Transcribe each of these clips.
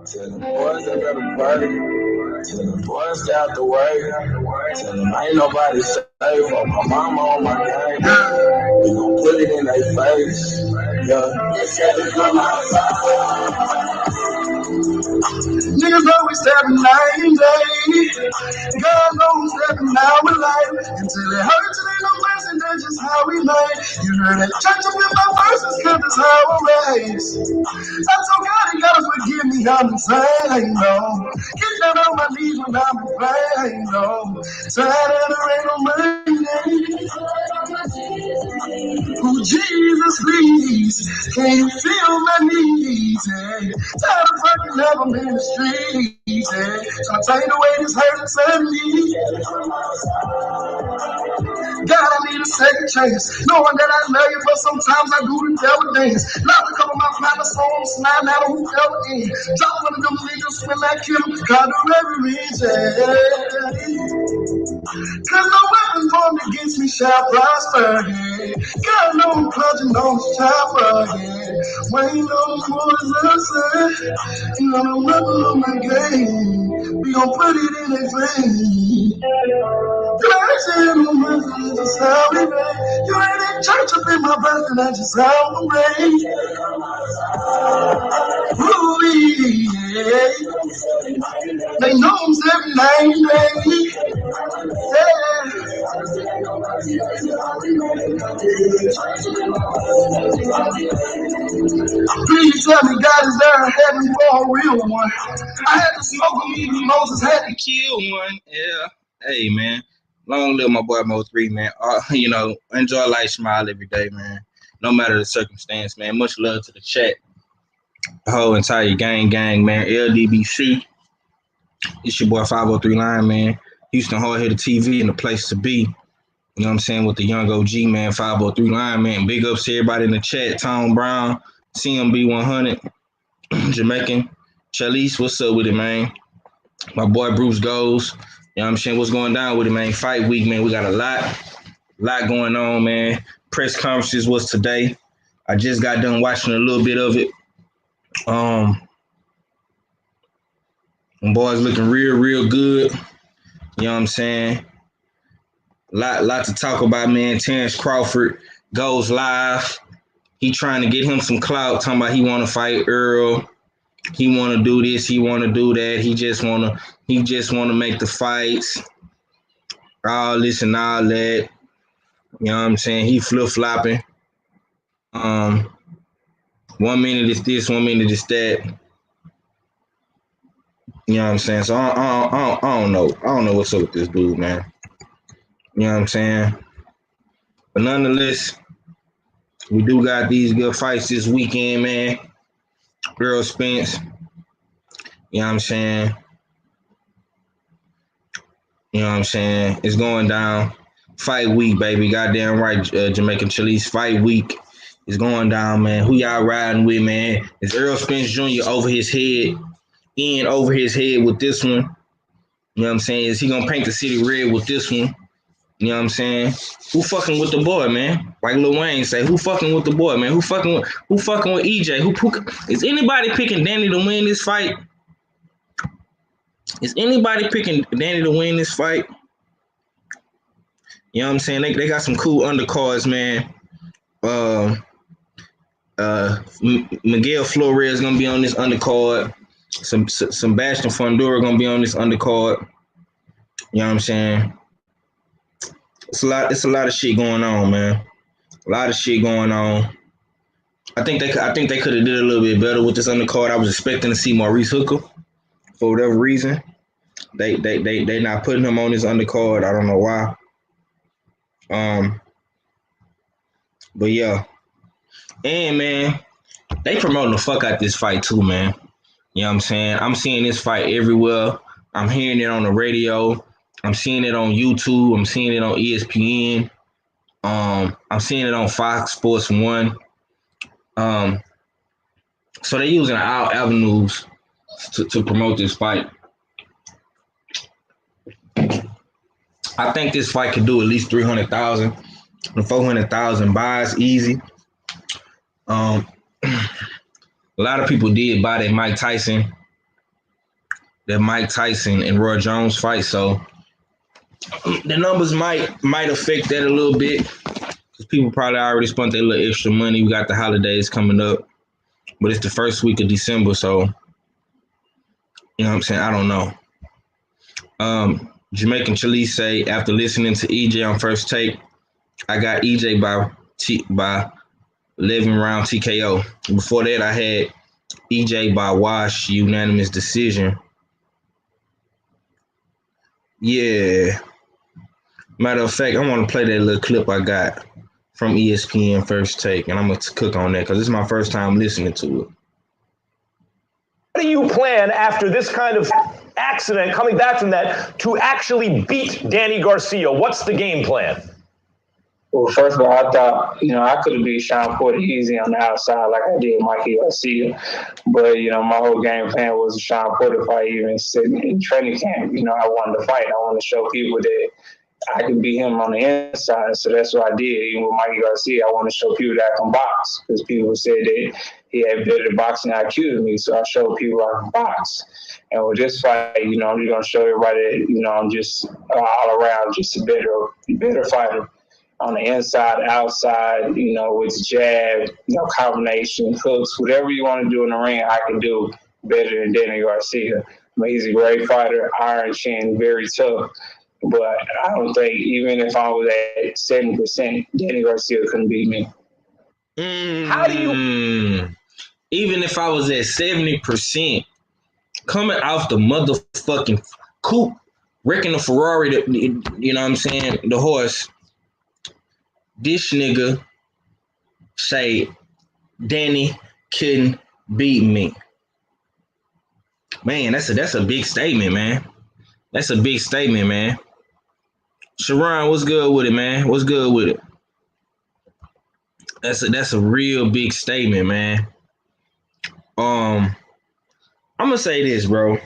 Tell the boys I gotta party. Tell the boys stay out the way. Tell them ain't nobody safe. On my mama on my gang. We gon' put it in their face. Yeah. Niggas always stepping names, God knows stepping out with life. Until it hurts, it ain't no mercy, that's just how we made. You heard that church up in my verses, cause that's how I raised. I told God he gotta forgive me, I'm insane, no. Get down on my knees when I'm in pain, no. Tired and there ain't no money. Oh, Jesus, please, can you feel my needs? Tired of fucking up, I'm in the streets. So I take away this hurt inside me. God, I need a second chance. Knowing that I love you, but sometimes I do the devil dance. Love to cover my father's soul, slide out of whoever in. Drop one of them niggas when I kill him. God, do every reason. Cause no weapon formed against me shall prosper. God, know I'm clutching on this chopper. Waiting on the boys outside. You know the weapon on my game. We gon' put it in their vein. Just how we made. You ain't in church up in my birth, and that's just how we made. Ooh, yeah. They know I'm 79, baby. Yeah. Please tell me God is there in heaven for a real one. I had to smoke him, even Moses had to kill one. Yeah. Hey, man. Long live my boy Mo3, man. Enjoy life, smile every day, man. No matter the circumstance, man. Much love to the chat. The whole entire gang, man. LDBC. It's your boy 503 Line, man. Houston Hardhitta TV and the place to be. You know what I'm saying? With the young OG, man. 503 Line, man. Big ups to everybody in the chat. Tom Brown, CMB 100, Jamaican. Chalice, what's up with it, man? My boy Bruce Goes. You know what I'm saying? What's going down with it, man? Fight week, man. We got a lot going on, man. Press conferences was today. I just got done watching a little bit of it. Boys looking real good. You know what I'm saying? Lot to talk about, man. Terrence Crawford goes live. He trying to get him some clout, talking about he want to fight Earl. He want to do this. He want to do that. He just want to make the fights. All this and all that. You know what I'm saying? He flip-flopping. 1 minute is this, 1 minute is that. You know what I'm saying? So I don't know. I don't know what's up with this dude, man. You know what I'm saying? But nonetheless, we do got these good fights this weekend, man. Earl Spence. You know what I'm saying? You know what I'm saying? It's going down. Fight week, baby. Goddamn right, Jamaican Chalice. Fight week is going down, man. Who y'all riding with, man? Is Earl Spence Jr. over his head? In over his head with this one? You know what I'm saying? Is he going to paint the city red with this one? You know what I'm saying? Who fucking with the boy, man? Like Lil Wayne say, who fucking with the boy, man? Who fucking with EJ? Who is anybody picking Danny to win this fight? Is anybody picking Danny to win this fight? You know what I'm saying? They got some cool undercards, man. Miguel Flores gonna be on this undercard. Sebastian Fundora gonna be on this undercard. You know what I'm saying? It's a lot of shit going on, man. A lot of shit going on. I think they could have did a little bit better with this undercard. I was expecting to see Maurice Hooker for whatever reason. They not putting him on this undercard. I don't know why. But yeah. And man, they promoting the fuck out this fight too, man. You know what I'm saying? I'm seeing this fight everywhere. I'm hearing it on the radio. I'm seeing it on YouTube. I'm seeing it on ESPN. I'm seeing it on Fox Sports 1. So they're using all avenues to promote this fight. I think this fight could do at least 300,000 to 400,000 buys easy. A lot of people did buy that Mike Tyson that Mike Tyson and Roy Jones fight. So the numbers might affect that a little bit because people probably already spent their little extra money. We got the holidays coming up, but it's the first week of December, so you know what I'm saying. I don't know. Jamaican Chalice say after listening to EJ on First Take, I got EJ by 11 round TKO. Before that, I had EJ by wash unanimous decision. Yeah. Matter of fact, I want to play that little clip I got from ESPN First Take, and I'm going to cook on that because this is my first time listening to it. What do you plan after this kind of accident, coming back from that, to actually beat Danny Garcia? What's the game plan? Well, first of all, I thought, I could have beat Sean Porter easy on the outside like I did Mikey Garcia. But, my whole game plan was a Sean Porter fight, even sitting in training camp. I wanted to fight. I wanted to show people that I could beat him on the inside. So that's what I did. Even with Mikey Garcia, I want to show people that I can box because people said that he had better boxing IQ than me. So I showed people I can box. And with this fight, I'm just going to show everybody that, I'm just all around just a better fighter. On the inside, outside, with jab, combination, hooks, whatever you want to do in the ring, I can do better than Danny Garcia. He's a great fighter, iron chin, very tough. But I don't think, even if I was at 70%, Danny Garcia couldn't beat me. How do you... Even if I was at 70%, coming off the motherfucking coupe, wrecking the Ferrari, you know what I'm saying, the horse, this nigga say Danny couldn't beat me. Man, that's a big statement, man. That's a big statement, man. Sharon, what's good with it, man? What's good with it? That's a real big statement, man. I'm gonna say this, bro.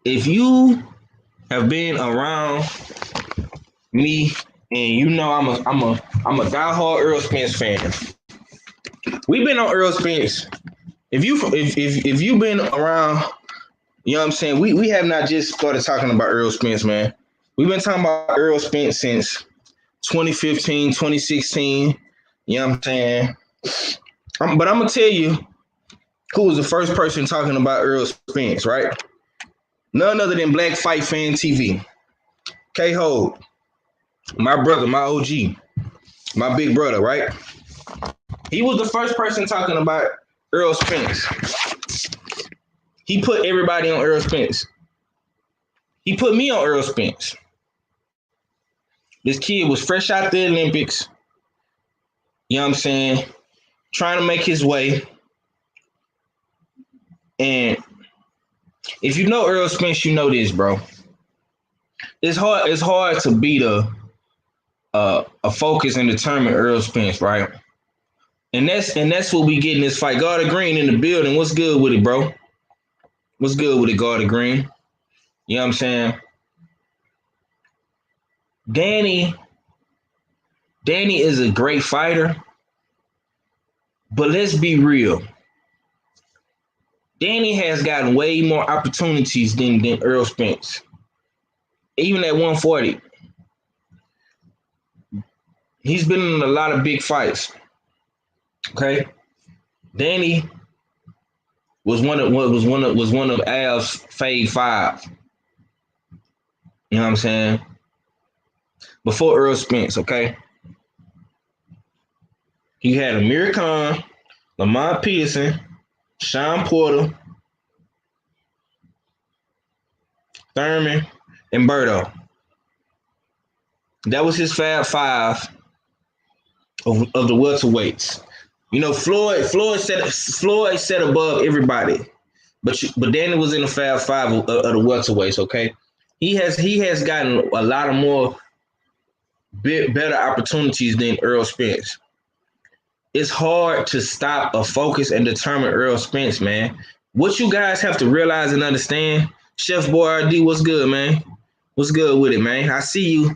If you have been around me, and I'm a diehard Earl Spence fan. We've been on Earl Spence. If you've been around, you know what I'm saying, we have not just started talking about Earl Spence, man. We've been talking about Earl Spence since 2015, 2016. You know what I'm saying? But I'm gonna tell you who was the first person talking about Earl Spence, right? None other than Black Fight Fan TV. K-Ho. My brother, my OG, my big brother, right? He was the first person talking about Earl Spence. He put everybody on Earl Spence. He put me on Earl Spence. This kid was fresh out the Olympics. You know what I'm saying? Trying to make his way. And if you know Earl Spence, you know this, bro. It's hard to beat a focus and determined Earl Spence, right? And that's what we get in this fight. Garda Green in the building. What's good with it, bro? What's good with it, Garda Green? You know what I'm saying? Danny is a great fighter, but let's be real. Danny has gotten way more opportunities than Earl Spence. Even at 140. He's been in a lot of big fights. Okay, Danny was one of Al's fave five. You know what I'm saying? Before Earl Spence, okay. He had Amir Khan, Lamont Peterson, Sean Porter, Thurman, and Berto. That was his Fab Five of the welterweights. You know, Floyd set above everybody, but Danny was in the Fab Five of the welterweights. Okay, he has gotten a lot of more better opportunities than Earl Spence. It's hard to stop a focus and determine Earl Spence, man. What you guys have to realize and understand, Chef Boyardee, what's good, man? What's good with it, man? I see you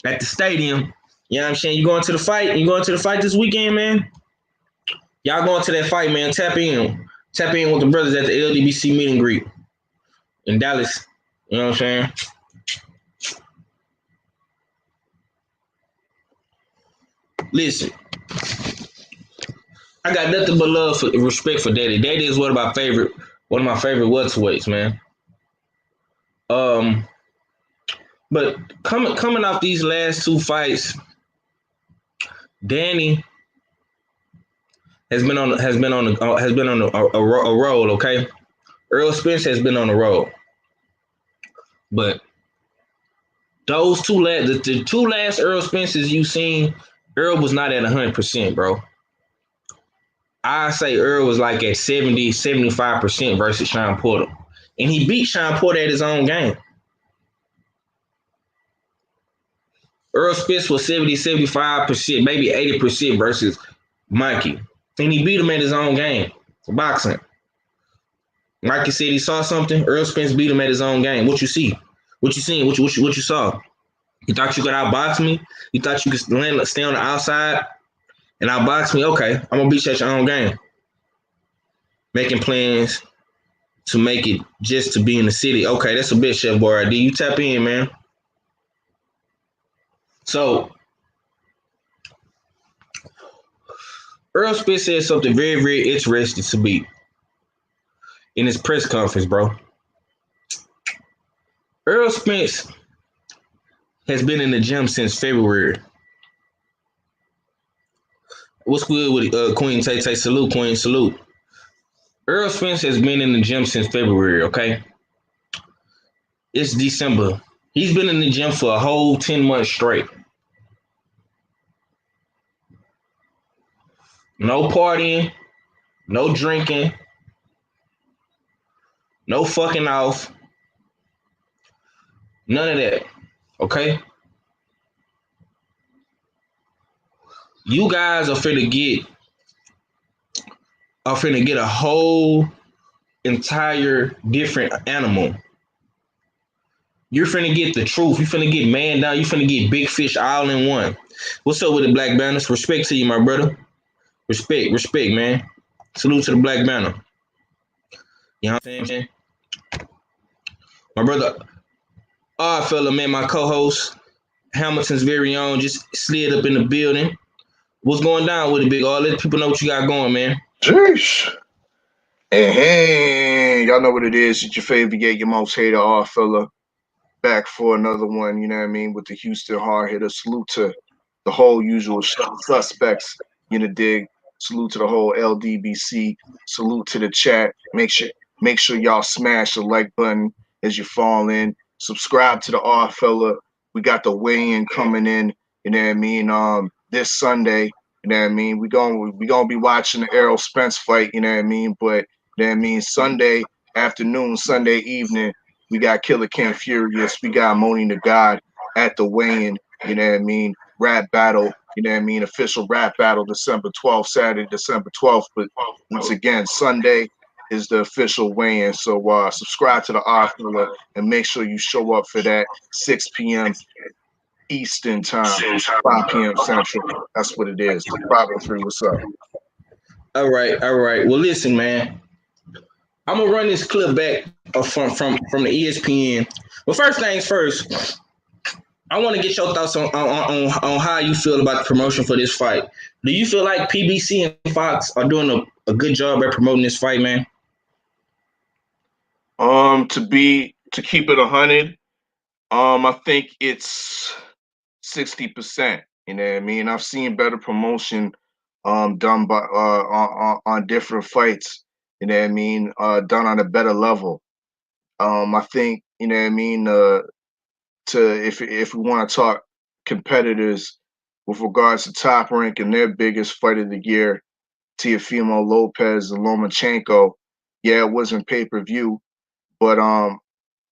at the stadium. You know what I'm saying? You going to the fight? You going to the fight this weekend, man? Y'all going to that fight, man. Tap in. Tap in with the brothers at the LDBC meet and greet in Dallas. You know what I'm saying? Listen, I got nothing but love for respect for Daddy. Daddy is one of my favorite welterweights, man. But coming off these last two fights, Danny has been on a roll. Okay, Earl Spence has been on a roll, but those the two last Earl Spences you seen, Earl was not at 100%, bro. I say Earl was like at 70, 75% versus Sean Porter. And he beat Sean Porter at his own game. Earl Spence was 70, 75%, maybe 80% versus Mikey. And he beat him at his own game for boxing. Mikey said he saw something. Earl Spence beat him at his own game. What you see? What you seen? What you saw? You thought you could outbox me? You thought you could stay on the outside and outbox me? Okay, I'm going to beat you at your own game. Making plans to make it just to be in the city. Okay, that's a bit, Chef Boyardee. You tap in, man. So, Earl Spence said something very, very interesting to me in his press conference, bro. Earl Spence has been in the gym since February. What's good with Queen Tay Tay? Salute, Queen. Salute. Earl Spence has been in the gym since February, okay? It's December. He's been in the gym for a whole 10 months straight. No partying, no drinking, no fucking off. None of that, okay? You guys are finna get a whole entire different animal. You're finna get the truth. You finna get man down. You finna get big fish all in one. What's up with the Black Banners? Respect to you, my brother. Respect, man. Salute to the Black Banner. You know what I'm saying? My brother, fella, man, my co-host, Hamilton's very own, just slid up in the building. What's going down with it, Big R? Let people know what you got going, man. Jeez. Hey, y'all know what it is. It's your favorite, your most hated fella. Back for another one, you know what I mean, with the Houston Hardhitta. Salute to the whole usual suspects, you know, dig. Salute to the whole LDBC. Salute to the chat. Make sure y'all smash the like button as you fall in. Subscribe to the fella. We got the weigh-in coming in, you know what I mean, this Sunday. You know what I mean? We gonna be watching the Errol Spence fight, you know what I mean? But you know what I mean, Sunday afternoon, Sunday evening, we got Killer Ken Furious, we got Moni the God at the weigh-in, you know what I mean? Rap battle, you know what I mean? Official rap battle December 12th, Saturday, December 12th. But once again, Sunday is the official weigh-in. So subscribe to the Fella and make sure you show up for that 6 p.m. Eastern time, 5 p.m. Central. That's what it is. Problem 3, what's up? All right. Well, listen, man. I'm gonna run this clip back from the ESPN. But first things first, I want to get your thoughts on how you feel about the promotion for this fight. Do you feel like PBC and Fox are doing a good job at promoting this fight, man? To keep it 100, I think it's 60%. You know what I mean? I've seen better promotion done by on different fights, you know what I mean, done on a better level. I think, you know what I mean, if we want to talk competitors with regards to Top Rank and their biggest fight of the year, Teofimo Lopez and Lomachenko, yeah, it wasn't pay-per-view, but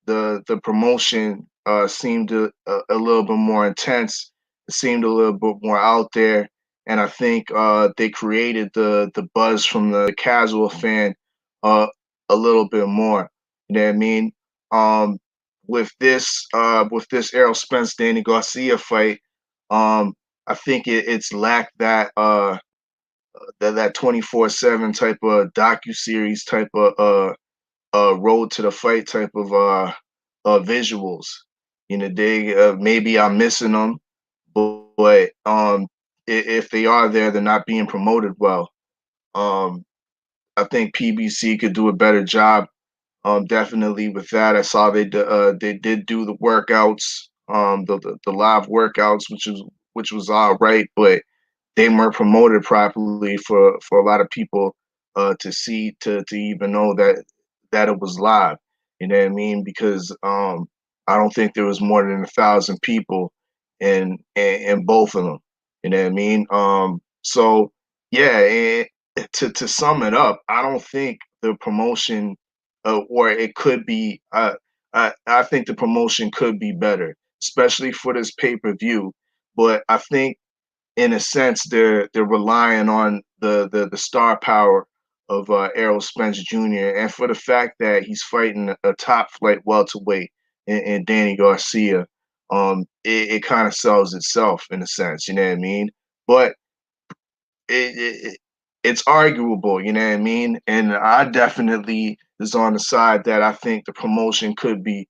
the promotion seemed a little bit more intense. It seemed a little bit more out there, and I think they created the buzz from the casual fan a little bit more. You know what I mean? With this Errol Spence Danny Garcia fight, I think it's lacked that that 24/7 type of docuseries type of road to the fight type of visuals. Maybe I'm missing them, but if they are there, they're not being promoted well. I think PBC could do a better job. Definitely with that. I saw they did do the workouts, the live workouts, which was all right, but they weren't promoted properly for a lot of people to see to even know that it was live. You know what I mean? Because I don't think there was more than 1,000 people in both of them. You know what I mean? So yeah, to sum it up, I don't think the promotion, or it could be. I think the promotion could be better, especially for this pay-per-view. But I think in a sense they're relying on the star power of Errol Spence Jr. and for the fact that he's fighting a top flight welterweight in Danny Garcia. It kind of sells itself in a sense, you know what I mean? But it's arguable, you know what I mean? And I definitely is on the side that I think the promotion could be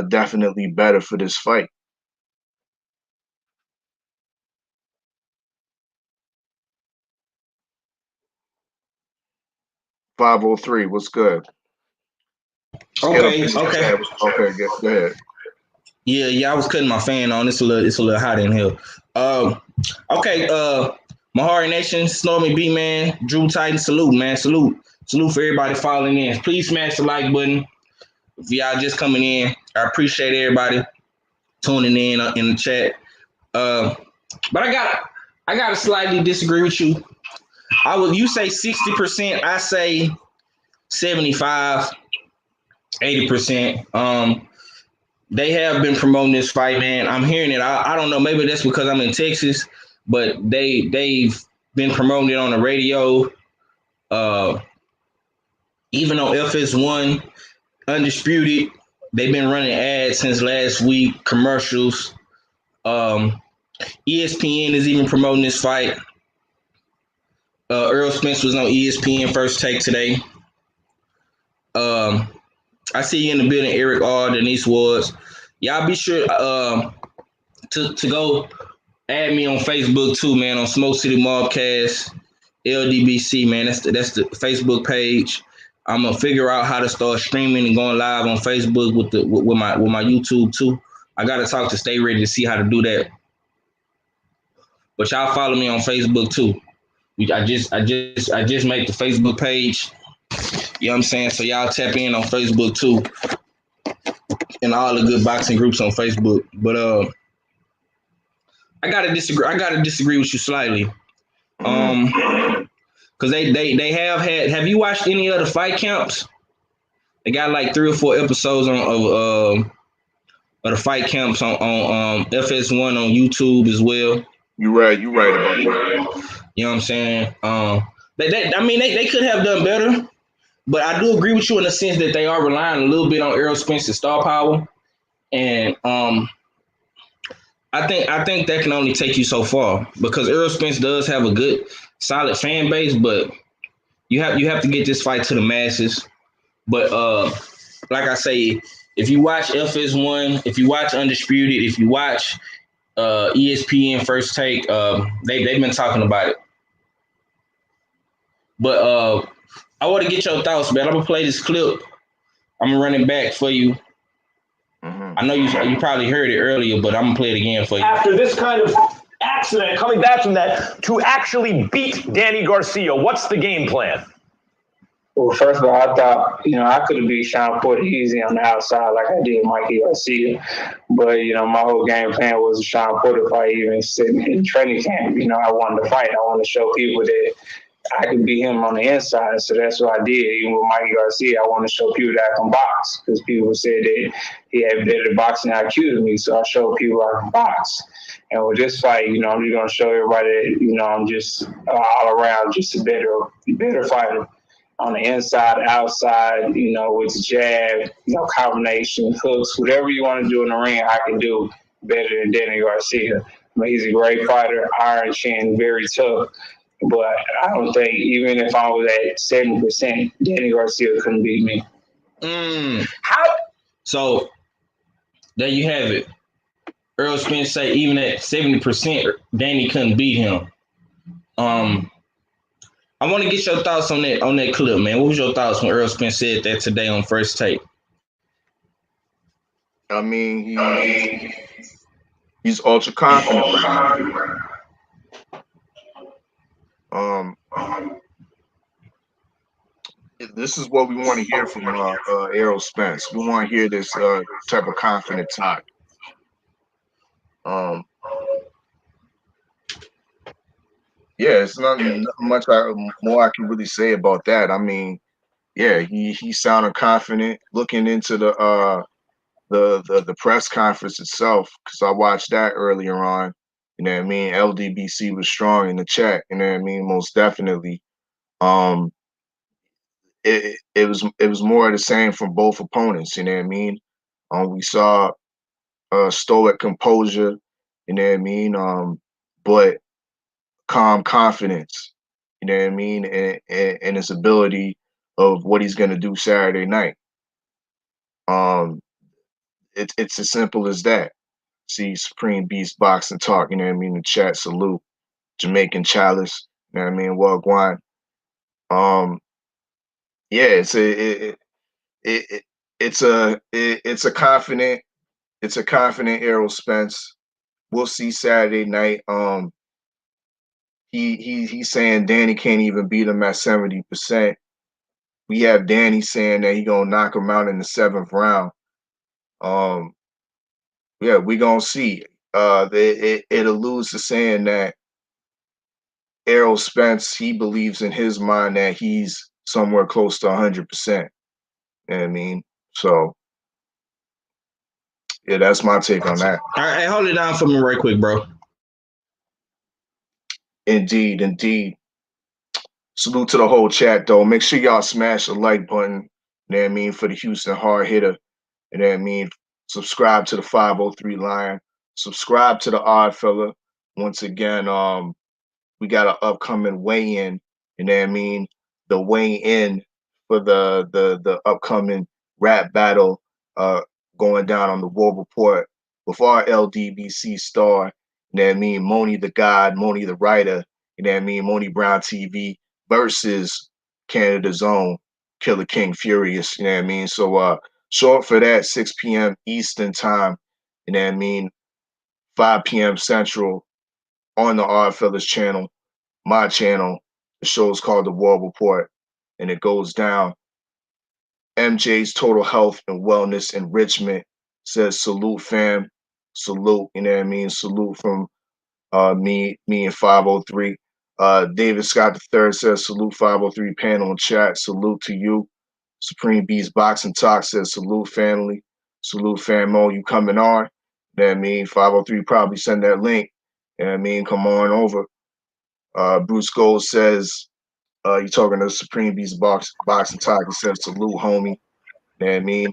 definitely better for this fight. 503, what's good? Okay. Okay, go ahead. Yeah, I was cutting my fan on. It's a little hot in here. Okay, Mahari Nation, Stormy B man, Drew Titan, salute, man. Salute for everybody following in. Please smash the like button. If y'all just coming in, I appreciate everybody tuning in the chat. But I gotta slightly disagree with you. You say 60%, I say 75, 80%. They have been promoting this fight, man. I'm hearing it. I don't know. Maybe that's because I'm in Texas, but they've been promoting it on the radio, even on FS1, Undisputed. They've been running ads since last week, commercials. ESPN is even promoting this fight. Earl Spence was on ESPN First Take today. I see you in the building, Eric R. Denise Woods. Y'all be sure to go add me on Facebook too, man. On Smoke City Mobcast, LDBC, man. That's the Facebook page. I'm gonna figure out how to start streaming and going live on Facebook with my YouTube too. I gotta talk to Stay Ready to see how to do that. But y'all follow me on Facebook too. I just made the Facebook page. You know what I'm saying? So y'all tap in on Facebook too. And all the good boxing groups on Facebook. But I gotta disagree with you slightly. Because they have had. Have you watched any of the fight camps? They got like 3 or 4 episodes of the fight camps on FS1 on YouTube as well. You're right about that. You know what I'm saying? They could have done better, but I do agree with you in the sense that they are relying a little bit on Errol Spence's star power, and I think that can only take you so far because Errol Spence does have a good, solid fan base, but you have to get this fight to the masses. But like I say, if you watch FS1, if you watch Undisputed, if you watch ESPN First Take, they've been talking about it. But I want to get your thoughts, man. I'm gonna play this clip. I'm gonna run it back for you. I know you probably heard it earlier, but I'm gonna play it again for you. After this kind of accident, coming back from that, to actually beat Danny Garcia, what's the game plan? Well, first of all, I thought, I could have beat Sean Porter easy on the outside like I did Mikey Garcia. But, my whole game plan was a Sean Porter fight, even sitting in training camp. I wanted to fight. I wanted to show people that I could beat him on the inside. So that's what I did. Even with Mikey Garcia, I want to show people that I can box because people said that he had better boxing IQ than me. So I showed people I can box. And with this fight, I'm just going to show everybody that, I'm just all around just a better fighter. On the inside, outside, with the jab, combination, hooks, whatever you want to do in the ring, I can do better than Danny Garcia. He's a great fighter, iron chin, very tough. But I don't think even if I was at 70%, Danny Garcia couldn't beat me. How? So there you have it. Earl Spence say even at 70%, Danny couldn't beat him. I want to get your thoughts on that clip, man. What was your thoughts when Earl Spence said that today on First Take? I mean, he's ultra confident right now. This is what we want to hear from Errol Spence. We want to hear this type of confident talk. Yeah, it's not much more I can really say about that. I mean, yeah, he sounded confident looking into the press conference itself, because I watched that earlier on. You know what I mean? LDBC was strong in the chat. You know what I mean? Most definitely. It was more of the same from both opponents. You know what I mean? We saw stoic composure. You know what I mean? But calm confidence. You know what I mean? And his ability of what he's gonna do Saturday night. It's as simple as that. See Supreme Beast Boxing Talk, you know what I mean? The chat, salute. Jamaican Chalice, you know what I mean? Wagwan. Yeah, it's a confident Errol Spence. We'll see Saturday night. He's saying Danny can't even beat him at 70%. We have Danny saying that he gonna knock him out in the 7th round. Yeah, we gonna see. It alludes to saying that Errol Spence, he believes in his mind that he's somewhere close to 100%. You know what I mean? So, yeah, that's my take on that. All right, hey, hold it down for me right quick, bro. Indeed, indeed. Salute to the whole chat, though. Make sure y'all smash the like button, you know what I mean, for the Houston Hard Hitter. You know what I mean? Subscribe to the 503 Lion. Subscribe to the Odd Fella. Once again, we got an upcoming weigh-in, you know what I mean? The weigh-in for the upcoming rap battle going down on the War Report with our LDBC star, you know what I mean? Moni the God, Moni the Writer, you know what I mean? Moni Brown TV versus Canada's own Killer King Furious, you know what I mean? So show up for that, 6 p.m. Eastern time, you know what I mean? 5 p.m. Central on the Odd Fellas channel, my channel. The show is called The War Report, and it goes down. MJ's Total Health and Wellness Enrichment says salute, fam. Salute, you know what I mean? Salute from me and 503. David Scott III says salute 503 panel and chat. Salute to you. Supreme Beast Boxing Talk says salute, family. Salute, famo. You coming on? You know what I mean? 503 probably send that link. You know what I mean? Come on over. Bruce Gold says, you're talking to Supreme Beast Boxing Talk. He says salute, homie. You know what I mean?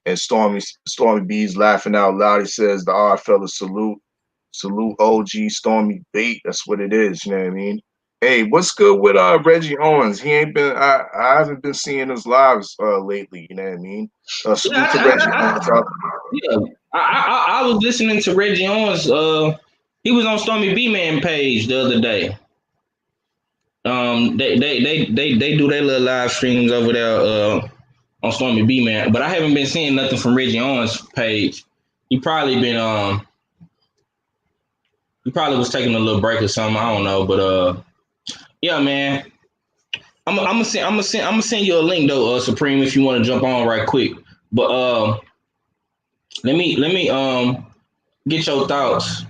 And Stormy B's laughing out loud. He says the Odd Fella salute. Salute OG Stormy Bait. That's what it is, you know what I mean? Hey, what's good with Reggie Owens? He ain't been I haven't been seeing his lives lately, you know what I mean? Salute to Reggie Owens out there. Yeah. I was listening to Reggie Owens. He was on Stormy B Man page the other day. They do their little live streams over there on Stormy B Man, but I haven't been seeing nothing from Reggie Owens page. He probably was taking a little break or something. I don't know, but yeah, man. I'm gonna send you a link though, Supreme, if you want to jump on right quick. But let me get your thoughts.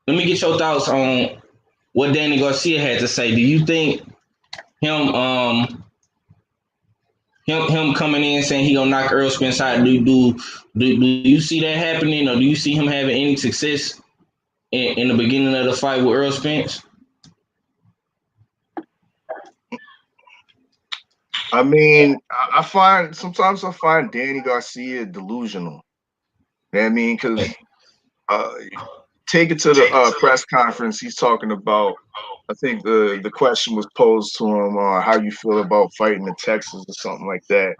Let me get your thoughts on what Danny Garcia had to say. Do you think him coming in saying he gonna knock Earl Spence out? Do you see that happening, or do you see him having any success in the beginning of the fight with Earl Spence? I mean, sometimes I find Danny Garcia delusional. You know what I mean? Because take it to the press conference. He's talking about. I think the question was posed to him, how you feel about fighting in Texas or something like that.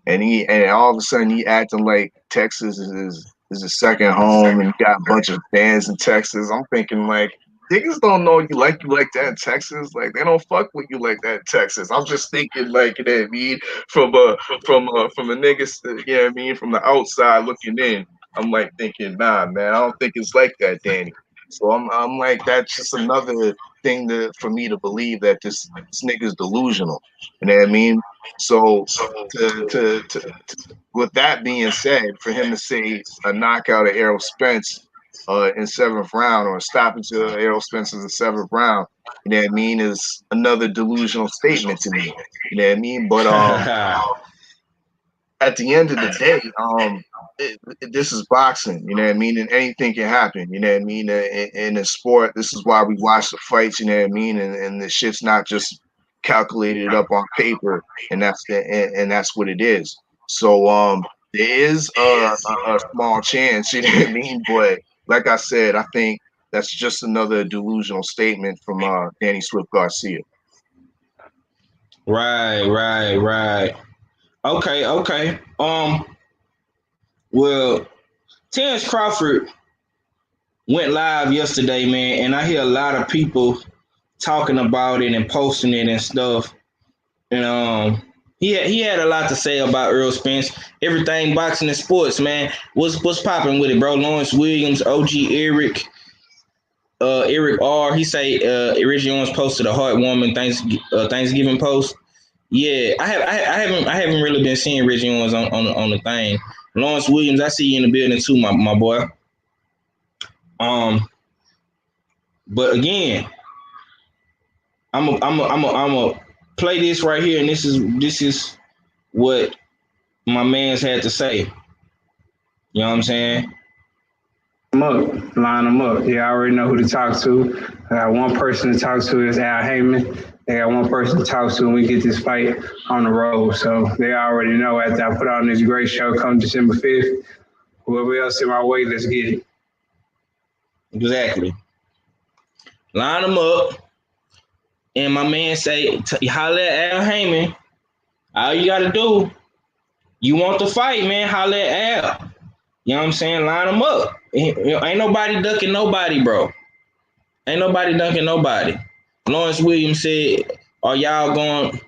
And all of a sudden he acting like Texas is his second home and he got a bunch of fans in Texas. I'm thinking like niggas don't know you like that in Texas. Like they don't fuck with you like that in Texas. I'm just thinking like, you know what I mean, from a nigga, you know what I mean, from the outside looking in. I'm like thinking, nah, man, I don't think it's like that, Danny. So I'm like, that's just another thing for me to believe that this nigga's delusional. You know what I mean? So to with that being said, for him to say a knockout of Errol Spence in seventh round or a stoppage of Errol Spence in the seventh round, you know what I mean, is another delusional statement to me. You know what I mean? But at the end of the day, this is boxing, you know what I mean? And anything can happen, you know what I mean? In a sport, this is why we watch the fights, you know what I mean? And the shit's not just calculated up on paper, and that's what it is. So there is a small chance, you know what I mean? But like I said, I think that's just another delusional statement from Danny Swift Garcia. Right. Okay. Well, Terrence Crawford went live yesterday, man, and I hear a lot of people talking about it and posting it and stuff. And he had a lot to say about Earl Spence. Everything boxing and sports, man. What's popping with it, bro? Lawrence Williams, OG Eric R. He say Reggie Owens posted a heartwarming Thanksgiving post. Yeah, I haven't really been seeing Reggie Owens on the thing. Lawrence Williams, I see you in the building too, my boy. But again, I'm a play this right here, and this is what my man's had to say. You know what I'm saying? Line them up. You already know who to talk to. I got one person to talk to is Al Heyman. They got one person to talk to when we get this fight on the road. So they already know after I put on this great show come December 5th, whoever else in my way, let's get it. Exactly. Line them up. And my man say, holler at Al Heyman. All you got to do, you want the fight, man, holler at Al. You know what I'm saying? Line them up. Ain't nobody ducking nobody, bro. Ain't nobody ducking nobody. Lawrence Williams said, are y'all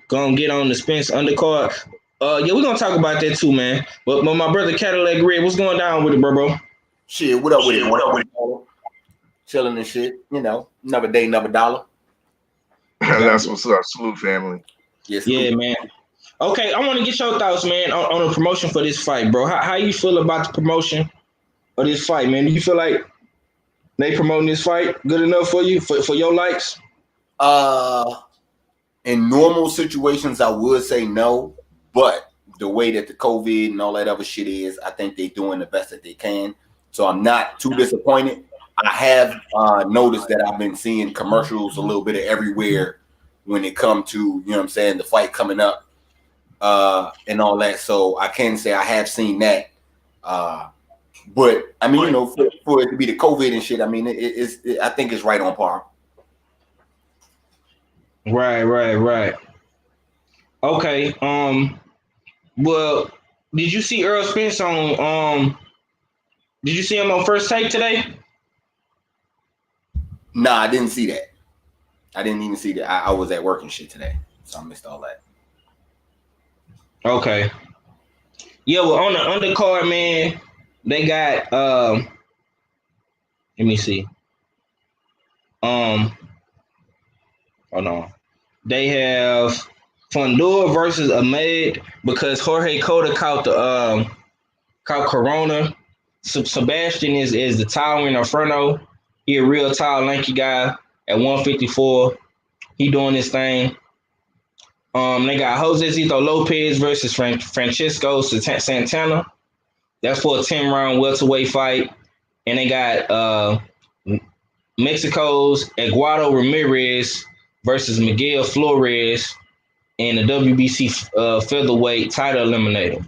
going get on the Spence undercard? Yeah, we're going to talk about that too, man. But my brother Cadillac Red, what's going down with it, bro? Shit, what up with it? Chilling and shit. You know, another day, another dollar. That's what's up. Salute, family. Yes, yeah, man. Okay, I want to get your thoughts, man, on the promotion for this fight, bro. How you feel about the promotion of this fight, man? Do you feel like they promoting this fight good enough for you, for your likes? In normal situations, I would say no, but the way that the COVID and all that other shit is, I think they're doing the best that they can. So I'm not too disappointed. I have noticed that I've been seeing commercials a little bit of everywhere when it comes to, you know what I'm saying, the fight coming up and all that. So I can say I have seen that. But I mean, you know, for it to be the COVID and shit, I mean, I think it's right on par. Right. Okay. Well, did you see Earl Spence on? Did you see him on First Take today? Nah, I didn't see that. I didn't even see that. I was at work and shit today, so I missed all that. Okay. Yeah, well, on the undercard, man, they got let me see. Hold on. They have Fundora versus Ahmed because Jorge Cota caught Corona. Sebastian is the towering Inferno. He a real tall, lanky guy at 154. He doing his thing. They got Jose Zito Lopez versus Francisco Santana. That's for a 10-round welterweight fight. And they got Mexico's Eduardo Ramirez versus Miguel Flores in the WBC featherweight title eliminator.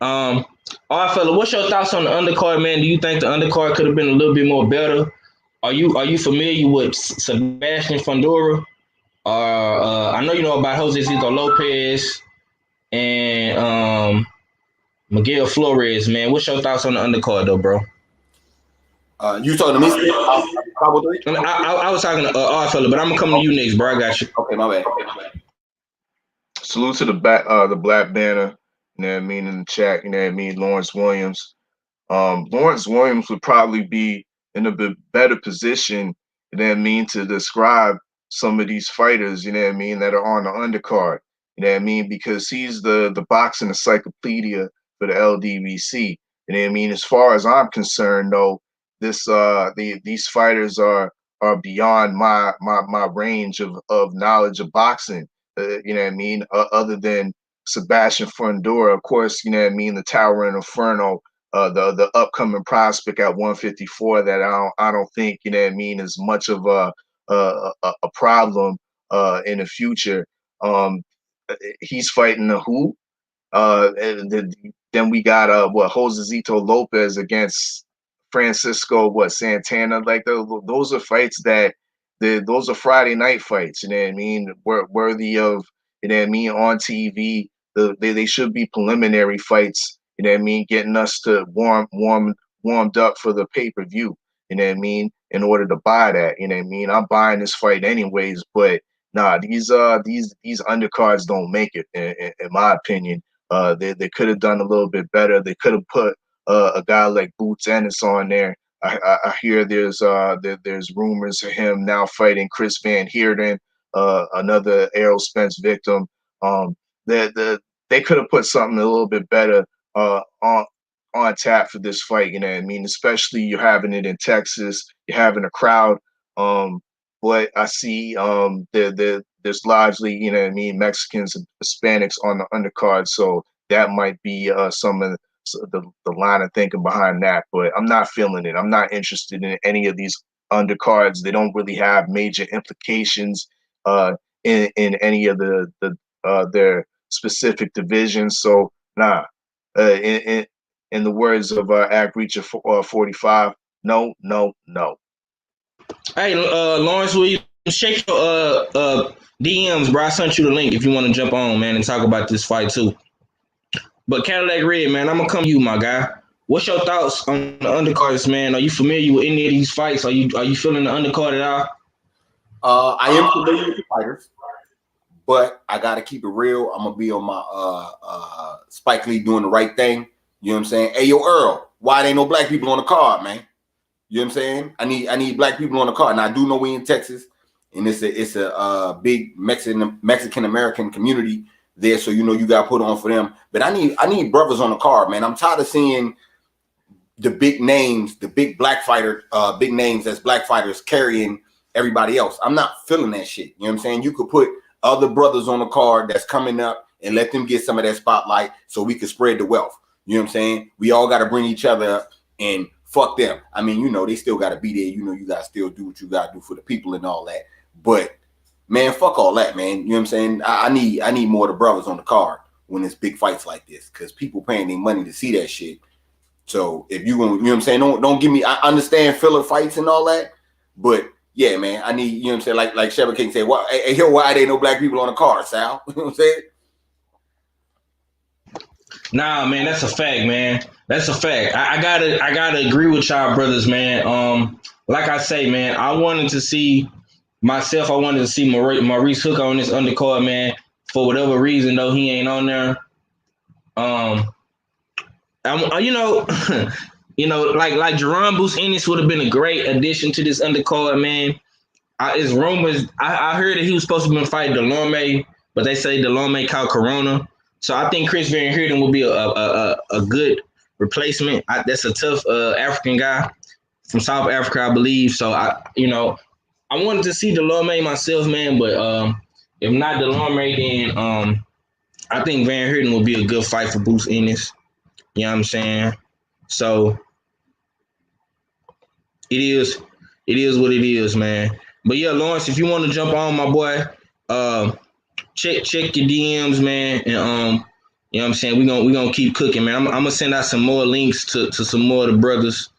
All right, fella, what's your thoughts on the undercard, man? Do you think the undercard could have been a little bit more better? Are you familiar with Sebastian Fundora? I know you know about Josecito Lopez and Miguel Flores, man. What's your thoughts on the undercard, though, bro? You talking to me? Probably. I was talking to Arthur, but I'm gonna come to you next, bro. I got you. Okay, my bad. Salute to the Black Banner. You know what I mean in the chat. You know what I mean, Lawrence Williams. Lawrence Williams would probably be in a bit better position, you know what I mean, to describe some of these fighters, you know what I mean, that are on the undercard, you know what I mean, because he's the boxing encyclopedia for the LDBC. You know what I mean? As far as I'm concerned, though, these fighters are beyond my range of knowledge of boxing. You know what I mean? Other than Sebastian Fundora, of course, you know what I mean, the Towering Inferno, the upcoming prospect at 154 that I don't think, you know what I mean, is much of a problem in the future. He's fighting the who? Then we got Josecito Lopez against Francisco Santana. Like those are fights that those are Friday night fights. You know what I mean? Worthy of, you know what I mean, on TV. They should be preliminary fights. You know what I mean? Getting us to warmed up for the pay-per-view. You know what I mean? In order to buy that, you know what I mean? I'm buying this fight anyways, but nah, these undercards don't make it in my opinion. They could have done a little bit better. They could have put a guy like Boots Ennis on there. I hear there's rumors of him now fighting Chris Van Heerden, another Errol Spence victim. They could have put something a little bit better on tap for this fight. You know what I mean? Especially you're having it in Texas, you're having a crowd. But I see there's largely, you know what I mean, Mexicans and Hispanics on the undercard, so that might be some of the line of thinking behind that. But I'm not feeling it. I'm not interested in any of these undercards. They don't really have major implications in any of their specific divisions. So nah. In the words of Act Reacher 45, no, no, no. Hey, Lawrence Williams, shake your DMs, bro. I sent you the link if you want to jump on, man, and talk about this fight too. But Cadillac Red, man, I'm gonna come to you, my guy. What's your thoughts on the undercards, man? Are you familiar with any of these fights? Are you feeling the undercard at all? I am familiar with the fighters, but I gotta keep it real. I'm gonna be on my Spike Lee doing the right thing. You know what I'm saying? Hey, yo, Earl, why ain't no black people on the card, man? You know what I'm saying? I need black people on the card. And I do know we in Texas, and it's a big Mexican American community there. So you know you got put on for them. But I need brothers on the card, man. I'm tired of seeing the big names, the big big names as black fighters carrying everybody else. I'm not feeling that shit. You know what I'm saying? You could put other brothers on the card that's coming up and let them get some of that spotlight so we can spread the wealth. You know what I'm saying? We all got to bring each other up and fuck them. I mean, you know, they still got to be there. You know, you got to still do what you got to do for the people and all that. But, man, fuck all that, man. You know what I'm saying? I need more of the brothers on the card when it's big fights like this because people paying their money to see that shit. So if you going to, you know what I'm saying? Don't give me, I understand filler fights and all that. But, yeah, man, I need, you know what I'm saying? Like Sheba King said, why ain't no black people on the card, Sal? You know what I'm saying? Nah, man, that's a fact, man. That's a fact. I gotta agree with y'all, brothers, man. Like I say, man, I wanted to see Maurice Hooker on this undercard, man. For whatever reason, though, he ain't on there. You know, like Jerron Bruce Ennis would have been a great addition to this undercard, man. It's rumors. I heard that he was supposed to be fighting Delorme, but they say Delorme caught Corona. So I think Chris Van Heerden will be a good replacement. That's a tough African guy from South Africa, I believe. So I wanted to see Delorme myself, man. But if not Delorme, then I think Van Heerden will be a good fight for Bruce Ennis. You know what I'm saying? So it is what it is, man. But yeah, Lawrence, if you want to jump on, my boy, check your DMs, man, and you know what I'm saying, we gonna keep cooking, man. I'm gonna send out some more links to some more of the brothers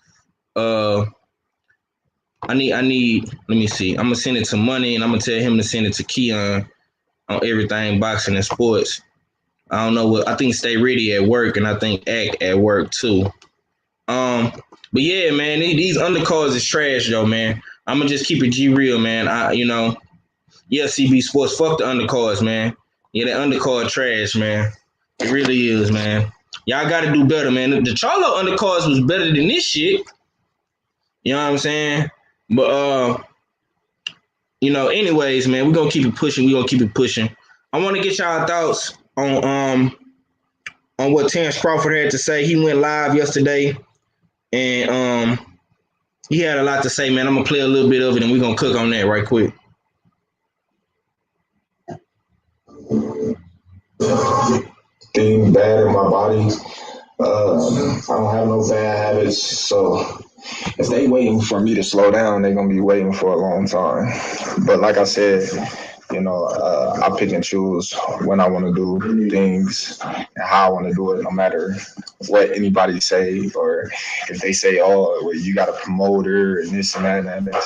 I need. Let me see. I'm gonna send it to Money, and I'm gonna tell him to send it to Keon on everything boxing and sports. I don't know what. I think Stay Ready at work, and I think Act at work too. But yeah, man, these undercards is trash, though, man. I'm gonna just keep it G real, man. Yeah, CB Sports, fuck the undercards, man. Yeah, that undercard trash, man. It really is, man. Y'all got to do better, man. The Charlo undercards was better than this shit. You know what I'm saying? But anyways, man, we're gonna keep it pushing. I want to get y'all thoughts on what Terrence Crawford had to say. He went live yesterday, and he had a lot to say, man. I'm gonna play a little bit of it, and we're gonna cook on that right quick. Thing bad in my body. I don't have no bad habits, so if they waiting for me to slow down, they're gonna be waiting for a long time. But like I said, I pick and choose when I want to do things and how I want to do it, no matter what anybody say, or if they say, "Oh, well, you got a promoter and this and that and that."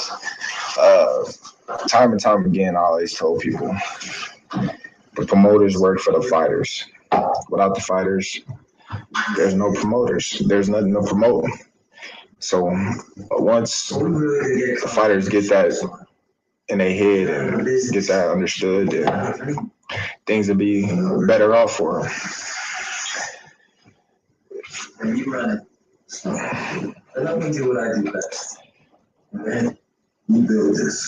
Time and time again, I always told people the promoters work for the fighters. Without the fighters, there's no promoters. There's nothing to promote. So once the fighters get that in their head and get that understood, then things will be better off for them. Let me do what I do best.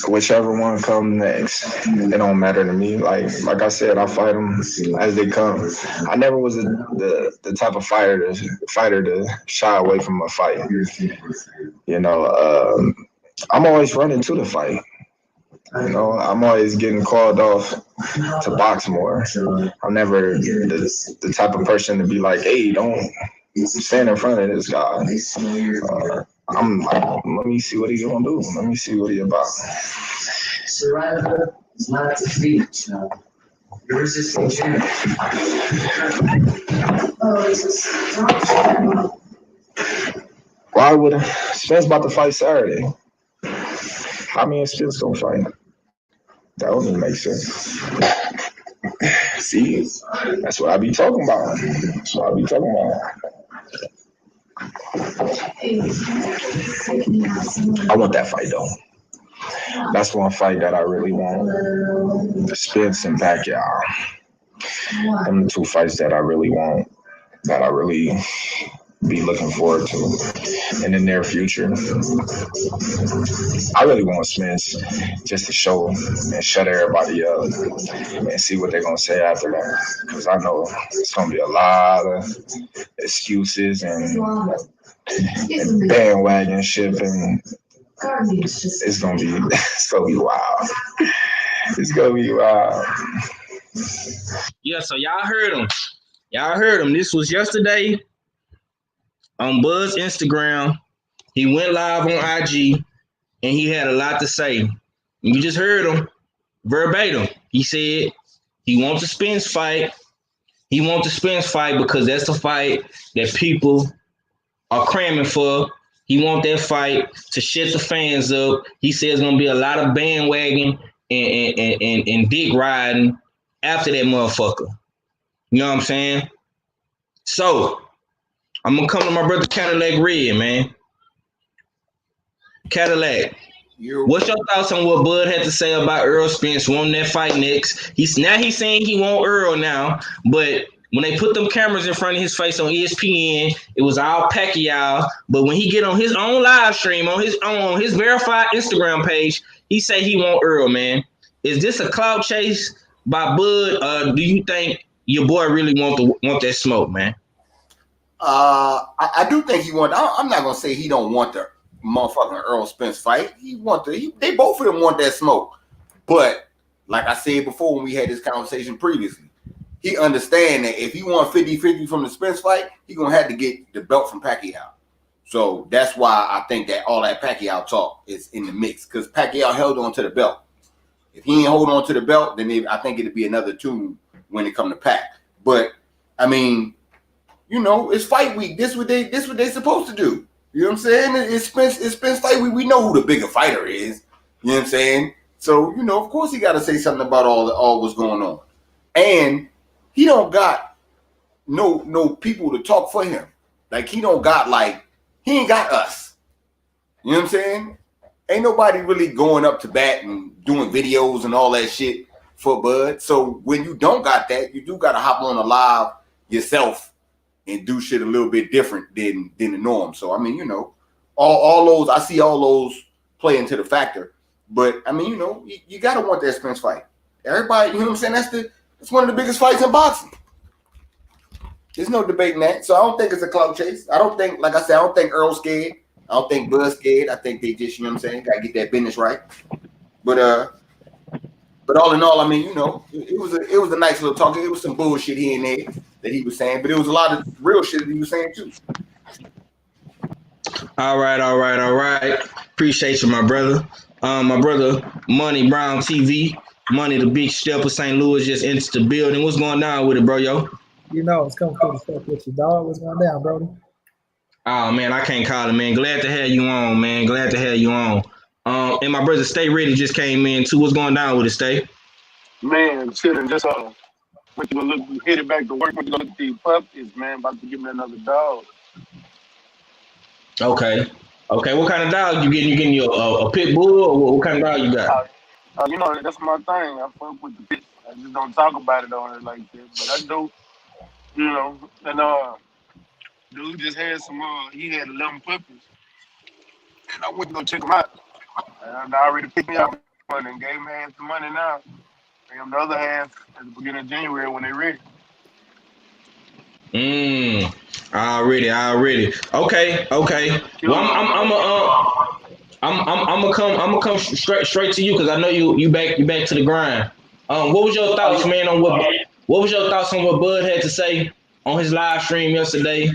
Whichever one come next, it don't matter to me. Like I said, I fight them as they come. I never was the type of fighter to shy away from a fight. I'm always running to the fight. I'm always getting called off to box more. I'm never the type of person to be like, "Hey, don't stand in front of this guy." I'm like, let me see what he's gonna do. Let me see what he's about. Survival is not defeat. You're resisting change. Why would Spence about to fight Saturday? How many Spence gonna fight? That don't even make sense. See, that's what I be talking about. I want that fight though. That's one fight that I really want. Spence and Pacquiao. Them the two fights that I really want. That I really be looking forward to in the near future. I really want Spence just to show and shut everybody up and see what they're gonna say after that. Because I know it's gonna be a lot of excuses and bandwagon ship, and it's gonna be wild. It's gonna be wild. Yeah, so y'all heard him. This was yesterday on Buzz Instagram. He went live on IG, and he had a lot to say. You just heard him verbatim. He said he wants a Spence fight. He wants a Spence fight because that's the fight that people are cramming for. He want that fight to shut the fans up. He says it's gonna be a lot of bandwagon and dick riding after that motherfucker. You know what I'm saying? So I'm gonna come to my brother Cadillac Red, man. Cadillac, what's your thoughts on what Bud had to say about Earl Spence wanting that fight next? He's saying he want Earl now, but when they put them cameras in front of his face on ESPN, it was all Pacquiao. But when he get on his own live stream on his verified Instagram page, he say he want Earl, man. Is this a clout chase by Bud? Do you think your boy really want that smoke, man? I do think he want. I'm not gonna say he don't want the motherfucking Earl Spence fight. They both of them want that smoke. But like I said before when we had this conversation previously, he understand that if he want 50-50 from the Spence fight, he gonna have to get the belt from Pacquiao. So that's why I think that all that Pacquiao talk is in the mix, because Pacquiao held on to the belt. If he ain't hold on to the belt, then I think it'd be another tune when it come to Pac. But I mean, it's fight week. This what they supposed to do. You know what I'm saying? It's Spence fight. We know who the bigger fighter is. You know what I'm saying? So, you know, of course he got to say something about all what's going on. And he don't got no people to talk for him. Like, he ain't got us. You know what I'm saying? Ain't nobody really going up to bat and doing videos and all that shit for Bud. So when you don't got that, you do got to hop on a live yourself and do shit a little bit different than the norm. So, I mean, you know, all those, I see all those play into the factor. But, I mean, you know, you got to want that Spence fight. Everybody, you know what I'm saying? That's one of the biggest fights in boxing. There's no debating that. So I don't think it's a clout chase. I don't think, like I said, I don't think Earl's scared. I don't think Bud's scared. I think they just, you know what I'm saying, got to get that business right. But all in all, I mean, you know, it was a nice little talk. It was some bullshit here and there that he was saying, but it was a lot of real shit that he was saying too. All right. Appreciate you, my brother. My brother, Money Brown TV, Money the Big Stepper, St. Louis just entered the building. What's going down with it, bro, yo? You know, it's coming through the stuff with you, dog. What's going down, brother? Oh man, I can't call it, man. Glad to have you on, man. Glad to have you on. And my brother Stay Ready just came in too. What's going down with it, Stay? Man, chilling. Just went to go look, headed back to work. Went to go look at these puppies, man. About to give me another dog. Okay. What kind of dog you getting? You getting a pit bull, or what kind of dog you got? You know, that's my thing. I fuck with the pits. I just don't talk about it on it like that, but I do. You know, and dude just had some. He had 11 puppies, and I went to go check them out. And I already picked me up one and gave him half the money now. Pay him the other half at the beginning of January when they're ready. Already. Okay. Well, I'm gonna come straight to you because I know you back to the grind. What was your thoughts, man, on what was your thoughts on what Bud had to say on his live stream yesterday?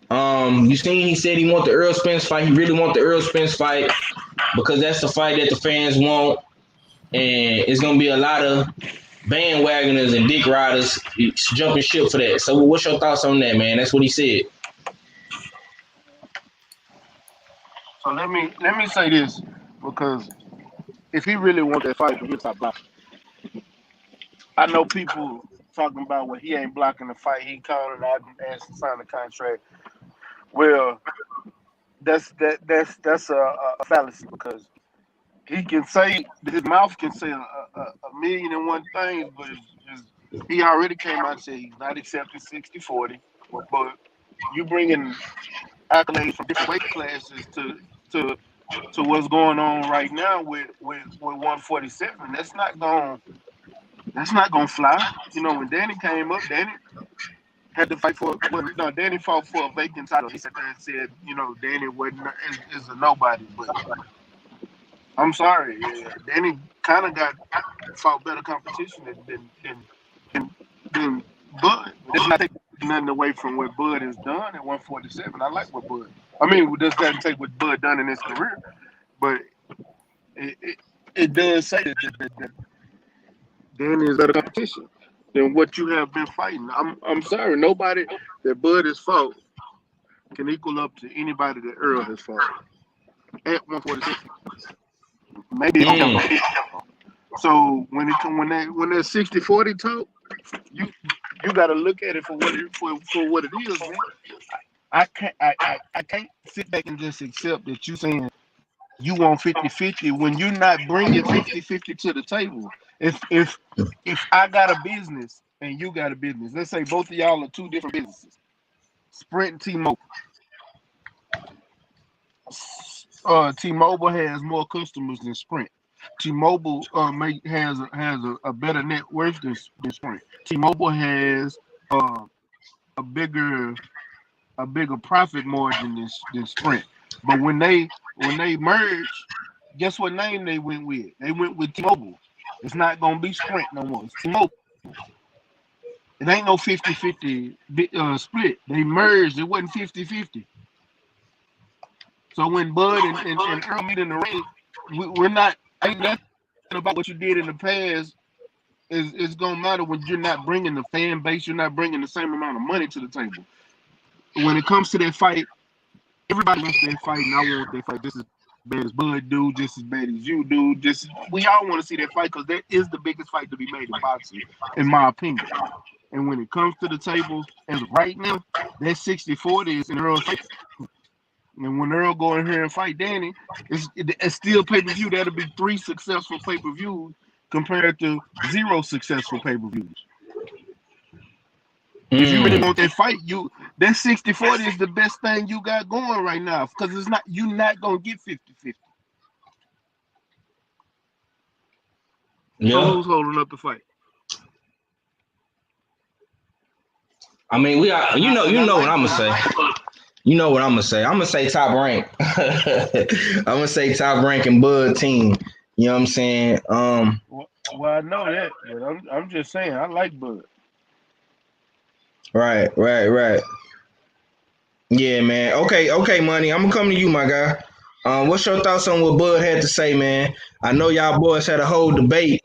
You seen he said he want the Earl Spence fight. He really want the Earl Spence fight because that's the fight that the fans want, and it's gonna be a lot of bandwagoners and dick riders jumping ship for that. So what's your thoughts on that, man? That's what he said. So let me say this, because if he really wants that fight, he'll stop blocking. I know people talking about when he ain't blocking the fight, he calling out and asked to sign the contract. Well, that's a fallacy, because he can say, his mouth can say a million and one things, but he already came out and said he's not accepting 60-40. But you bringing accolades from different weight classes to what's going on right now with 147. That's not gonna fly. You know, when Danny came up, Danny had to fight Danny fought for a vacant title. He sat there and said, you know, Danny is a nobody. But I'm sorry, Danny kind of fought better competition than Bud. That's not taking nothing away from what Bud has done at 147. I like what Bud. I mean, it doesn't take what Bud done in his career, but it does say that Danny is better competition than what you have been fighting. I'm sorry, nobody that Bud has fought can equal up to anybody that Earl has fought at 146. Maybe so when that 60-40 talk, you got to look at it for what it is, man. I can't sit back and just accept that you saying you want 50-50 when you're not bringing 50-50 to the table. If I got a business and you got a business, let's say both of y'all are two different businesses, Sprint and T-Mobile. T-Mobile has more customers than Sprint. T-Mobile has a better net worth than Sprint. T-Mobile has a bigger profit margin than Sprint. But when they merge, guess what name they went with? They went with T-Mobile. It's not gonna be Sprint no more. It's T-Mobile. It ain't no 50-50 split. They merged. It wasn't 50-50. So when Bud and Earl meet in the ring, we're not. Ain't nothing about what you did in the past is gonna matter when you're not bringing the fan base. You're not bringing the same amount of money to the table. When it comes to that fight, everybody wants that fight, and I want that fight just as bad as Bud do, just as bad as you do. We all want to see that fight because that is the biggest fight to be made in boxing, in my opinion. And when it comes to the table, as of right now, that 60-40 is in Earl's favor. And when Earl go in here and fight Danny, it's still pay-per-view. That'll be 3 successful pay-per-views compared to 0 successful pay-per-views. If you really want that fight, that 60-40 is the best thing you got going right now because you're not gonna get 50-50. Yeah. So who's holding up the fight? I mean, you know what I'm gonna say. You know what I'm gonna say. I'm gonna say Top Rank. I'm gonna say Top Rank and Bud team. You know what I'm saying? Well, I know that, but I'm just saying I like Bud. Right. Yeah, man. Okay, Money. I'm gonna come to you, my guy. What's your thoughts on what Bud had to say, man? I know y'all boys had a whole debate.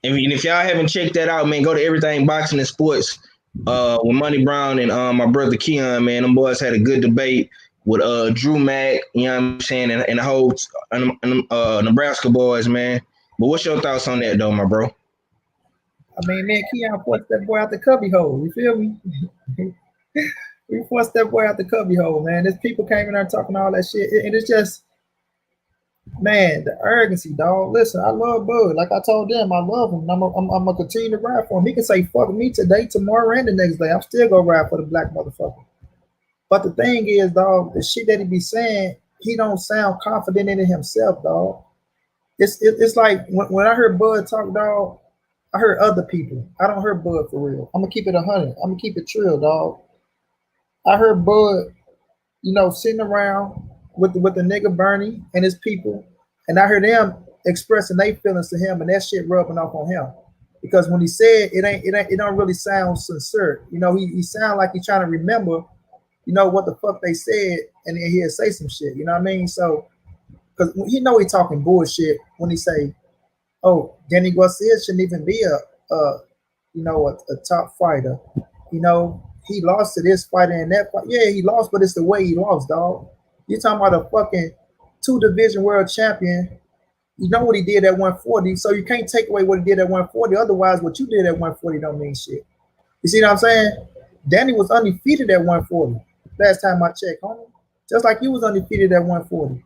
And if y'all haven't checked that out, man, go to Everything Boxing and Sports with Money Brown and my brother Keon, man. Them boys had a good debate with Drew Mack, you know what I'm saying, and the whole Nebraska boys, man. But what's your thoughts on that, though, my bro? I mean, man, Keon forced that boy out the cubby hole. You feel me? We forced that boy out the cubby hole, man. There's people came in there talking all that shit, and it's just, man, the arrogancy, dog. Listen, I love Bud. Like I told them, I love him. I'm gonna continue to ride for him. He can say fuck me today, tomorrow, and the next day. I'm still gonna ride for the black motherfucker. But the thing is, dog, the shit that he be saying, he don't sound confident in it himself, dog. It's like when I heard Bud talk, dog, I heard other people. I don't hear Bud for real. I'm gonna keep it 100. I'm gonna keep it trill, dog. I heard Bud, sitting around with the nigga Bernie and his people, and I heard them expressing their feelings to him, and that shit rubbing off on him. Because when he said it don't really sound sincere. He sound like he's trying to remember, what the fuck they said, and then he'll say some shit. You know what I mean? So, because he talking bullshit when he say, "Oh, Danny Garcia shouldn't even be a top fighter." He lost to this fighter and that fight. Yeah, he lost, but it's the way he lost, dog. You're talking about a fucking 2-division world champion. You know what he did at 140, so you can't take away what he did at 140. Otherwise, what you did at 140 don't mean shit. You see what I'm saying? Danny was undefeated at 140. Last time I checked, homie. Just like you was undefeated at 140.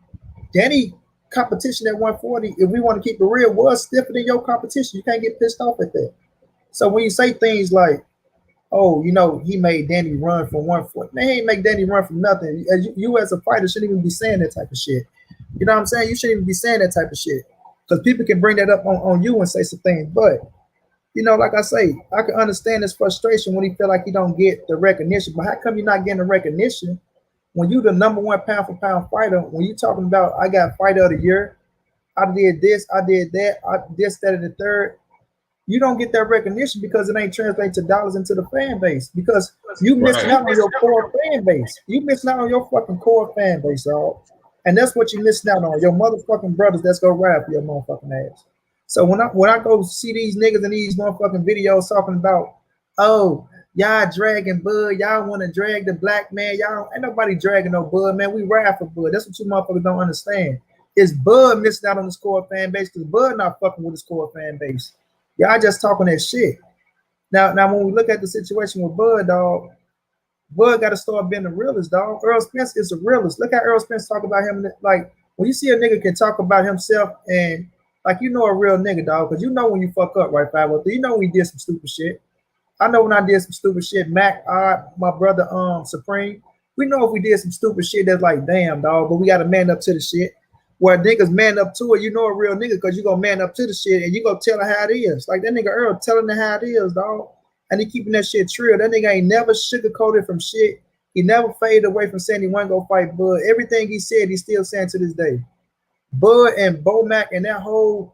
Danny competition at 140, if we want to keep it real, was stiffer than your competition. You can't get pissed off at that. So when you say things like, "Oh, he made Danny run from 140," man, he ain't make Danny run from nothing. You as a fighter shouldn't even be saying that type of shit. You know what I'm saying? You shouldn't even be saying that type of shit. Because people can bring that up on you and say some things. But, like I say, I can understand his frustration when he feel like he don't get the recognition. But how come you're not getting the recognition when you the number 1 pound for pound fighter? When you talking about, I got fighter of the year, I did this, I did that, I this, that, and the third. You don't get that recognition because it ain't translating to dollars into the fan base. Because you missing out on your core fan base. You missing out on your fucking core fan base, dog. And that's what you missing out on. Your motherfucking brothers that's gonna ride for your motherfucking ass. So when I go see these niggas in these motherfucking videos talking about, "Oh, y'all dragging Bud, y'all want to drag the black man, y'all ain't nobody dragging no Bud, man. We ride for Bud." That's what you motherfuckers don't understand. Is Bud missing out on his core fan base because Bud not fucking with his core fan base. Y'all just talking that shit. Now when we look at the situation with Bud, dog, Bud got to start being the realist, dog. Earl Spence is a realist. Look how Earl Spence talk about him. Like, when you see a nigga can talk about himself and, like, a real nigga, dog, because when you fuck up, right, 503. You know when you did some stupid shit. I know when I did some stupid shit. Mac, my brother, Supreme, we know if we did some stupid shit that's like, damn, dog, but we got to man up to the shit. Where niggas man up to it, a real nigga because you going to man up to the shit and you going to tell her how it is. Like that nigga Earl telling her how it is, dog. And he keeping that shit true. That nigga ain't never sugarcoated from shit. He never faded away from saying he wasn't going to fight Bud. Everything he said, he's still saying to this day. Bud and Bo Mac and the whole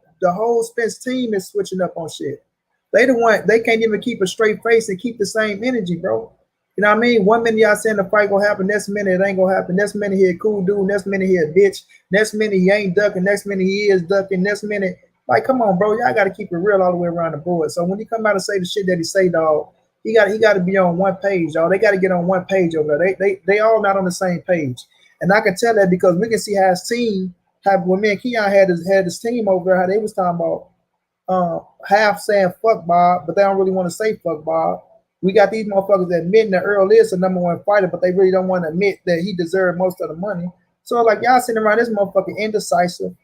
Spence team is switching up on shit. They can't even keep a straight face and keep the same energy, bro. You know what I mean? 1 minute y'all saying the fight gonna happen, next minute it ain't gonna happen. Next minute he a cool dude, next minute he a bitch, next minute he ain't ducking, next minute he is ducking, next minute, like, come on, bro, y'all gotta keep it real all the way around the board. So when he come out and say the shit that he say, dog, he got to be on one page, y'all. They got to get on one page over there. They all not on the same page. And I can tell that because we can see how his team, when me and Keon had his team over there, how they was talking about half saying fuck Bob, but they don't really want to say fuck Bob. We got these motherfuckers admitting that Earl is the number one fighter, but they really don't want to admit that he deserved most of the money. So like y'all sitting around this motherfucker indecisive,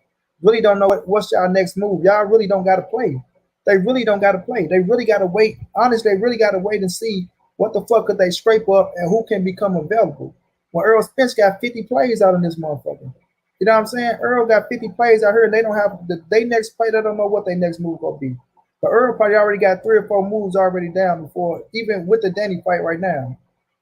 really don't know what's y'all next move. Y'all really don't got to play. They really don't got to play. They really got to wait. Honestly, they really got to wait and see what the fuck could they scrape up and who can become available. When Earl Spence got 50 plays out in this motherfucker. You know what I'm saying? Earl got 50 plays out here, and they don't have they next play. They don't know what their next move gonna be. But Earl probably already got 3 or 4 moves already down before, even with the Danny fight right now.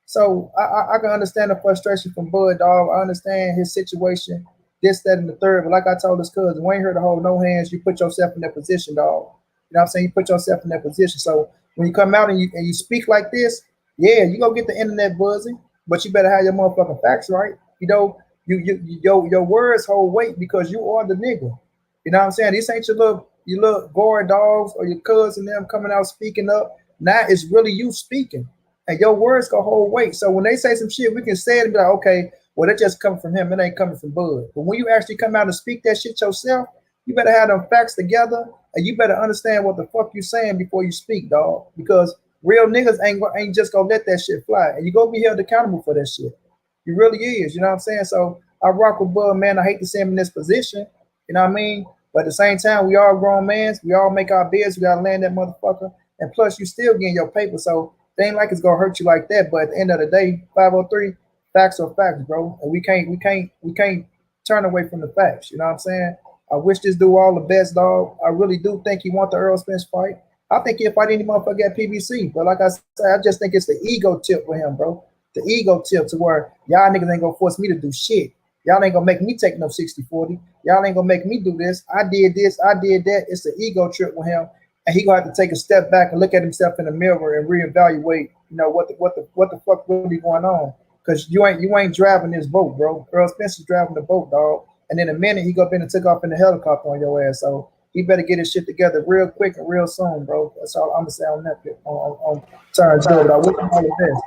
So I can understand the frustration from Bud, dog. I understand his situation, this, that, and the third. But like I told his cousin, we ain't here to hold no hands. You put yourself in that position, dog. You know what I'm saying? You put yourself in that position. So when you come out and you speak like this, yeah, you gonna get the internet buzzing, but you better have your motherfucking facts right. You know, your words hold weight because you are the nigga. You know what I'm saying? This ain't your little guard dogs or your cousin them coming out speaking up. Now it's really you speaking, and your words gonna hold weight. So when they say some shit, we can say it and be like, okay, well, that just coming from him. It ain't coming from Bud. But when you actually come out and speak that shit yourself, you better have them facts together, and you better understand what the fuck you saying before you speak, dog. Because real niggas ain't just gonna let that shit fly, and you gonna be held accountable for that shit. He really is, you know what I'm saying? So I rock with Bud, man. I hate to see him in this position, you know what I mean? But at the same time, we all grown mans. We all make our bids. We gotta land that motherfucker. And plus, you still getting your paper, so it ain't like it's gonna hurt you like that. But at the end of the day, 503, facts are facts, bro. And we can't turn away from the facts. You know what I'm saying? I wish this dude all the best, dog. I really do think he want the Earl Spence fight. I think he'll fight any motherfucker at PBC. But like I said, I just think it's the ego tip for him, bro. The ego tip to where y'all niggas ain't gonna force me to do shit. Y'all ain't gonna make me take no 60-40. Y'all ain't gonna make me do this. I did this, I did that. It's the ego trip with him. And he gonna have to take a step back and look at himself in the mirror and reevaluate, you know, what the fuck really going on. Cause you ain't driving this boat, bro. Earl Spence is driving the boat, dog. And in a minute he go in and took off in the helicopter on your ass. So he better get his shit together real quick and real soon, bro. That's all I'm gonna say on that on turns good. But I wish him all the best.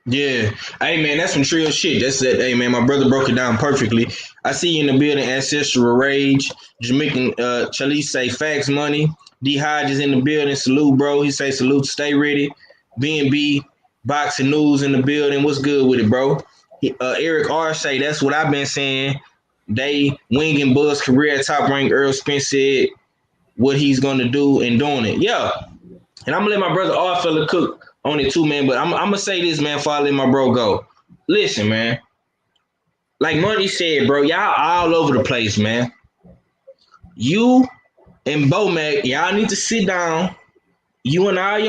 Yeah. Hey, man, that's some trill shit. That's it. Hey, man, my brother broke it down perfectly. I see you in the building, Ancestral Rage. Jamaican Chalice say facts money. D Hodges in the building. Salute, bro. He say salute, stay ready. B&B, Boxing News in the building. What's good with it, bro? Eric R. say that's what I've been saying. They winging Buzz career at top rank. Earl Spence said what he's going to do and doing it. Yeah. And I'm going to let my brother R. fella cook on it too, man. But I'm gonna say this, man, before I let my bro go. Listen, man. Like Money said, bro, y'all all over the place, man. You and Bomac, y'all need to sit down. You and all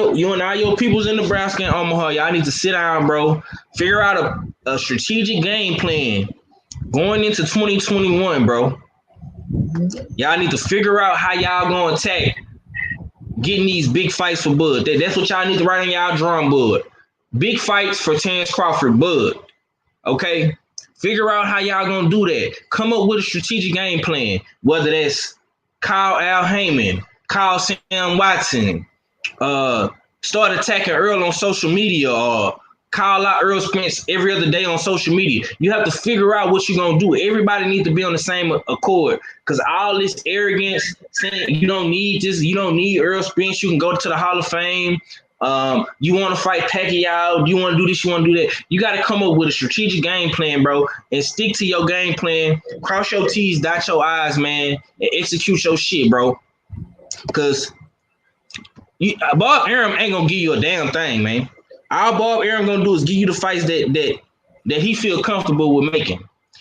your peoples in Nebraska and Omaha, y'all need to sit down, bro. Figure out a strategic game plan going into 2021, bro. Y'all need to figure out how y'all gonna attack getting these big fights for Bud. That's what y'all need to write on y'all drum board. Big fights for Terrence Crawford, Bud. Okay? Figure out how y'all gonna do that. Come up with a strategic game plan. Whether that's Kyle Al Heyman, Kyle Sam Watson, start attacking Earl on social media, or call out Earl Spence every other day on social media. You have to figure out what you're gonna do. Everybody needs to be on the same accord, because all this arrogance saying you don't need this, you don't need Earl Spence, you can go to the Hall of Fame. You want to fight Pacquiao, you want to do this, you want to do that. You got to come up with a strategic game plan, bro, and stick to your game plan. Cross your T's, dot your I's, man, and execute your shit, bro. Because Bob Arum ain't gonna give you a damn thing, man. All Bob Arum gonna do is give you the fights that he feel comfortable with making.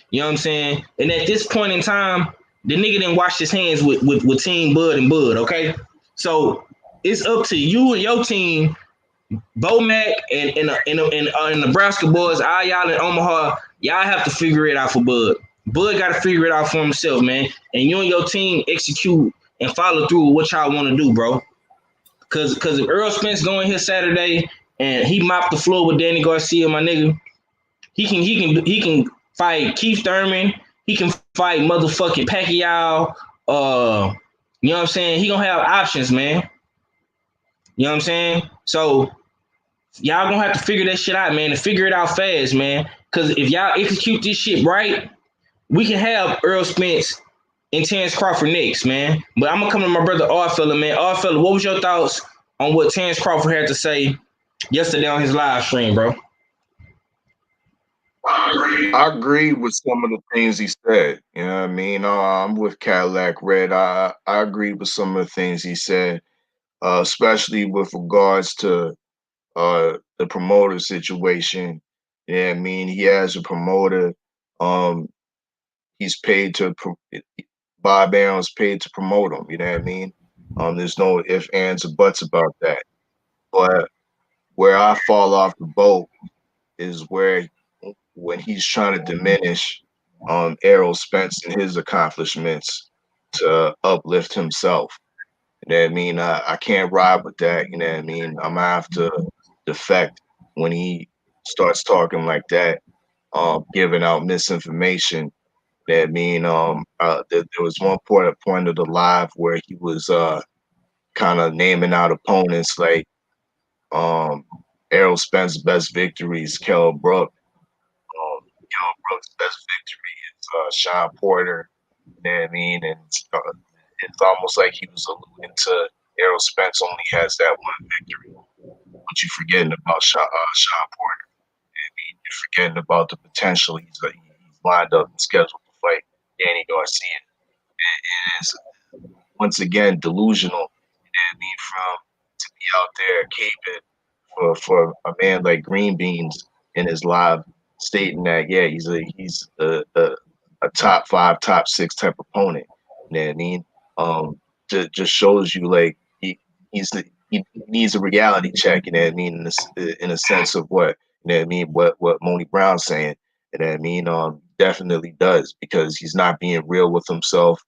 You know what I'm saying? And at this point in time, the nigga didn't wash his hands with Team Bud and Bud, okay? So it's up to you and your team, Bomac and Nebraska boys, all y'all in Omaha, y'all have to figure it out for Bud. Bud got to figure it out for himself, man. And you and your team execute and follow through with what y'all want to do, bro. Cause if Earl Spence going here Saturday and he mopped the floor with Danny Garcia, my nigga, he can fight Keith Thurman. He can fight motherfucking Pacquiao. You know what I'm saying? He gonna have options, man. You know what I'm saying? So Y'all gonna have to figure that shit out, man, and figure it out fast, man. Because if y'all execute this shit right, we can have Errol Spence and Terrence Crawford next, man. But I'm gonna come to my brother Oddfella, man. Oddfella, what was your thoughts on what Terrence Crawford had to say yesterday on his live stream, bro? I agree with some of the things he said. You know what I mean? I'm with Cadillac Red. I agree with some of the things he said, especially with regards to the promoter situation. Yeah, I mean, he has a promoter. He's paid to Bob Aaron's paid to promote him. You know what I mean? There's no ifs, ands, or buts about that. But where I fall off the boat is where when he's trying to diminish Errol Spence and his accomplishments to uplift himself. You know what I mean? I can't ride with that. You know what I mean? I'm gonna have to defect when he starts talking like that, giving out misinformation. You know what I mean? There was one point of the live where he was kind of naming out opponents like Errol Spence's best victories, Kell Brook. Kell Brook's best victory is Sean Porter. You know what I mean? And it's almost like he was alluding to Errol Spence only has that one victory. But you're forgetting about Sean Porter. I mean, you're forgetting about the potential. He's lined up and scheduled to fight Danny Garcia. It is once again delusional. You know what I mean? From to be out there caping for a man like Green Beans in his live stating that he's a top 5, top 6 type opponent. You know what I mean? Just shows you like he needs a reality check. You know what I mean? In a sense of what you know what I mean? What Moni Brown's saying. You know what I mean? Definitely does because he's not being real with himself.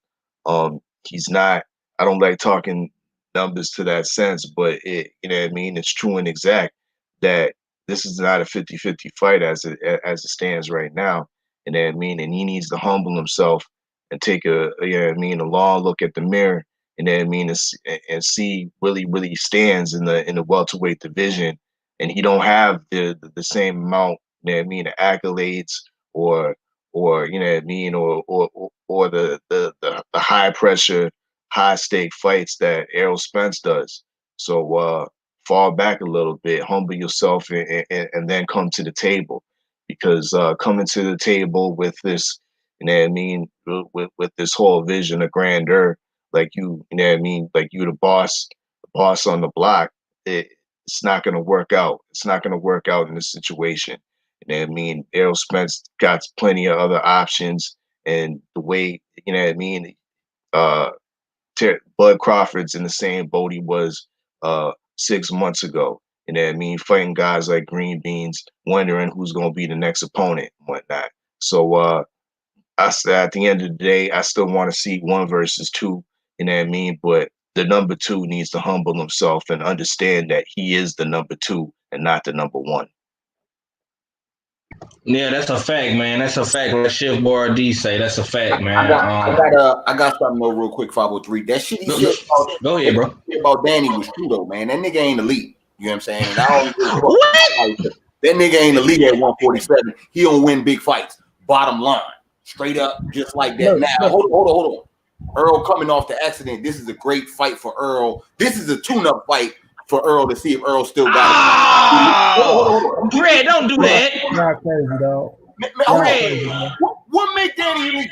He's not. I don't like talking numbers to that sense, but you know what I mean? It's true and exact that this is not a 50-50 fight as it stands right now. You know what I mean? And he needs to humble himself and take a long look at the mirror. You know what I mean? And see really he stands in the welterweight division, and he don't have the same amount. You know what I mean? The accolades or you know what I mean, or the high pressure, high stake fights that Errol Spence does. So fall back a little bit, humble yourself, and then come to the table. Because coming to the table with this, you know what I mean, with this whole vision of grandeur, like you know what I mean, like you the boss on the block, it's not gonna work out. It's not gonna work out in this situation. You know what I mean? Errol Spence got plenty of other options, and the way you know what I mean. Bud Crawford's in the same boat he was 6 months ago. You know what I mean? Fighting guys like Green Beans, wondering who's going to be the next opponent and whatnot. So I said at the end of the day, I still want to see 1 versus 2. You know what I mean? But the number 2 needs to humble himself and understand that he is the number 2 and not the number 1. Yeah, that's a fact, man. That's a fact. What Chef Boyardee say, that's a fact, man. I got something more real quick, 503. That shit he said go ahead, bro. About Danny was true though, man. That nigga ain't elite. You know what I'm saying? And I don't that nigga ain't elite at 147. He don't win big fights. Bottom line. Straight up, just like that. Now, hold on. Earl coming off the accident. This is a great fight for Earl. This is a tune-up fight for Earl to see if Earl still got it. Red, don't do that. Not crazy, dog. Okay. What make Danny elite?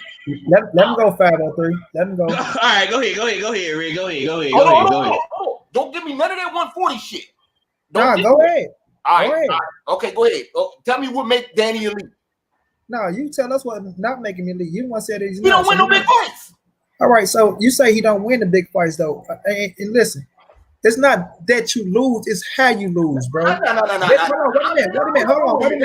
Let him go 503. Let him go. All right, go ahead, Red. Go ahead. Don't give me none of that 140 shit. Go ahead. All right. Okay, go ahead. Tell me what make Danny elite. No, you tell us what not making me elite. You want to say that he don't win no big fights. All right, so you say he don't win the big fights though. And listen, it's not that you lose; it's how you lose, bro. No. Wait a minute. Hold on. Wait a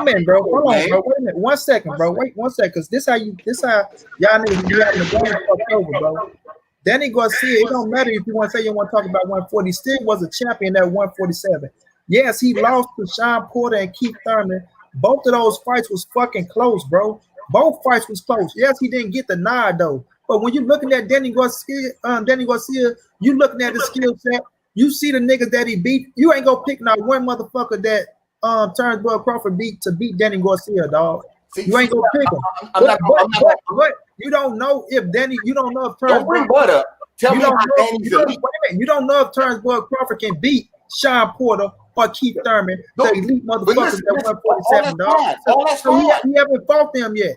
minute, bro. Hold on, bro. Wait a minute. 1 second, bro. Wait 1 second, because this how y'all niggas be having the game fucked over, bro. Danny Garcia, it don't matter if you want to say you want to talk about 140. He still was a champion at 147. Yes, he lost to Sean Porter and Keith Thurman. Both of those fights was fucking close, bro. Both fights was close. Yes, he didn't get the nod though. But when you're looking at Danny Garcia, you looking at his skill set. You see the niggas that he beat. You ain't gonna pick not one motherfucker that turns Bud Crawford beat Danny Garcia, dog. You ain't gonna pick him. But you don't know if Danny. You don't know if Terrence. Don't bring Bud up. Tell me how Danny's elite. You don't know if Terrence Bud Crawford can beat Sean Porter or Keith Thurman, the elite motherfuckers at 147, dog. So he haven't fought them yet.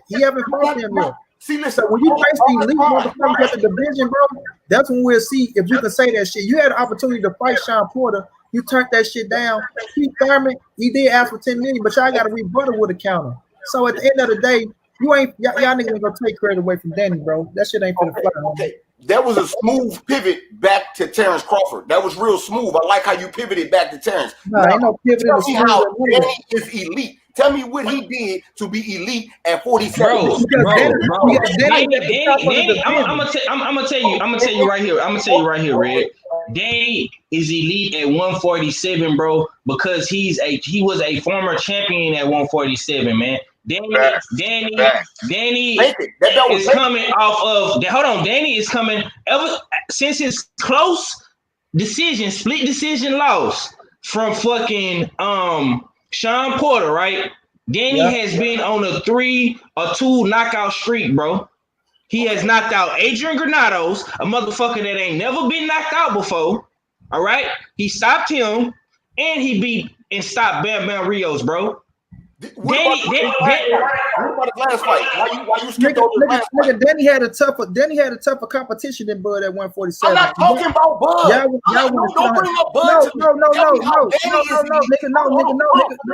See, listen, so when you face the elite motherfuckers at the division, bro, that's when we'll see if you can say that shit. You had an opportunity to fight Sean Porter. You turned that shit down. Keith Thurman, he did ask for 10 million, but y'all got to rebuttal with a counter. So at the end of the day, y'all niggas ain't gonna take credit away from Danny, bro. That shit ain't gonna fly. Okay. That was a smooth pivot back to Terrence Crawford. That was real smooth. I like how you pivoted back to Terrence. No, ain't no pivot. Tell me how Danny is elite. Tell me what he did to be elite at 47. I'm gonna tell you right here, Red. Danny is elite at 147, bro, because he was a former champion at 147, man. Danny is coming off of. Hold on, Danny is coming ever since his split decision loss from fucking Sean Porter, right? Danny has been on a 3 or 2 knockout streak, bro. He has knocked out Adrian Granados, a motherfucker that ain't never been knocked out before. All right, he stopped him, and he beat and stopped Bam Bam Rios, bro. What about the last fight? Why you skipped over the last fight? Danny had a tougher competition than Bud at 147. I'm not talking about Bud. Don't bring up Bud. No,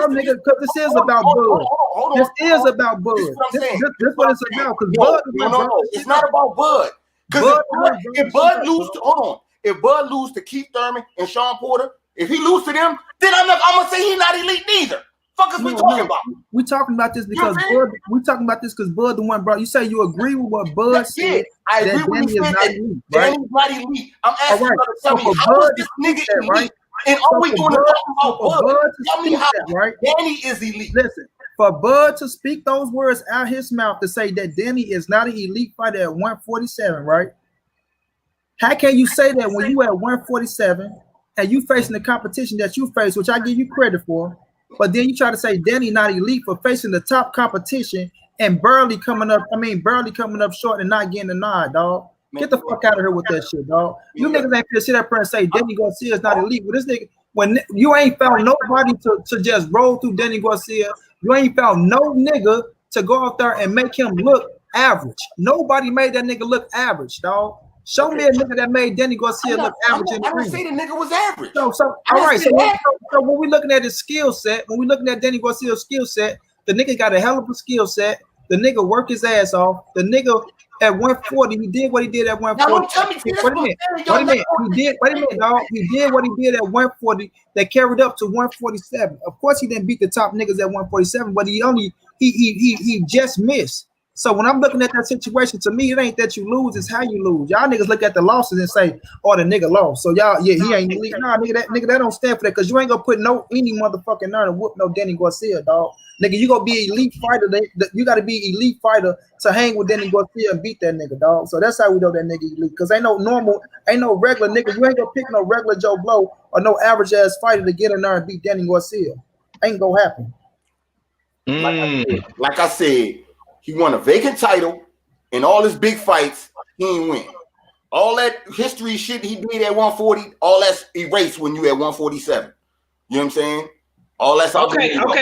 nigga, because this is about Bud. This is about Bud. This is what it's about. No, it's not about Bud. Because if Bud lose to Keith Thurman and Sean Porter, if he lose to them, then I'm gonna say he's not elite neither. Fuck is we talking about? We talking about this because Bud. We talking about this because Bud the one brought. You say you agree with what Bud said? I agree with Danny is not elite. Danny's not elite. I'm asking you to tell me how is this nigga elite? Right? And all we doing is talking about Bud. Tell me how Danny is elite. Listen, for Bud to speak those words out his mouth to say that Danny is not an elite fighter at 147, right? How can you say that when you at 147 and you facing the competition that you face, which I give you credit for? But then you try to say Danny not elite for facing the top competition and barely coming up short and not getting a nod, dog. Get the fuck out of here with that shit, dog. You niggas ain't gonna sit up there and say Danny Garcia is not elite. But this nigga, when you ain't found nobody to just roll through Danny Garcia, you ain't found no nigga to go out there and make him look average. Nobody made that nigga look average, dog. Show me a nigga that made Danny Garcia look average. I didn't say the nigga was average. So all right. So when we looking at his skill set, when we looking at Danny Garcia's skill set, the nigga got a hell of a skill set. The nigga worked his ass off. The nigga at 140, he did what he did at 140. Wait a minute. Dog. He did what he did at 140 that carried up to 147. Of course, he didn't beat the top niggas at 147, but he just missed. So when I'm looking at that situation, to me, it ain't that you lose, it's how you lose. Y'all niggas look at the losses and say, oh, the nigga lost. So y'all, he ain't elite. Nah, nigga, that don't stand for that, because you ain't gonna put any motherfucking nerve to whoop no Danny Garcia, dog. Nigga, you gonna be elite fighter. You gotta be elite fighter to hang with Danny Garcia and beat that nigga, dog. So that's how we know that nigga elite. Because ain't no regular nigga. You ain't gonna pick no regular Joe Blow or no average ass fighter to get in there and beat Danny Garcia. Ain't gonna happen. Like I said, he won a vacant title in all his big fights. He ain't win. All that history shit he did at 140, all that's erased when you at 147. You know what I'm saying? All that's okay. Cadillac.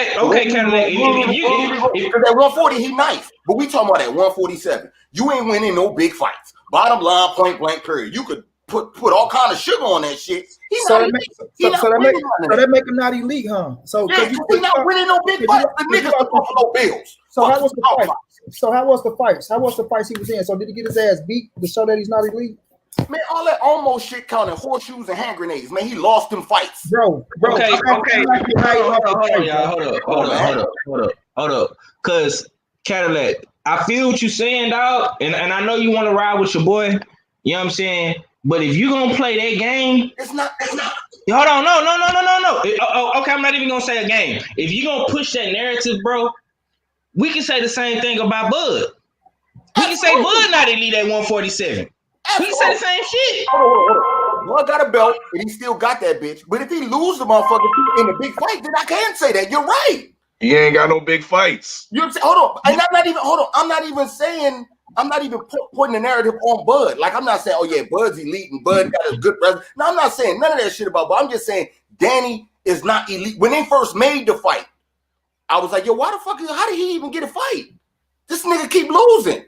Because at 140 he nice, but we talking about at 147. You ain't winning no big fights. Bottom line, point blank period. You could put all kind of sugar on that shit. That make him not elite, huh? So he's not winning no big fights. The niggas are Buffalo Bills. So how was the fight? How was the fights he was in? So did he get his ass beat to show that he's not elite? Man, all that almost shit counting horseshoes and hand grenades. Man, he lost them fights. Bro. Okay. Hold up. Cause Cadillac, I feel what you're saying, dog. And I know you want to ride with your boy. You know what I'm saying? But if you gonna play that game, it's not. Hold on, no. Okay, I'm not even gonna say a game. If you gonna push that narrative, bro, we can say the same thing about Bud. We can say Bud not elite at 147. We can say the same shit. Boy got a belt and he still got that bitch. But if he lose the motherfucker in a big fight, then I can't say that. You're right. He ain't got no big fights. You know what I'm saying? Hold on. And I'm not even saying, I'm not even putting the narrative on Bud. Like, I'm not saying, oh yeah, Bud's elite and Bud got a good brother. No, I'm not saying none of that shit about Bud. I'm just saying Danny is not elite. When they first made the fight, I was like, yo, why the fuck, how did he even get a fight? This nigga keep losing.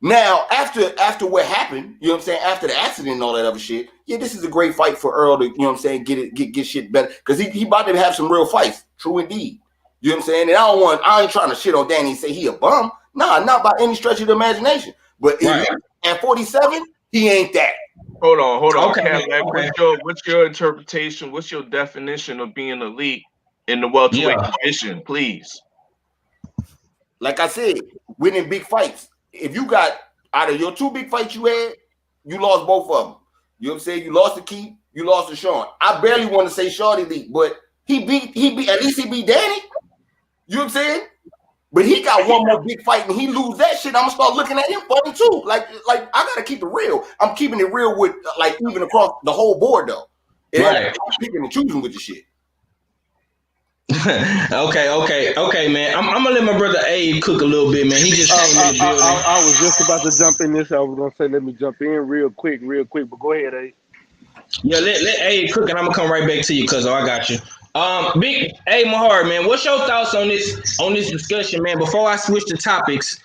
Now, after what happened, you know what I'm saying, after the accident and all that other shit, yeah, this is a great fight for Earl to, you know what I'm saying, get shit better. Because he about to have some real fights. True indeed. You know what I'm saying? And I ain't trying to shit on Danny and say he a bum. Nah, not by any stretch of the imagination. But at 47, he ain't that. Hold on. Okay. Cadillac, what's your interpretation? What's your definition of being elite in the welterweight division, please? Like I said, winning big fights. If you got out of your 2 big fights you had, you lost both of them. You know what I'm saying? You lost to Keith, you lost to Sean. I barely want to say Shorty elite, but he beat at least he beat Danny. You know what I'm saying? But he got one more big fight and he lose that shit. I'm gonna start looking at him funny too. Like I gotta keep it real. I'm keeping it real with like even across the whole board though. I'm picking and choosing with the shit. Okay, man. I'm gonna let my brother Abe cook a little bit, man. He just came in the building. I was just about to jump in this. I was gonna say let me jump in real quick. But go ahead, Abe. Yeah, let Abe cook, and I'm gonna come right back to you, cuz I got you. Big Abe Mahar, man. What's your thoughts on this discussion, man? Before I switch to topics,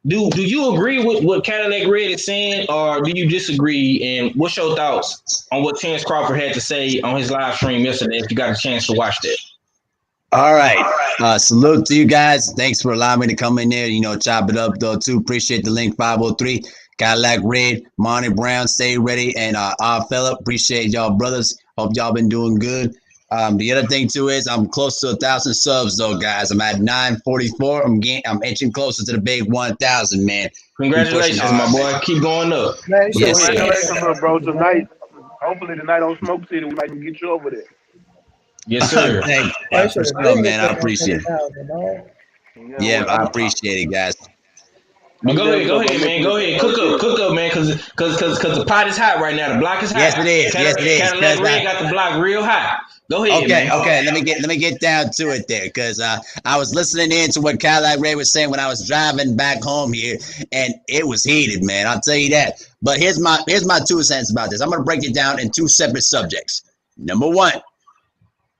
do you agree with what Cadillac Red is saying, or do you disagree? And what's your thoughts on what Terrence Crawford had to say on his live stream yesterday? If you got a chance to watch that. All right. Salute to you guys. Thanks for allowing me to come in there. Chop it up though too. Appreciate the link 503. Cadillac Red, Monty Brown, stay ready, and Philip. Appreciate y'all, brothers. Hope y'all been doing good. The other thing too is I'm close to 1,000 subs though, guys. I'm at 944. I'm inching closer to the big 1,000, man. Congratulations, my boy. Keep going up. Yes, congratulations, bro. Hopefully tonight on Smoke City, we might get you over there. Yes, sir. Thanks, for sure, man. I appreciate it. Yeah, I appreciate it, guys. But go ahead, man. Go ahead. Cook up, man, because the pot is hot right now. The block is hot. Yes, it is. Cadillac Red got the block real hot. Go ahead, man. Okay. Let me get down to it there, because I was listening in to what Cadillac Red was saying when I was driving back home here, and it was heated, man. I'll tell you that. But here's my 2 cents about this. I'm gonna break it down in 2 separate subjects. Number 1,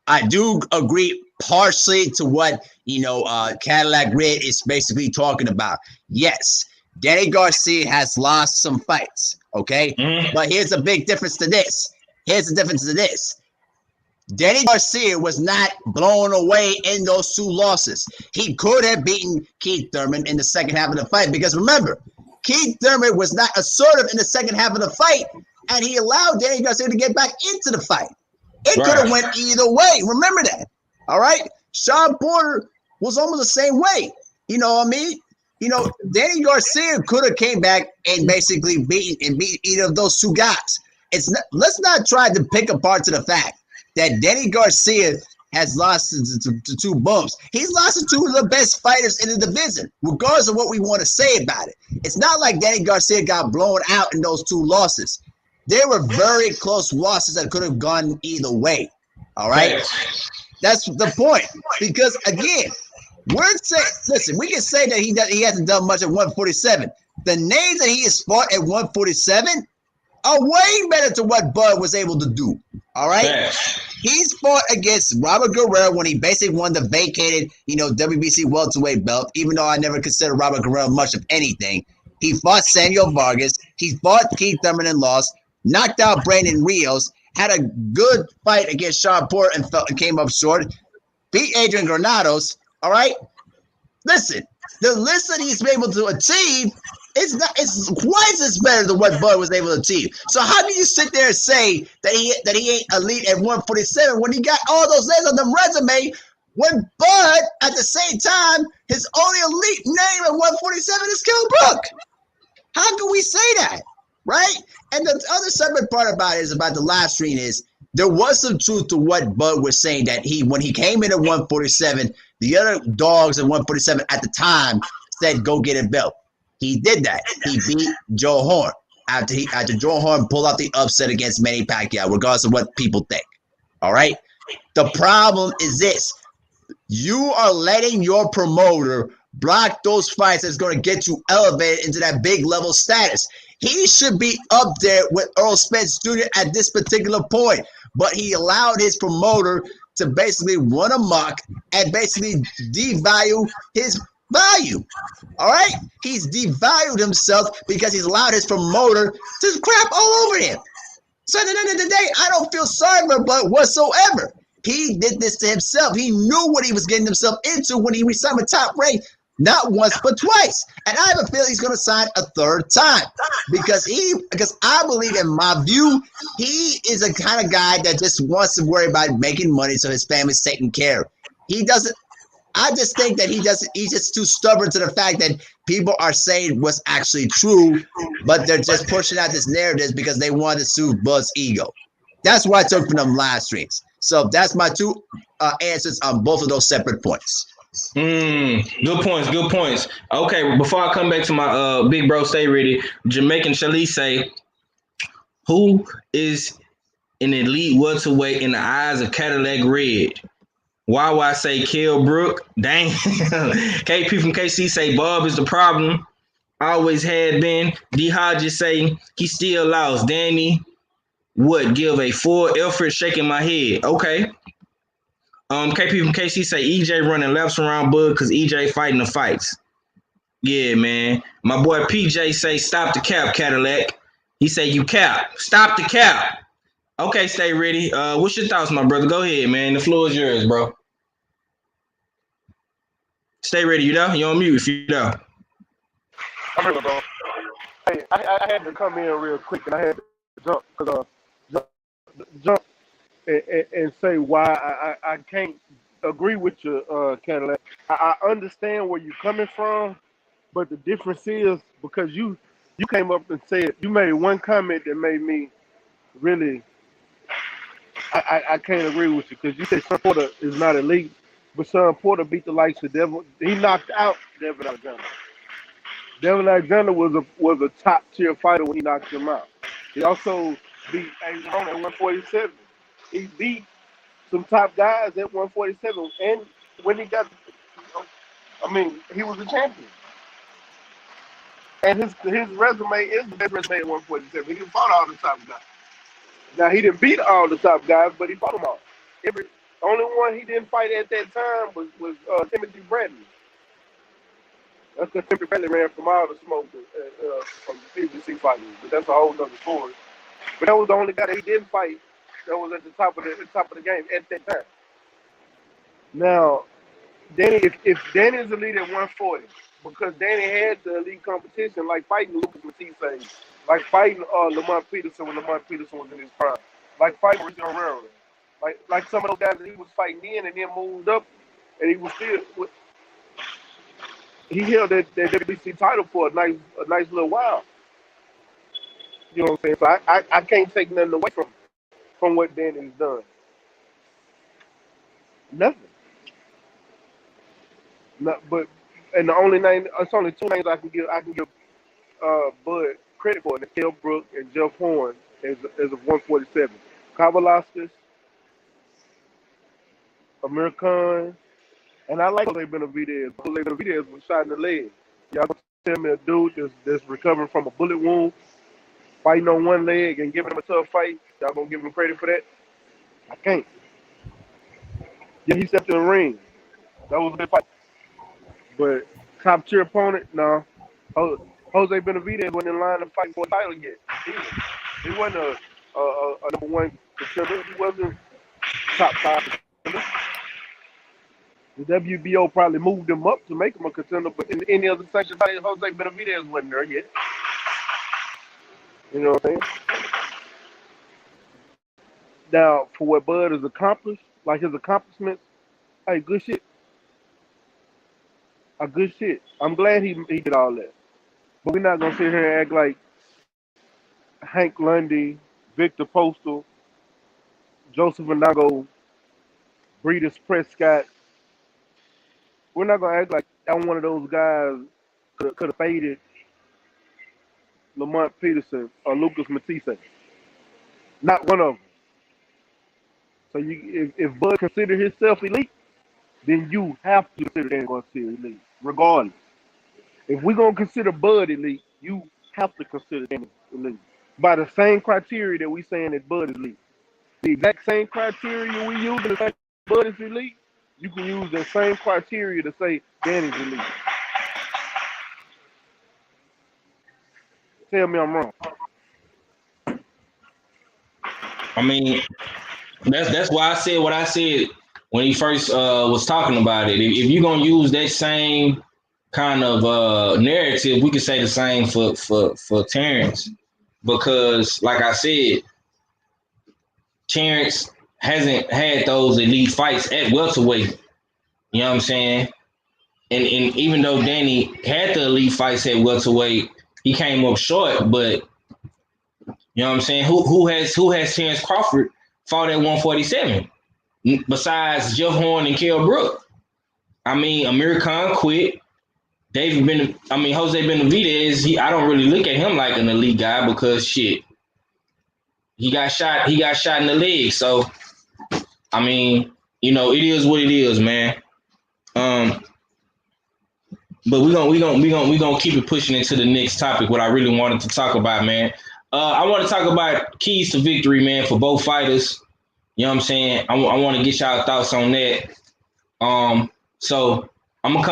I do agree partially to what Cadillac Red is basically talking about. Yes, Danny Garcia has lost some fights, okay? But here's a big difference to this. Danny Garcia was not blown away in those 2 losses. He could have beaten Keith Thurman in the second half of the fight, because remember, Keith Thurman was not assertive in the second half of the fight, and he allowed Danny Garcia to get back into the fight. It could have went either way. Remember that. All right? Sean Porter was almost the same way. You know what I mean? Danny Garcia could have came back and basically beat either of those 2 guys. Let's not try to pick apart to the fact that Danny Garcia has lost to 2 bumps. He's lost to 2 of the best fighters in the division, regardless of what we want to say about it. It's not like Danny Garcia got blown out in those 2 losses. There were very close losses that could have gone either way. All right? That's the point. Because, again, we can say that he hasn't done much at 147. The names that he has fought at 147 are way better to what Bud was able to do. All right? He's fought against Robert Guerrero when he basically won the vacated, WBC welterweight belt, even though I never considered Robert Guerrero much of anything. He fought Samuel Vargas. He fought Keith Thurman and lost, knocked out Brandon Rios, had a good fight against Sean Porter and came up short, beat Adrian Granados. All right? Listen, the list that he's been able to achieve it's twice as better than what Bud was able to achieve. So how can you sit there and say that he ain't elite at 147 when he got all those names on the resume, when Bud at the same time his only elite name at 147 is Kell Brook? How can we say that? Right? And the other separate part about it is about the live stream is there was some truth to what Bud was saying, that when he came in at 147, the other dogs at 147 at the time said, go get a belt. He did that. He beat Joe Horn. after Joe Horn pulled out the upset against Manny Pacquiao, regardless of what people think. All right. The problem is this: you are letting your promoter block those fights that's going to get you elevated into that big level status. He should be up there with Earl Spence Jr. at this particular point, but he allowed his promoter to basically run amok and basically devalue his value. All right? He's devalued himself because he's allowed his promoter to crap all over him. So at the end of the day, I don't feel sorry for him whatsoever. He did this to himself. He knew what he was getting himself into when he resigned with Top Rank, not once but twice. And I have a feeling he's going to sign a third time because I believe, in my view, he is a kind of guy that just wants to worry about making money so his family's taken care of. He doesn't. I just think that he's just too stubborn to the fact that people are saying what's actually true, but they're just pushing out this narrative because they want to soothe Bud's ego. That's what I took from them live streams. So that's my two answers on both of those separate points. Good points. Good points. Okay, before I come back to my big bro, stay ready. Jamaican Shali say, who is an elite welterweight in the eyes of Cadillac Red? YY say Kell Brook. Dang. KP from KC say Bob is the problem. Always had been. D Hodges say he still lost. Danny would give a full effort, shaking my head. Okay. KP from KC say EJ running laps around Bud because EJ fighting the fights. Yeah, man. My boy PJ say stop the cap, Cadillac. He say you cap. Stop the cap. Okay, stay ready. What's your thoughts, my brother? Go ahead, man. The floor is yours, bro. Stay ready. You know? You on mute if you know. I'm ready, bro. Hey, I had to come in real quick, and I had to jump and say why I can't agree with you, Cadillac. I understand where you're coming from, but the difference is because you came up and said, you made one comment that made me really, I can't agree with you, because you said Sean Porter is not elite, but Sean Porter beat the likes of Devin. He knocked out Devin Alexander. Devin Alexander was a top tier fighter when he knocked him out. He also beat Arizona at 147. He beat some top guys at 147, and when he got, he was a champion. And his resume is the best resume at 147. He fought all the top guys. Now he didn't beat all the top guys, but he fought them all. Only one he didn't fight at that time was Timothy Bradley. That's because Timothy Bradley ran from all the smoke from the PBC fighting, but that's a whole other story. But that was the only guy that he didn't fight that was at the top of the game at that time. Now, Danny, if Danny's elite at 140, because Danny had the elite competition, like fighting Lucas Matisse, like fighting Lamont Peterson when Lamont Peterson was in his prime, like fighting Ricky Herrera, like some of those guys that he was fighting in and then moved up, and he was still. He held that WBC title for a nice little while. You know what I'm saying? So I can't take nothing away from what Danny's done. Nothing. And the only name, it's only two names I can give Bud credit for, and it's Kell Brook and Jeff Horn as of 147. Kavaliauskas, Amir Khan, and I like Jose Benavidez. Jose Benavidez was shot in the leg. Y'all gonna tell me a dude that's recovering from a bullet wound, fighting on one leg and giving him a tough fight, y'all gonna give him credit for that? I can't. Yeah, he stepped in the ring. That was a good fight. But top tier opponent, no. Jose Benavidez wasn't in line to fight for a title yet. He wasn't a number one contender. He wasn't top five contender. The WBO probably moved him up to make him a contender, but in any other section, Jose Benavidez wasn't there yet. You know what I'm saying? Now, for what Bud has accomplished, like his accomplishments, hey, good shit. A good shit. I'm glad he did all that. But we're not going to sit here and act like Hank Lundy, Victor Postal, Joseph Inago, Breeders Prescott. We're not going to act like that one of those guys could have faded Lamont Peterson, or Lucas Matisse. Not one of them. So if Bud consider himself elite, then you have to consider Danny Garcia elite, regardless. If we're gonna consider Bud elite, you have to consider Danny elite by the same criteria that we saying that Bud is elite. The exact same criteria we use to say Bud is elite, you can use the same criteria to say Danny's elite. Tell me I'm wrong. I mean, that's why I said what I said when he first was talking about it. If you're gonna use that same kind of narrative, we could say the same for Terrence, because like I said, Terrence hasn't had those elite fights at welterweight. You know what I'm saying? And even though Danny had the elite fights at welterweight, he came up short. But you know what I'm saying? Who has Terrence Crawford fought at 147 besides Jeff Horn and Kell Brook? I mean, Amir Khan quit. Jose Benavidez. I don't really look at him like an elite guy because shit, he got shot in the leg. So I mean, you know, it is what it is, man. But we're gonna keep it pushing into the next topic. What I really wanted to talk about, man. I want to talk about keys to victory, man, for both fighters. You know what I'm saying? I want to get y'all thoughts on that. So I'm gonna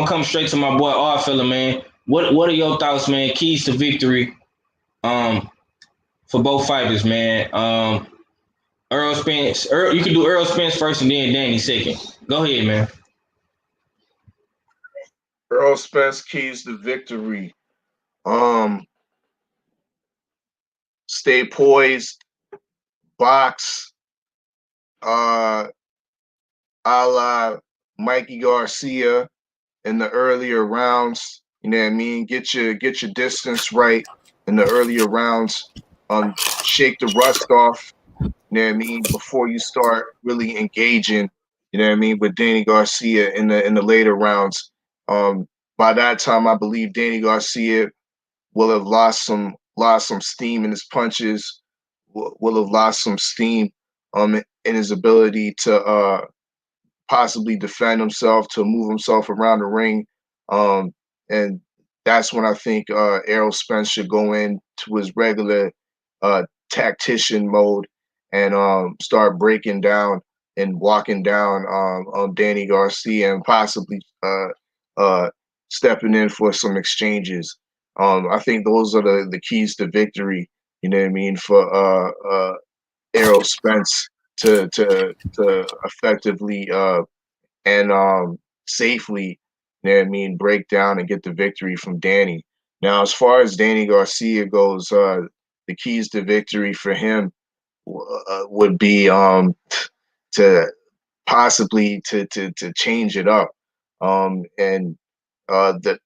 come straight to my boy Oddfella, man. What are your thoughts, man? Keys to victory, for both fighters, man. Earl Spence. You can do Earl Spence first, and then Danny second. Go ahead, man. Earl Spence keys to victory. Stay poised, box, a la Mikey Garcia in the earlier rounds. You know what I mean? Get your distance right in the earlier rounds. Shake the rust off. You know what I mean? Before you start really engaging, you know what I mean, with Danny Garcia in the later rounds. By that time, I believe Danny Garcia will have lost some steam in his punches. Will have lost some steam in his ability to possibly defend himself, to move himself around the ring. And that's when I think Errol Spence should go into his regular tactician mode and start breaking down and walking down on Danny Garcia and possibly stepping in for some exchanges. I think those are the keys to victory, you know what I mean, for Errol Spence to effectively and safely, you know what I mean, break down and get the victory from Danny. Now, as far as Danny Garcia goes, the keys to victory for him would be to possibly to change it up, and that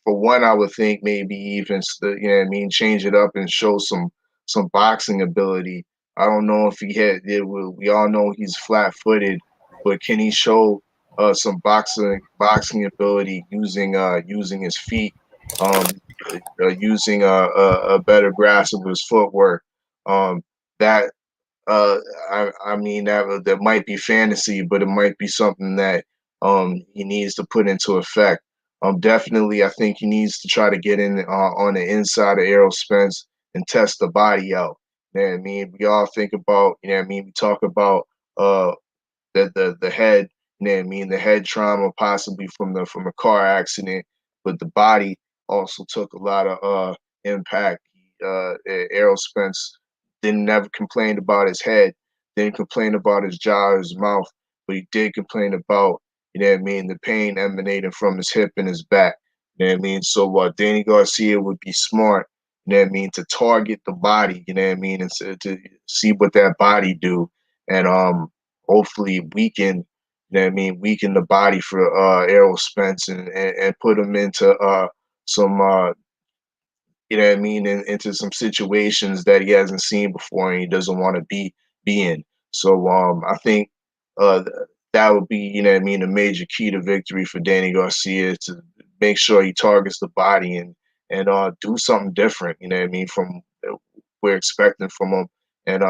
for one, I would think maybe even you know what I mean, change it up and show some boxing ability. I don't know if he had. We all know he's flat-footed, but can he show some boxing ability using his feet, using a better grasp of his footwork? That I mean that might be fantasy, but it might be something that he needs to put into effect. Definitely, I think he needs to try to get in on the inside of Errol Spence and test the body out. You know what I mean? We all think about, you know what I mean? We talk about the head, you know what I mean, the head trauma possibly from a car accident, but the body also took a lot of impact. Errol Spence didn't never complain about his head, didn't complain about his jaw or his mouth, but he did complain about, you know what I mean, the pain emanating from his hip and his back. You know what I mean? So Danny Garcia would be smart, you know what I mean, to target the body, you know what I mean, and to see what that body do, and hopefully weaken, you know what I mean, weaken the body for Errol Spence and put him into some you know what I mean, into some situations that he hasn't seen before and he doesn't want to be in. So I think that would be, you know what I mean, a major key to victory for Danny Garcia, to make sure he targets the body and do something different. You know what I mean? From we're expecting from him, and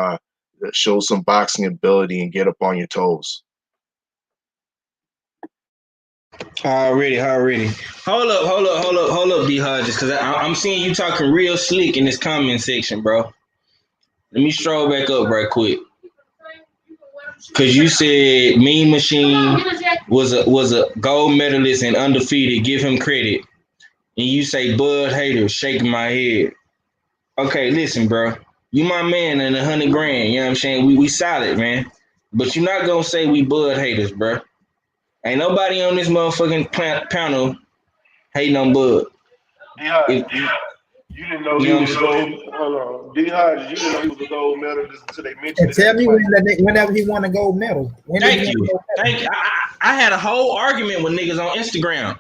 show some boxing ability and get up on your toes. Already. Hold up, D Hodges, because I'm seeing you talking real slick in this comment section, bro. Let me stroll back up right quick. Cause you said Mean Machine was a gold medalist and undefeated. Give him credit. And you say Bud haters, shaking my head. Okay, listen, bro. You my man and 100 grand. You know what I'm saying? We solid, man. But you're not gonna say we Bud haters, bro. Ain't nobody on this motherfucking panel hating on Bud. You didn't know he was a gold. Hold on, D Hodges, you didn't know he was a gold medalist until they mentioned And it. tell me whenever he won a gold medal. Thank you. I had a whole argument with niggas on Instagram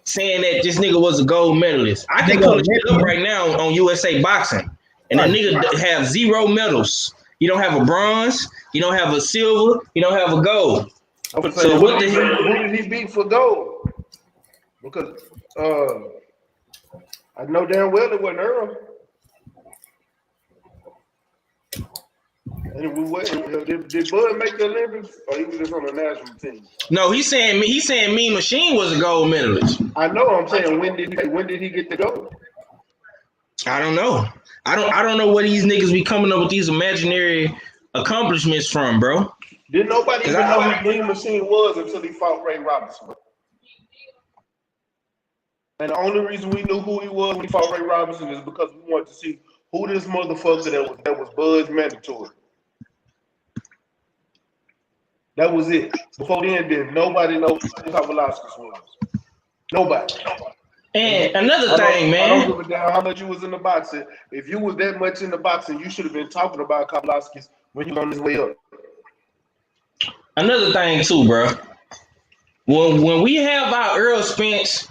saying that this nigga was a gold medalist. I can pull it up right now on USA Boxing, and the nigga have 0 medals. You don't have a bronze. You don't have a silver. You don't have a gold. So who did he beat for gold? Because I know damn well it wasn't Earl. And did Bud make the Olympics, or he was just on the national team? No, he's saying Mean Machine was a gold medalist. I know. I'm saying when did he get the gold? I don't know. I don't know where these niggas be coming up with these imaginary accomplishments from, bro. Didn't nobody even know who Mean Machine was until he fought Ray Robinson. And the only reason we knew who he was when he fought Ray Robinson is because we wanted to see who this motherfucker that was Bud's mandatory. That was it. Before then, nobody knows who Kavalauskas was. Nobody. And another thing, man. I don't give a damn how much you was in the boxing. If you was that much in the boxing, you should have been talking about Kavalauskas when you on his way up. Another thing too, bro. When we have our Earl Spence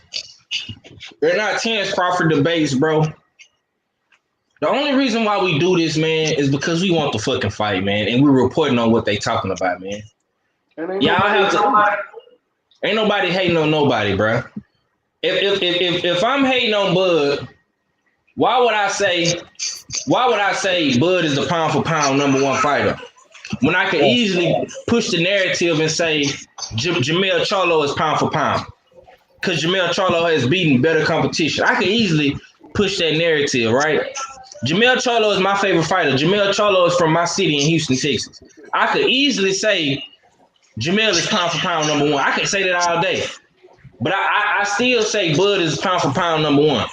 and our Terrence Crawford debates, bro, the only reason why we do this, man, is because we want the fucking fight, man, and we're reporting on what they talking about, man. Y'all have to. Ain't nobody hating on nobody, bro. If I'm hating on Bud, why would I say Bud is the pound for pound #1 fighter? When I could easily push the narrative and say Jamel Charlo is pound for pound. Because Jamel Charlo has beaten better competition. I could easily push that narrative, right? Jamel Charlo is my favorite fighter. Jamel Charlo is from my city in Houston, Texas. I could easily say Jamel is pound for pound #1. I could say that all day. But I still say Bud is pound for pound #1.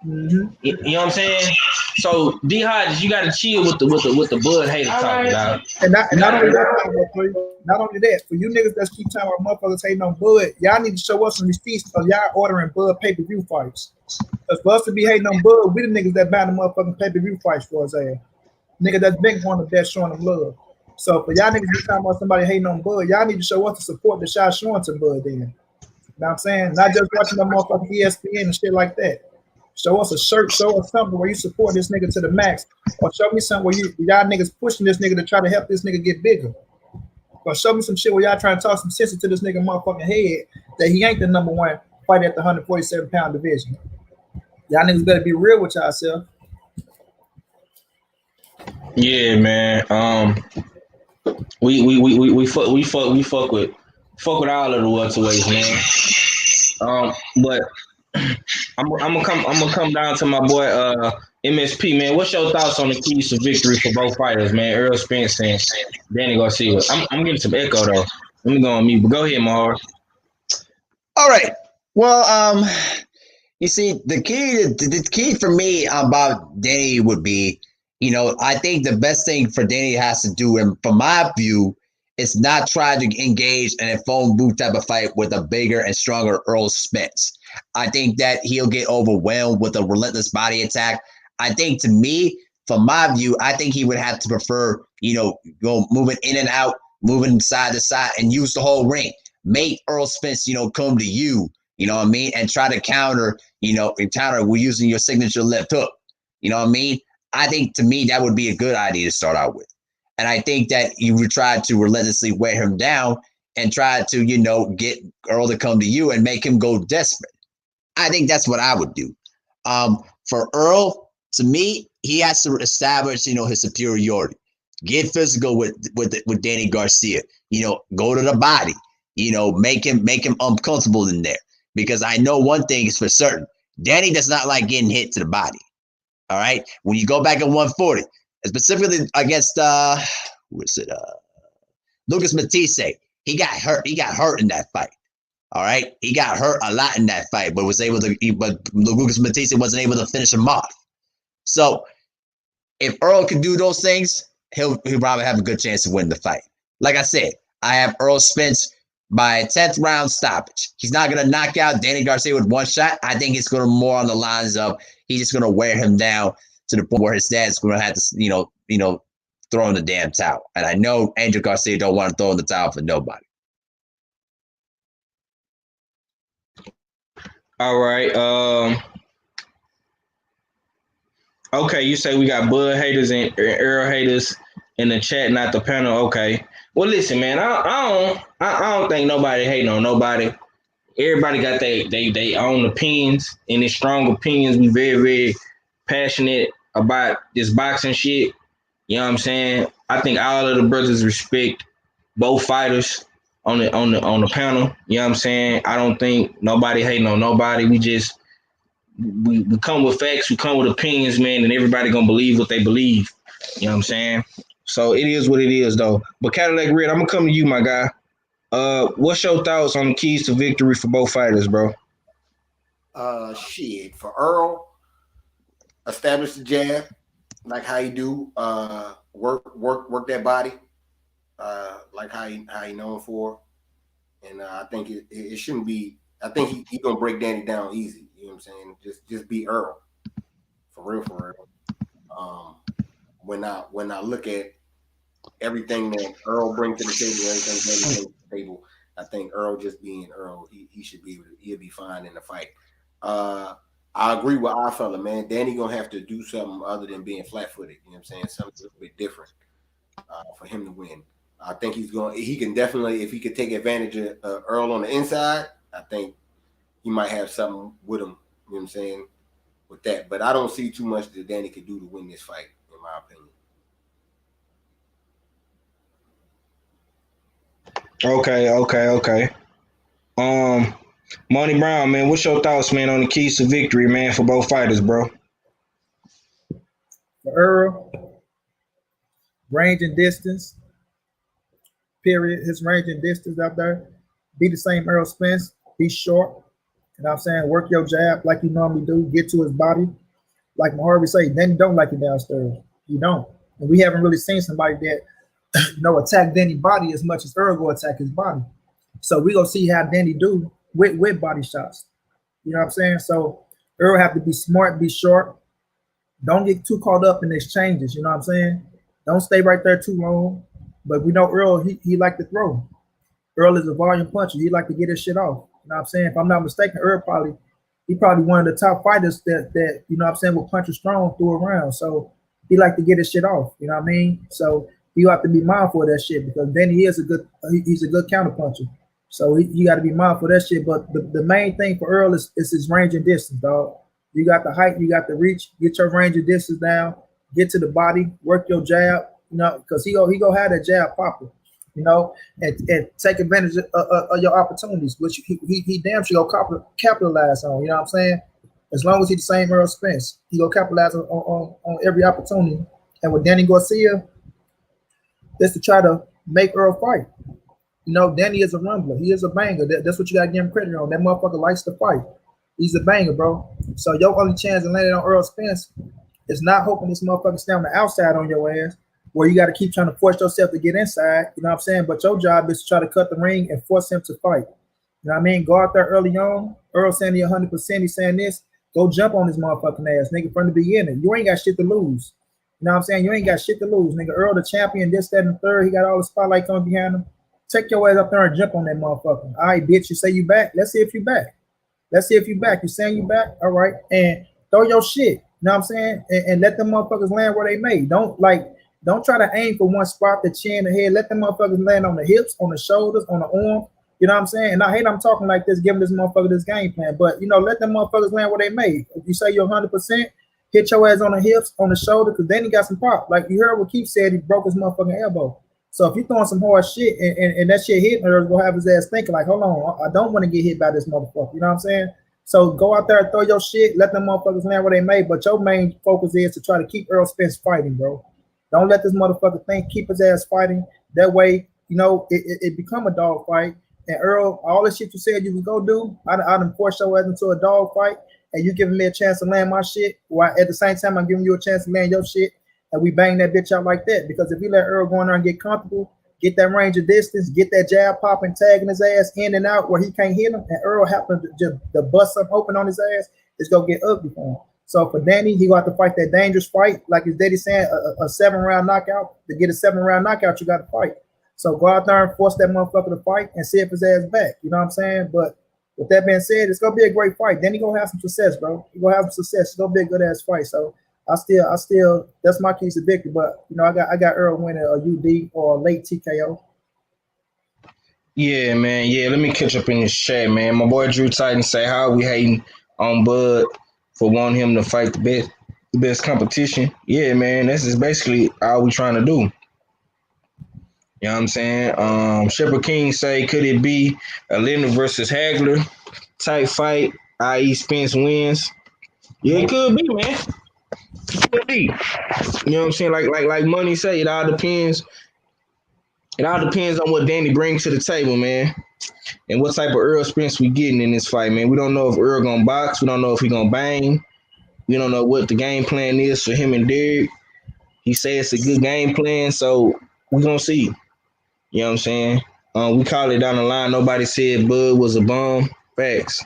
Mm-hmm. You know what I'm saying? So D Hodges, you gotta chill with the Bud hater talk, dog. And not only that, for you niggas that keep talking about motherfuckers hating on Bud, y'all need to show us some receipts because y'all ordering Bud pay-per-view fights. Because for us to be hating on Bud, we the niggas that buy the motherfucking pay-per-view fights for us ass. Nigga that's been one of the best showing them love. So for y'all niggas be talking about somebody hating on Bud, y'all need to show us the support that y'all showing to Bud then. You know what I'm saying? Not just watching them motherfucking ESPN and shit like that. Show us a shirt, show us something where you support this nigga to the max. Or show me something where y'all niggas pushing this nigga to try to help this nigga get bigger. Or show me some shit where y'all trying to talk some sense into this nigga motherfucking head that he ain't the #1 fight at the 147-pound division. Y'all niggas better be real with yourself. Yeah, man. We fuck with all of the welterweights, man. But I'm gonna come down to my boy MSP, man. What's your thoughts on the keys to victory for both fighters, man? Earl Spence and Danny Garcia. I'm getting some echo though. Let me go on mute. But go ahead, Mahar. All right. Well, you see, the key for me about Danny would be, I think the best thing for Danny has to do, and from my view, is not try to engage in a phone booth type of fight with a bigger and stronger Earl Spence. I think that he'll get overwhelmed with a relentless body attack. I think, to me, from my view, I think he would have to prefer, go moving in and out, moving side to side, and use the whole ring. Make Earl Spence, come to you, you know what I mean, and try to counter with using your signature left hook. You know what I mean? I think, to me, that would be a good idea to start out with. And I think that you would try to relentlessly wear him down and try to, get Earl to come to you and make him go desperate. I think that's what I would do. For Earl, to me, he has to establish, his superiority. Get physical with Danny Garcia. Go to the body. Make him uncomfortable in there. Because I know one thing is for certain. Danny does not like getting hit to the body. All right. When you go back at 140, specifically against Lucas Matisse, he got hurt. He got hurt in that fight. All right. He got hurt a lot in that fight, but Lucas Matisse wasn't able to finish him off. So if Earl can do those things, he'll probably have a good chance to win the fight. Like I said, I have Earl Spence by 10th round stoppage. He's not going to knock out Danny Garcia with one shot. I think it's going to more on the lines of he's just going to wear him down to the point where his dad's going to have to, throw in the damn towel. And I know Angel Garcia don't want to throw in the towel for nobody. All right. Okay, you say we got Bud haters and Earl haters in the chat, not the panel. Okay. Well, listen, man. I don't think nobody hating on nobody. Everybody got they own opinions, and it's strong opinions. We very, very passionate about this boxing shit. You know what I'm saying? I think all of the brothers respect both fighters on the panel. You know what I'm saying? I don't think nobody hating on nobody. We come with facts, we come with opinions, man, and everybody gonna believe what they believe. You know what I'm saying? So it is what it is, though. But Cadillac Red, I'm gonna come to you, my guy. What's your thoughts on the keys to victory for both fighters, bro? Shit. For Earl, establish the jab, like how you do. Work that body, like how he known for. And I think it shouldn't be. I think he gonna break Danny down easy. You know what I'm saying? Just be Earl, for real. When I look at everything that Earl brings to the table, everything Danny brings to the table, I think Earl just being Earl, he should be able to, he'll be fine in the fight. I agree with our fella, man. Danny gonna have to do something other than being flat-footed. You know what I'm saying? Something a little bit different for him to win. I think he can definitely, if he could take advantage of Earl on the inside, I think he might have something with him. You know what I'm saying? With that, but I don't see too much that Danny could do to win this fight, in my Okay. Money Brown, man, what's your thoughts, man, on the keys to victory, man, for both fighters, bro? For Earl, range and distance, period. His range and distance out there. Be the same Earl Spence. Be short. You know what I'm saying? Work your jab like you normally do. Get to his body. Like Harvey say, Danny don't like it downstairs. He don't. And we haven't really seen somebody that, attack Danny's body as much as Earl go attack his body. So we gonna see how Danny do with body shots. You know what I'm saying? So Earl have to be smart, be short. Don't get too caught up in exchanges. You know what I'm saying? Don't stay right there too long. But we know Earl, he like to throw. Earl is a volume puncher. He like to get his shit off. You know what I'm saying? If I'm not mistaken, Earl probably one of the top fighters that you know what I'm saying, will punch a strong through around. So he like to get his shit off. You know what I mean? So you have to be mindful of that shit because Danny is he's a good counter puncher. So you got to be mindful of that shit. But the main thing for Earl is his range and distance, dog. You got the height, you got the reach. Get your range and distance down. Get to the body. Work your jab. Because he go have that jab popper. And take advantage of your opportunities, which he damn sure go capitalize on. You know what I'm saying? As long as he's the same Earl Spence, he go capitalize on every opportunity. And with Danny Garcia, that's to try to make Earl fight. Danny is a rumbler. He is a banger. That's what you got to give him credit on. That motherfucker likes to fight. He's a banger, bro. So your only chance of landing on Earl Spence is not hoping this motherfucker stay on the outside on your ass, where you got to keep trying to force yourself to get inside. You know what I'm saying? But your job is to try to cut the ring and force him to fight. You know what I mean? Go out there early on. Earl saying he 100%. He's saying this. Go jump on this motherfucking ass, nigga, from the beginning. You ain't got shit to lose. You know what I'm saying? You ain't got shit to lose, nigga. Earl the champion, this, that, and the third. He got all the spotlight coming behind him. Take your ass up there and jump on that motherfucker. All right, bitch, you say you back? Let's see if you back. You saying you back? All right. And throw your shit. You know what I'm saying? And let them motherfuckers land where they may. Don't try to aim for one spot, the chin, the head. Let them motherfuckers land on the hips, on the shoulders, on the arm. You know what I'm saying? And I hate I'm talking like this, giving this motherfucker this game plan. But, you know, let them motherfuckers land where they made. If you say you're 100%, hit your ass on the hips, on the shoulder, because then he got some pop. Like you heard what Keith said, he broke his motherfucking elbow. So if you're throwing some hard shit and that shit hitting her, gonna have his ass thinking like, hold on, I don't want to get hit by this motherfucker. You know what I'm saying? So go out there and throw your shit, let them motherfuckers land where they made. But your main focus is to try to keep Errol Spence fighting, bro. Don't let this motherfucker think, keep his ass fighting. That way, you know, it become a dog fight. And Earl, all the shit you said you was gonna do, I done forced your ass into a dog fight, and you giving me a chance to land my shit, while at the same time I'm giving you a chance to land your shit, and we bang that bitch out like that. Because if you let Earl go in there and get comfortable, get that range of distance, get that jab popping, tagging his ass in and out where he can't hit him, and Earl happen to just to bust something open on his ass, it's gonna get ugly for him. So for Danny, he got to fight that dangerous fight, like his daddy saying, a 7-round knockout. To get a 7-round knockout, you got to fight. So go out there and force that motherfucker to fight and see if his ass back. You know what I'm saying? But with that being said, it's gonna be a great fight. Then he gonna have some success, bro. He gonna have some success. It's gonna be a good ass fight. So I still that's my keys to victory. But you know, I got Earl winning a UD or a late TKO. Yeah, man. Yeah, let me catch up in this chat, man. My boy Drew Titan say, how are we hating on Bud for wanting him to fight the best competition? Yeah, man. This is basically all we trying to do. You know what I'm saying? Shepherd King say, could it be a Leonard versus Hagler type fight, i.e. Spence wins? Yeah, it could be, man. It could be. You know what I'm saying? Like Money say, it all depends. It all depends on what Danny brings to the table, man. And what type of Earl Spence we getting in this fight, man. We don't know if Earl gonna box. We don't know if he gonna bang. We don't know what the game plan is for him and Derek. He say it's a good game plan, so we gonna see. You know what I'm saying? We call it down the line. Nobody said Bud was a bum. Facts.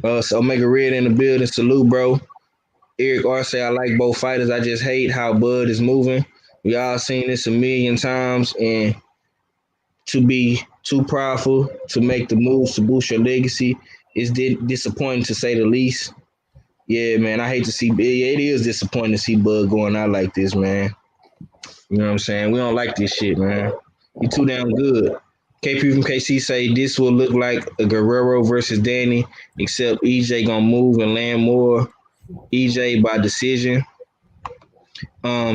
So Omega Red in the building. Salute, bro. Eric R say, I like both fighters. I just hate how Bud is moving. We all seen this a million times. And to be too powerful to make the moves to boost your legacy is disappointing, to say the least. Yeah, man. I hate to see. It is disappointing to see Bud going out like this, man. You know what I'm saying? We don't like this shit, man. He too damn good. KP from KC say this will look like a Guerrero versus Danny, except EJ gonna move and land more. EJ by decision.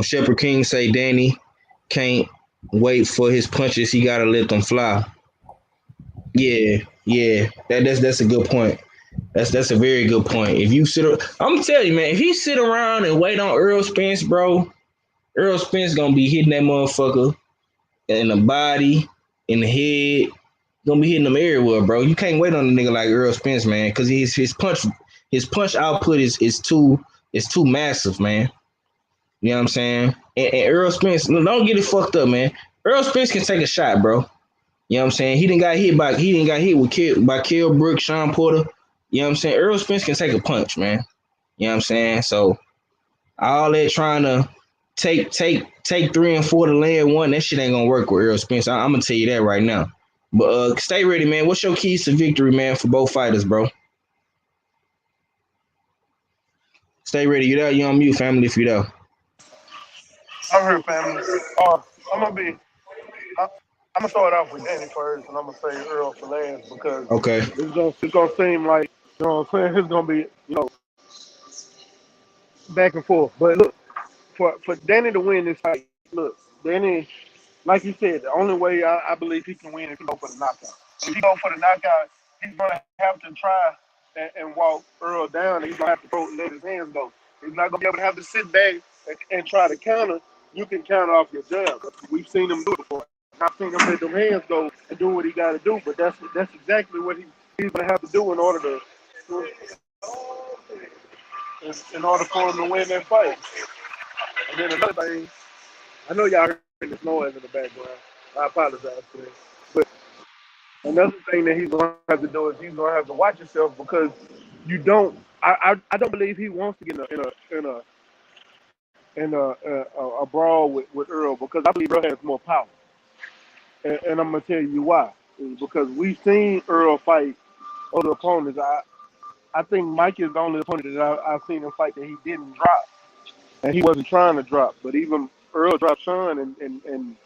Shepherd King say Danny can't wait for his punches. He gotta let them fly. Yeah. That's a good point. That's a very good point. If you I'm telling you, man, if he sit around and wait on Earl Spence, bro, Earl Spence gonna be hitting that motherfucker in the body, in the head, gonna be hitting them everywhere, bro. You can't wait on a nigga like Earl Spence, man, because his punch output is too massive, man. You know what I'm saying? And Earl Spence, don't get it fucked up, man. Earl Spence can take a shot, bro. You know what I'm saying? He didn't got hit by Kell Brook, Sean Porter. You know what I'm saying? Earl Spence can take a punch, man. You know what I'm saying? So all that trying to take 3 and 4 to land one, that shit ain't gonna work with Earl Spence. I'm gonna tell you that right now. But stay ready, man. What's your keys to victory, man, for both fighters, bro? Stay ready. You there? You on mute, family, if you there. I'm here, family. I'm gonna start off with Danny first, and I'm gonna say Earl for last because Okay. it's gonna seem like, you know what I'm saying, it's gonna be, you know, back and forth. But look, for Danny to win this fight, look, Danny, like you said, the only way I believe he can win is if he go for the knockout. If he go for the knockout, he's gonna have to try and walk Earl down, and he's gonna have to let his hands go. He's not gonna be able to have to sit back and try to counter. You can counter off your jab. We've seen him do it before. I've seen him let them hands go and do what he got to do, but that's exactly what he's gonna have to do in order for him to win that fight. And then another thing, I know y'all heard this noise in the background. I apologize for that. But another thing that he's gonna have to do is he's gonna have to watch himself, because you don't. I don't believe he wants to get in a brawl with Earl, because I believe Earl has more power. And I'm gonna tell you why. Because we've seen Earl fight other opponents. I think Mike is the only opponent that I've seen him fight that he didn't drop, and he wasn't trying to drop. But even Earl dropped Sean, and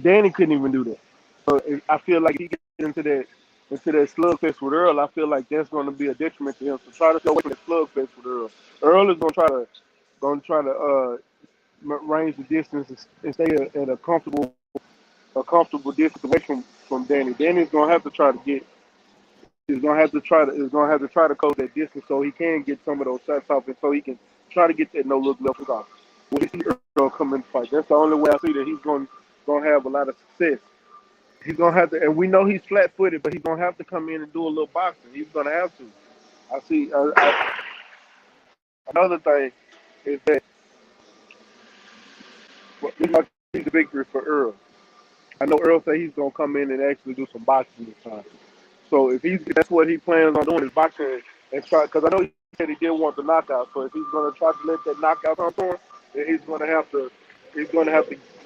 Danny couldn't even do that. So I feel like if he gets into that slugfest with Earl, I feel like that's going to be a detriment to him. So try to stay away from that slugfest with Earl. Earl is going to try to range the distance and stay at a comfortable distance away from Danny. Danny's going to have to try to get. He's going to have to try to close that distance so he can get some of those shots off and so he can try to get that no look left off. When you see Earl come in the fight, that's the only way I see that he's going to have a lot of success. He's gonna have to, and we know he's flat-footed, but he's gonna have to come in and do a little boxing. He's gonna have to. I see. Another thing is that this might be the victory for Earl. I know Earl said he's gonna come in and actually do some boxing this time. So if that's what he plans on doing is boxing and try, because I know he said he didn't want the knockout. So if he's gonna try to let that knockout come to him, then he's gonna have to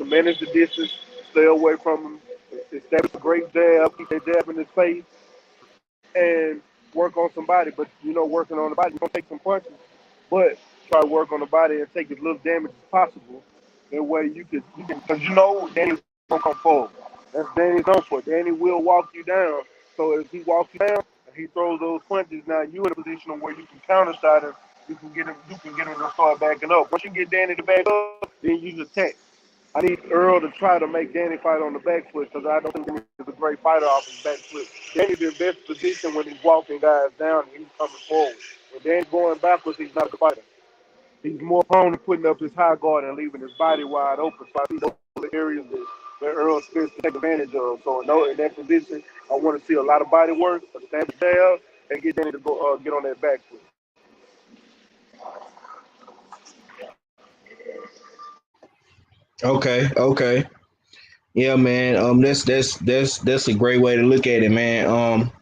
manage the distance, stay away from him, establish a great jab, keep that jab in his face, and work on somebody. But working on the body, you're gonna take some punches, but try to work on the body and take as little damage as possible. That way you can, because Danny's gonna come forward. That's Danny's own for. Danny will walk you down. So if he walks you down and he throws those punches, now you're in a position where you can counter shot him. You can get him to start backing up. Once you get Danny to back up, then you attack. I need Earl to try to make Danny fight on the back foot because I don't think Danny is a great fighter off his back foot. Danny's in best position when he's walking guys down and he's coming forward. When Danny's going backwards, he's not a fighter. He's more prone to putting up his high guard and leaving his body wide open. So I think those are the areas that Earl Spence can take advantage of. So in that position, I want to see a lot of body work, establish jab, and get Danny to go get on that back foot. Okay. Yeah, man. That's a great way to look at it, man.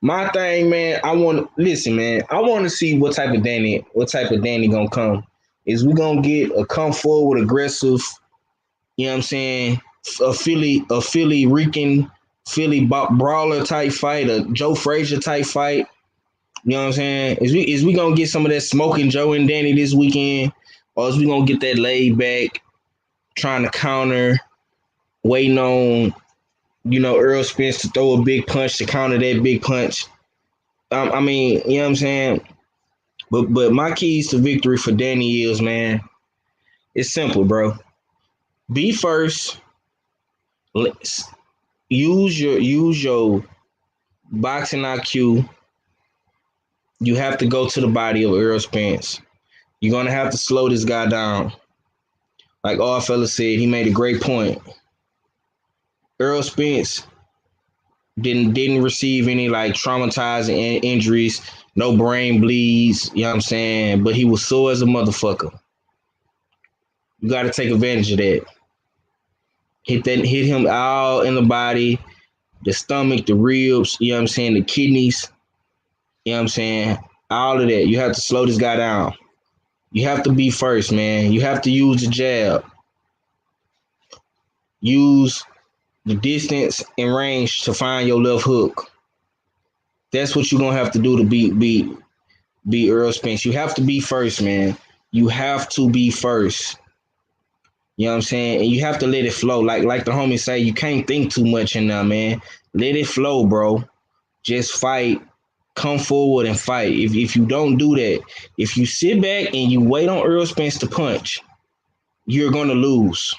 My thing, man, I want to see what type of Danny gonna come. Is we gonna get a come forward aggressive, you know what I'm saying, a Philly brawler type fight, a Joe Frazier type fight. You know what I'm saying? Is we gonna get some of that smoking Joe and Danny this weekend, or is we gonna get that laid back, trying to counter, waiting on, Earl Spence to throw a big punch to counter that big punch. I mean, you know what I'm saying? But my keys to victory for Danny is, man, it's simple, bro. Be first. Use your boxing IQ. You have to go to the body of Earl Spence. You're gonna have to slow this guy down. Like all fella said, he made a great point. Earl Spence didn't receive any like traumatizing injuries, no brain bleeds, you know what I'm saying? But he was sore as a motherfucker. You got to take advantage of that. Hit him all in the body, the stomach, the ribs, you know what I'm saying, the kidneys, you know what I'm saying? All of that. You have to slow this guy down. You have to be first, man. You have to use the jab. Use the distance and range to find your left hook. That's what you're gonna have to do to beat Earl Spence. You have to be first, man. You have to be first. You know what I'm saying? And you have to let it flow. Like the homies say, you can't think too much in there, man. Let it flow, bro. Just fight. Come forward and fight. If you don't do that, if you sit back and you wait on Earl Spence to punch, you're gonna lose.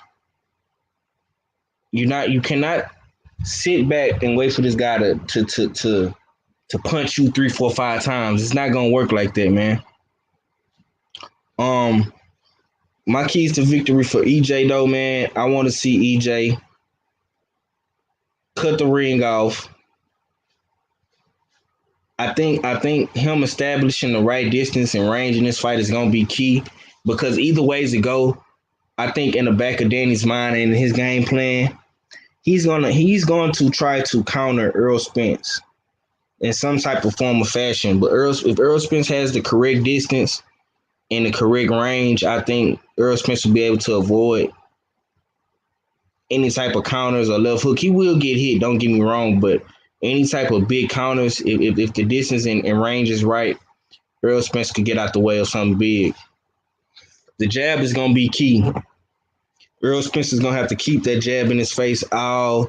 You cannot sit back and wait for this guy to punch you 3, 4, 5 times. It's not gonna work like that, man. My keys to victory for EJ though, man. I want to see EJ cut the ring off. I think him establishing the right distance and range in this fight is gonna be key, because either ways it go, I think in the back of Danny's mind and his game plan, he's going to try to counter Earl Spence in some type of form or fashion. But if Earl Spence has the correct distance and the correct range, I think Earl Spence will be able to avoid any type of counters or left hook. He will get hit, don't get me wrong, but any type of big counters, if the distance and range is right, Earl Spence could get out the way of something big. The jab is going to be key. Earl Spence is going to have to keep that jab in his face all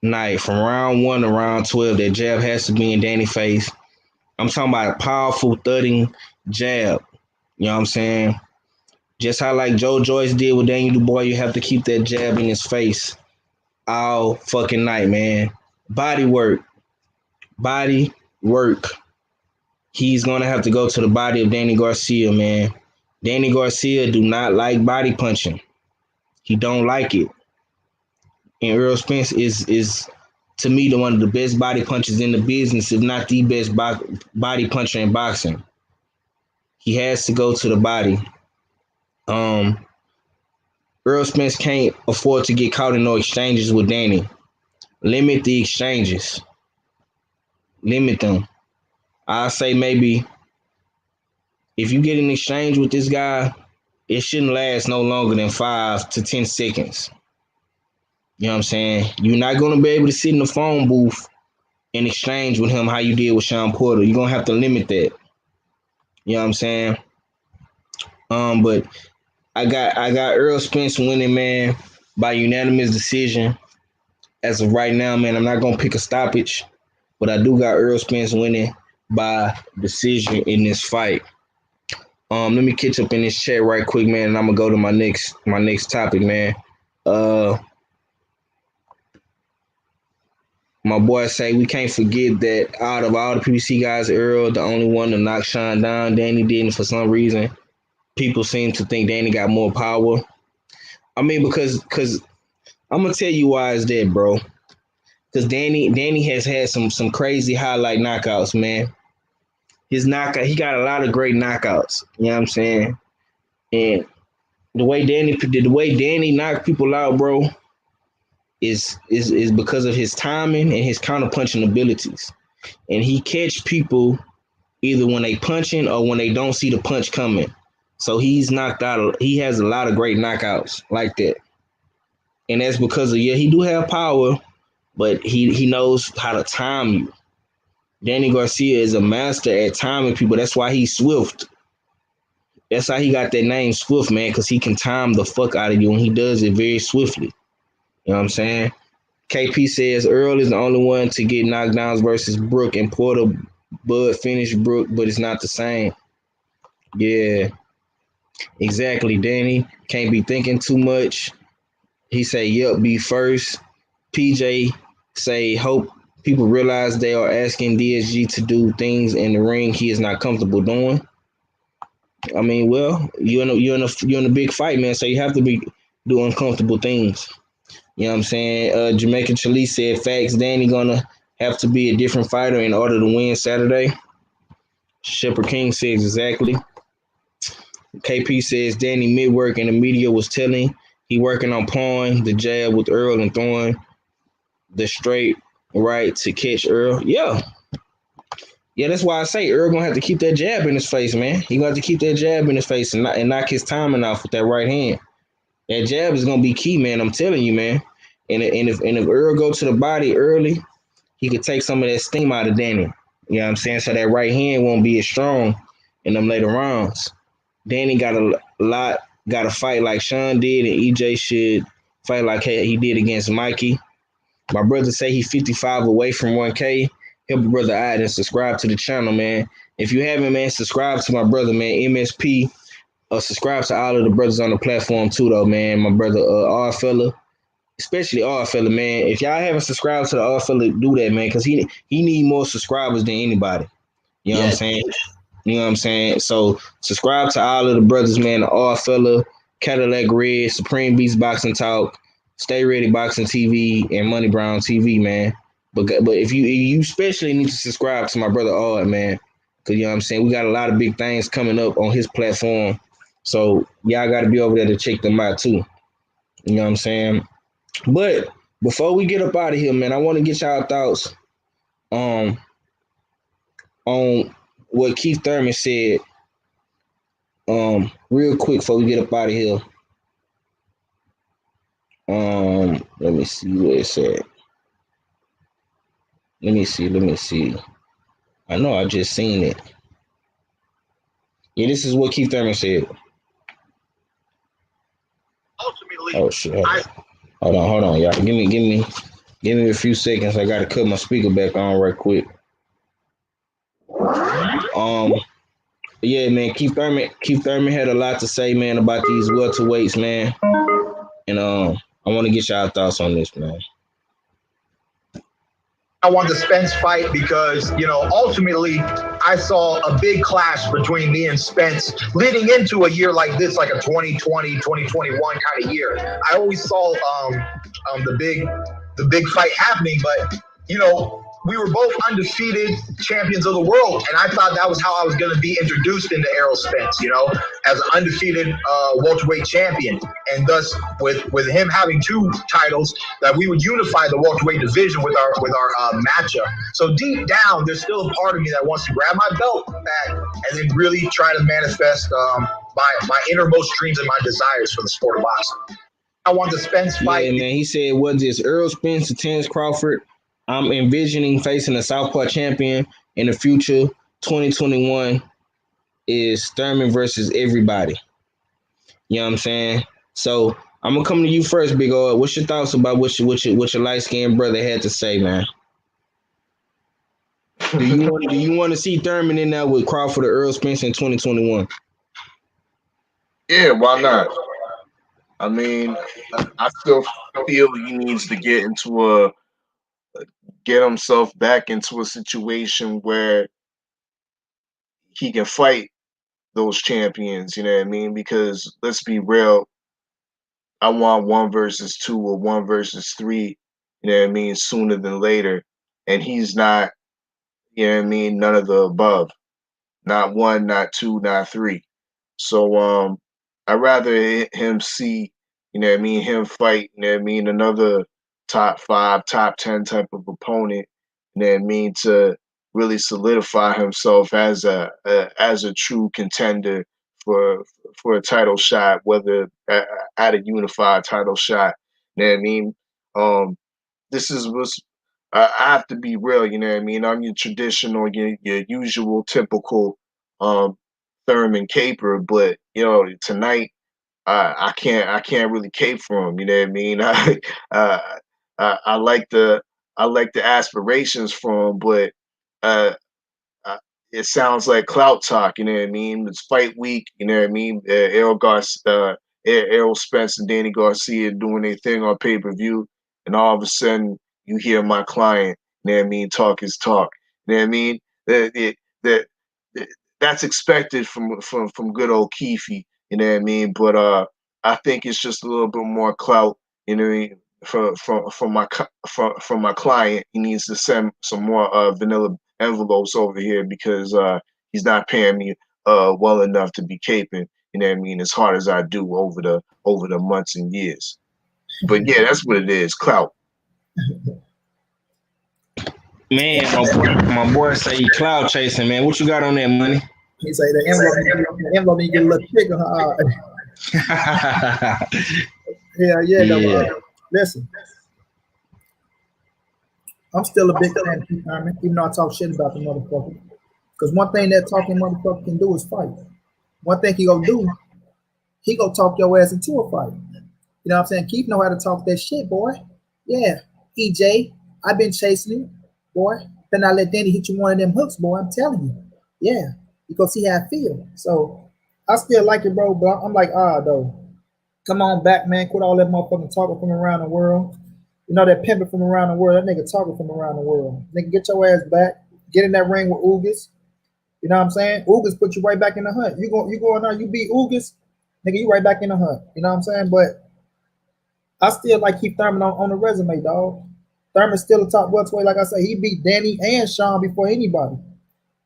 night from round 1 to round 12. That jab has to be in Danny's face. I'm talking about a powerful, thudding jab. You know what I'm saying? Just how like Joe Joyce did with Daniel Dubois, you have to keep that jab in his face all fucking night, man. Body work. Body work. He's gonna have to go to the body of Danny Garcia, man. Danny Garcia do not like body punching. He don't like it. And Earl Spence is to me the one of the best body punchers in the business, if not the best body puncher in boxing. He has to go to the body. Earl Spence can't afford to get caught in no exchanges with Danny. Limit the exchanges. Limit them. I say maybe if you get an exchange with this guy, it shouldn't last no longer than 5 to 10 seconds. You know what I'm saying? You're not going to be able to sit in the phone booth and exchange with him how you did with Sean Porter. You're going to have to limit that. You know what I'm saying? But I got Earl Spence winning, man, by unanimous decision. As of right now, man, I'm not going to pick a stoppage, but I do got Earl Spence winning by decision in this fight. Let me catch up in this chat right quick, man, and I'm gonna go to my next topic, man. My boy say we can't forget that out of all the PBC guys, Earl, the only one to knock Sean down. Danny didn't for some reason. People seem to think Danny got more power. I mean, because I'm gonna tell you why it's that, bro. Because Danny has had some crazy highlight knockouts, man. His knockout, he got a lot of great knockouts. You know what I'm saying? And the way Danny knocked people out, bro, is because of his timing and his counter-punching abilities. And he catch people either when they punching or when they don't see the punch coming. So he's knocked out. He has a lot of great knockouts like that. And that's because of, he do have power, but he knows how to time you. Danny Garcia is a master at timing people. That's why he's swift. That's how he got that name, Swift, man, because he can time the fuck out of you, and he does it very swiftly. You know what I'm saying? KP says Earl is the only one to get knockdowns versus Brook, and Porter Bud finished Brook, but it's not the same. Yeah, exactly. Danny can't be thinking too much. He say, "Yep, be first." PJ say, "Hope people realize they are asking DSG to do things in the ring he is not comfortable doing." I mean, well, you're in a big fight, man, so you have to be doing uncomfortable things. You know what I'm saying? Jamaican Chile said, "Facts, Danny gonna have to be a different fighter in order to win Saturday." Shepherd King says exactly. KP says Danny mid-work and the media was telling he working on pawing the jab with Earl and throwing the straight right to catch Earl. Yeah, that's why I say Earl gonna have to keep that jab in his face, man. He gonna have to keep that jab in his face and knock his timing off with that right hand. That jab is gonna be key, man. I'm telling you, man. And if Earl go to the body early, he could take some of that steam out of Danny. You know what I'm saying? So that right hand won't be as strong in them later rounds. Danny got to fight like Sean did, and EJ should fight like he did against Mikey. My brother say he 55 away from 1K. Help a brother out and subscribe to the channel, man. If you haven't, man, subscribe to my brother, man, MSP. Subscribe to all of the brothers on the platform too, though, man. My brother, R Fella, especially R Fella, man. If y'all haven't subscribed to the R Fella, do that, man, because he need more subscribers than anybody. You know what I'm saying? You know what I'm saying? So subscribe to all of the brothers, man. R Fella, Cadillac Red, Supreme Beast Boxing Talk, Stay Ready Boxing TV, and Money Brown TV, man. But if you especially need to subscribe to my brother R, man, because you know what I'm saying, we got a lot of big things coming up on his platform. So y'all got to be over there to check them out too. You know what I'm saying? But before we get up out of here, man, I want to get y'all thoughts on what Keith Thurman said real quick before we get up out of here. Let me see what it said. Let me see. I know I just seen it. Yeah, this is what Keith Thurman said. Ultimately, oh shit! Hold on, y'all. Give me Give me a few seconds. I gotta cut my speaker back on right quick. Yeah, man, Keith Thurman had a lot to say, man, about these welterweights, man. And I want to get y'all thoughts on this, man. I won the Spence fight because, you know, ultimately I saw a big clash between me and Spence leading into a year like this, like a 2020, 2021 kind of year. I always saw the big fight happening, but, you know, we were both undefeated champions of the world, and I thought that was how I was going to be introduced into Errol Spence, you know, as an undefeated welterweight champion, and thus with him having 2 titles, that we would unify the welterweight division with our matchup. So deep down, there's still a part of me that wants to grab my belt back and then really try to manifest my innermost dreams and my desires for the sport of boxing. I want the Spence fight. Yeah, man, he said, was this Errol Spence or Terence Crawford? I'm envisioning facing a Southpaw champion in the future. 2021 is Thurman versus everybody. You know what I'm saying? So I'm gonna come to you first, Big O. What's your thoughts about what your light-skinned brother had to say, man? Do you want to see Thurman in there with Crawford or Errol Spence in 2021? Yeah, why not? I mean, I still feel he needs to get himself back into a situation where he can fight those champions, you know what I mean? Because let's be real, I want 1 versus 2 or 1 versus 3, you know what I mean, sooner than later. And he's not, you know what I mean, none of the above. Not 1, not 2, not 3. So I'd rather him see, you know what I mean, him fight, you know what I mean, another top 5, top 10 type of opponent, you know what I mean, to really solidify himself as a true contender for a title shot, whether at a unified title shot. You know what I mean? This is what's I have to be real, you know what I mean? I'm your traditional, your usual, typical Thurman caper, but you know, tonight I can't really cape for him. You know what I mean? I like the aspirations for him, but uh, it sounds like clout talk. You know what I mean? It's fight week. You know what I mean? Errol Spence and Danny Garcia doing their thing on pay-per-view, and all of a sudden you hear my client. You know what I mean? Talk is talk. You know what I mean? That's expected from good old Keefy. You know what I mean? But I think it's just a little bit more clout. You know what I mean? From my client, he needs to send some more vanilla envelopes over here because he's not paying me well enough to be caping. You know what I mean? As hard as I do over the months and years. But yeah, that's what it is. Clout. Man, my boy say he cloud chasing, man. What you got on that, money? He say the envelope need to get a little thicker. Yeah. No, listen, I'm still a big fan of Keith Thurman, even though I talk shit about the motherfucker. Because one thing that talking motherfucker can do is fight. One thing he gonna do, he gonna talk your ass into a fight. You know what I'm saying? Keith know how to talk that shit, boy. Yeah, EJ, I've been chasing him, boy. Then I let Danny hit you one of them hooks, boy. I'm telling you. Yeah, because he had feel. So I still like it, bro. But I'm like, though. Come on back, man. Quit all that motherfucking talking from around the world. You know that pimping from around the world. That nigga talking from around the world. Nigga, get your ass back. Get in that ring with Ugas. You know what I'm saying? Ugas put you right back in the hunt. You go in there, you beat Ugas, nigga, you right back in the hunt. You know what I'm saying? But I still like Keith Thurman on the resume, dog. Thurman's still a top welterweight. Like I said, he beat Danny and Sean before anybody.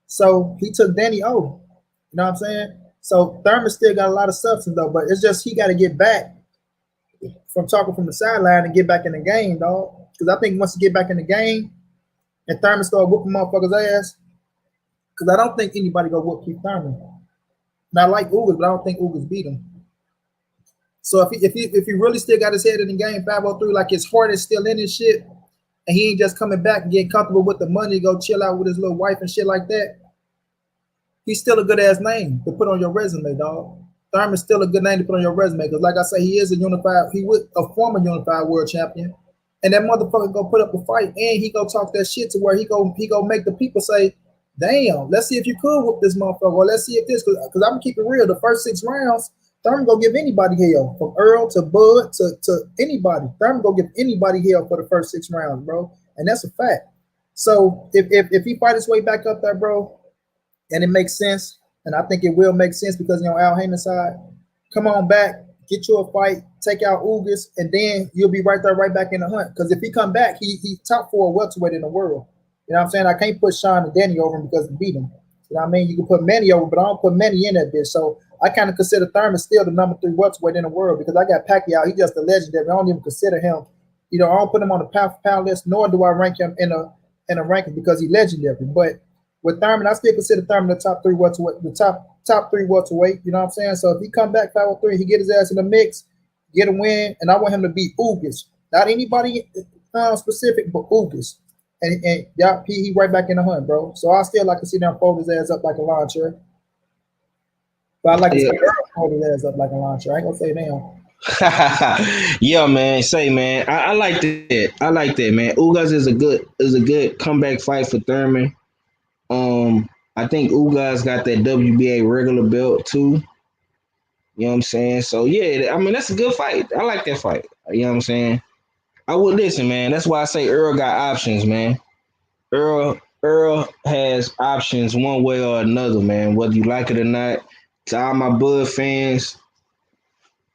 So he took Danny over. You know what I'm saying? So Thurman still got a lot of substance though, but it's just he got to get back from talking from the sideline and get back in the game, dog. Because I think once you get back in the game and Thurman start whooping motherfuckers' ass, because I don't think anybody go whoop Keith Thurman. And I like Ugas, but I don't think Ugas beat him. So if he really still got his head in the game, 503, like his heart is still in his shit, and he ain't just coming back and getting comfortable with the money, go chill out with his little wife and shit like that, he's still a good ass name to put on your resume, dog. Thurman's still a good name to put on your resume because, like I say, he was a former unified world champion, and that motherfucker go put up a fight, and he go talk that shit to where he go make the people say, damn, let's see if you could whoop this motherfucker, or let's see if this, because I'm gonna keep it real. The first 6 rounds, Thurman go give anybody hell, from Earl to Bud to anybody. Thurman go give anybody hell for the first 6 rounds, bro, and that's a fact. So if he fight his way back up there, bro, and it makes sense, and I think it will make sense because Al Haymon side, come on back, get you a fight, take out Ugas, and then you'll be right there, right back in the hunt. Because if he come back, he top 4 welterweight in the world. You know what I'm saying? I can't put Sean and Danny over him because he beat him. You know what I mean? You can put Manny over, but I don't put Manny in that bitch. So I kind of consider Thurman still the number 3 welterweight in the world because I got Pacquiao. He's just a legendary. I don't even consider him. You know, I don't put him on the pound for pound list, nor do I rank him in a ranking because he's legendary. But with Thurman, I still consider Thurman the top 3 welterweight, the top 3 welterweight. You know what I'm saying? So if he come back 503, he get his ass in the mix, get a win, and I want him to beat Ugas. Not anybody specific, but Ugas. And yeah, he right back in the hunt, bro. So I still like to see them fold his ass up like a lawn chair. But I like to see Earl fold his ass up like a lawn chair. I ain't gonna say damn. Yeah, man. Say, man, I like that. I like that, man. Ugas is a good comeback fight for Thurman. I think Ugas got that WBA regular belt too. You know what I'm saying? So yeah, I mean that's a good fight. I like that fight. You know what I'm saying? I would listen, man. That's why I say Earl got options, man. Earl has options one way or another, man. Whether you like it or not. To all my Bud fans,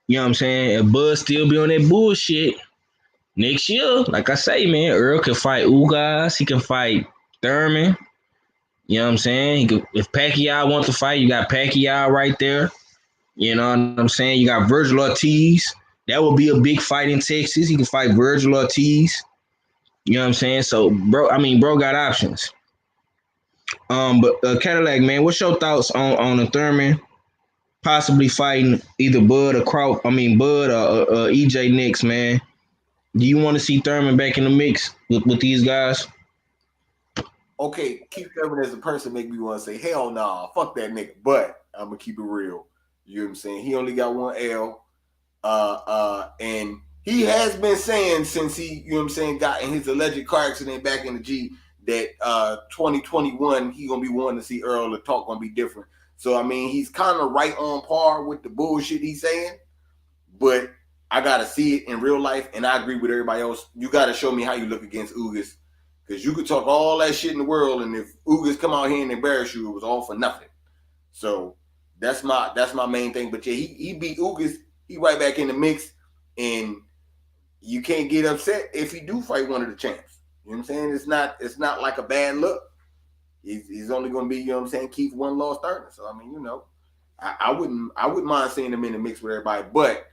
you know what I'm saying? If Bud still be on that bullshit next year, like I say, man, Earl can fight Ugas. He can fight Thurman. You know what I'm saying? If Pacquiao wants to fight, you got Pacquiao right there. You know what I'm saying? You got Virgil Ortiz. That would be a big fight in Texas. He can fight Virgil Ortiz. You know what I'm saying? So, bro got options. But Cadillac, man, what's your thoughts on the Thurman possibly fighting either Bud or Bud or EJ next, man? Do you want to see Thurman back in the mix with these guys? Okay, Keith Thurman as a person make me want to say, hell nah, fuck that nigga. But I'm gonna keep it real. You know what I'm saying? He only got 1 L. And he has been saying since he, you know what I'm saying, got in his alleged car accident back in the G that 2021 he gonna be wanting to see Earl. The talk gonna be different. So I mean, he's kind of right on par with the bullshit he's saying, but I gotta see it in real life, and I agree with everybody else. You gotta show me how you look against Ugas, because you could talk all that shit in the world, and if Ugas come out here and embarrass you, it was all for nothing. So that's my main thing. But yeah, he beat Ugas. He right back in the mix, and you can't get upset if he do fight one of the champs. You know what I'm saying? It's not like a bad look. He's only going to be, you know what I'm saying, Keith 1 loss Thurman. So I mean, you know, I wouldn't mind seeing him in the mix with everybody, but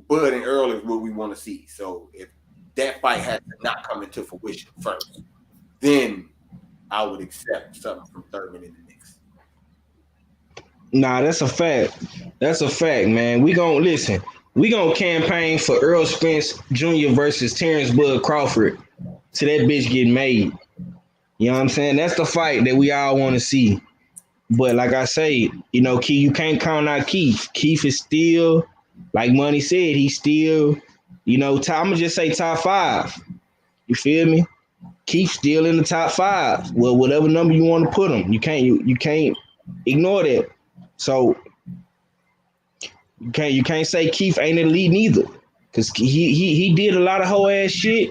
Bud and Earl is what we want to see. So if that fight has to not come into fruition first, then I would accept something from Thurman in the mix. Nah, that's a fact. That's a fact, man. We gonna campaign for Earl Spence Jr. versus Terrence Bud Crawford till that bitch get made. You know what I'm saying? That's the fight that we all want to see. But like I say, you know, Keith, you can't count out Keith. Keith is still, like Money said, he's still, you know, I'm gonna just say top 5. You feel me? Keith's still in the top 5. Well, whatever number you want to put him, you can't ignore that. So you can't say Keith ain't elite neither, because he did a lot of whole ass shit.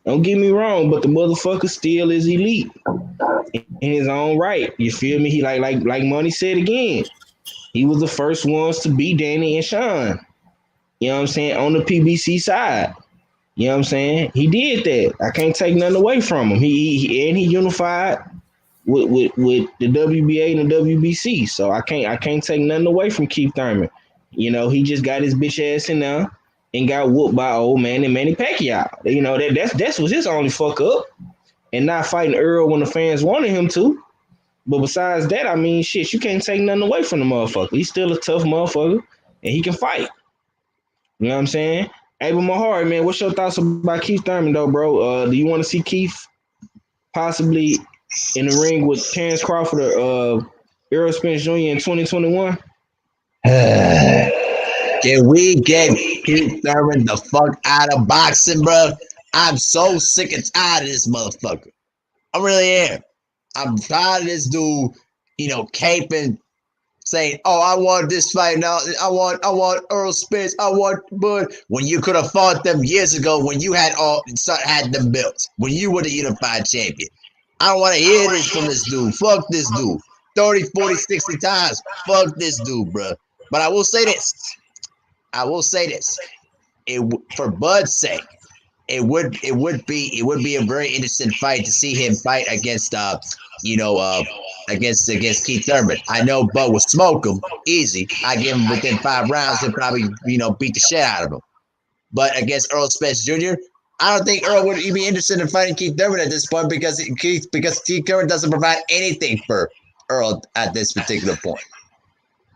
Don't get me wrong, but the motherfucker still is elite in his own right. You feel me? He like Money said again. He was the first ones to beat Danny and Sean. You know what I'm saying? On the PBC side. You know what I'm saying? He did that. I can't take nothing away from him. He unified with the WBA and the WBC. So I can't take nothing away from Keith Thurman. You know, he just got his bitch ass in there and got whooped by old man and Manny Pacquiao. You know, that's was his only fuck up. And not fighting Earl when the fans wanted him to. But besides that, I mean, shit, you can't take nothing away from the motherfucker. He's still a tough motherfucker, and he can fight. You know what I'm saying? Hey, but my heart, man, what's your thoughts about Keith Thurman, though, bro? Do you want to see Keith possibly in the ring with Terrence Crawford or Earl Spence Jr. in 2021? Can we get Keith Thurman the fuck out of boxing, bro? I'm so sick and tired of this motherfucker. I really am. I'm tired of this dude, caping, saying, "Oh, I want this fight now. I want Earl Spence. I want Bud." When you could have fought them years ago, when you had them belts, when you were the unified champion. I don't want to hear this from this dude. Fuck this dude. 30, 40, 60 times. Fuck this dude, bro. But I will say this. For Bud's sake, it would be a very interesting fight to see him fight against against Keith Thurman. I know Bud will smoke him easy. I give him within 5 rounds, he'll probably beat the shit out of him. But against Earl Spence Jr., I don't think Earl would be interested in fighting Keith Thurman at this point because Keith Thurman doesn't provide anything for Earl at this particular point.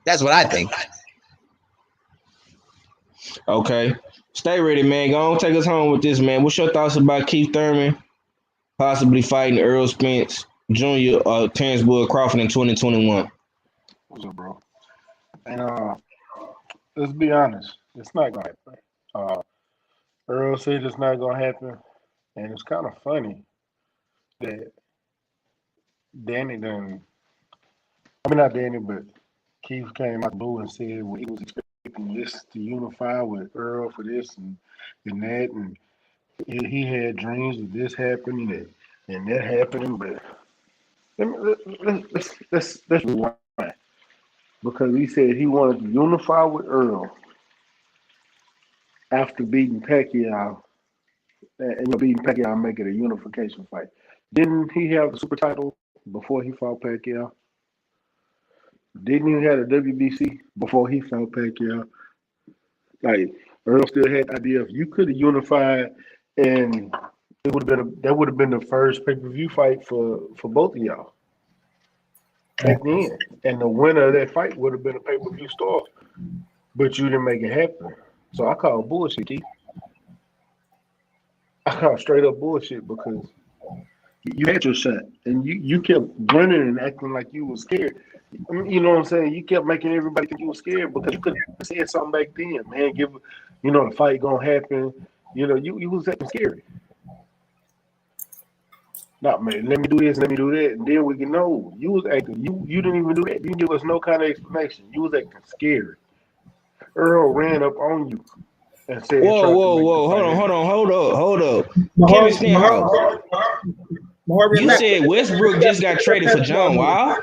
That's what I think. Okay. Stay ready, man. Go on, take us home with this, man. What's your thoughts about Keith Thurman possibly fighting Earl Spence Jr. or Terrence Bud Crawford in 2021? What's up, bro? And let's be honest, it's not gonna happen. Earl said it's not gonna happen, and it's kind of funny that Danny done. I mean, not Danny, but Keith came out the blue and said he was expecting this to unify with Earl for this and that, and he had dreams of this happening and that happening, but let's rewind, because he said he wanted to unify with Earl after beating Pacquiao, and beating Pacquiao and make it a unification fight. Didn't he have the super title before he fought Pacquiao? Didn't he have a WBC before he fought Pacquiao? Like, Earl still had the idea of you could have unified, and that would have been the first pay-per-view fight for both of y'all back then. And the winner of that fight would have been a pay-per-view star. But you didn't make it happen. So I call bullshit, Keith. I call straight up bullshit, because you had your shot and you kept running and acting like you was scared. You know what I'm saying? You kept making everybody think you were scared because you could have said something back then, man. The fight gonna happen. You was acting scary. Nah, man, let me do this, let me do that, and then we can know you was acting. You didn't even do that. You didn't give us no kind of explanation. You was acting scary. Earl ran up on you and said, "Whoa, hold up. Kevin Stenhouse, you said Westbrook just got traded for John Wall?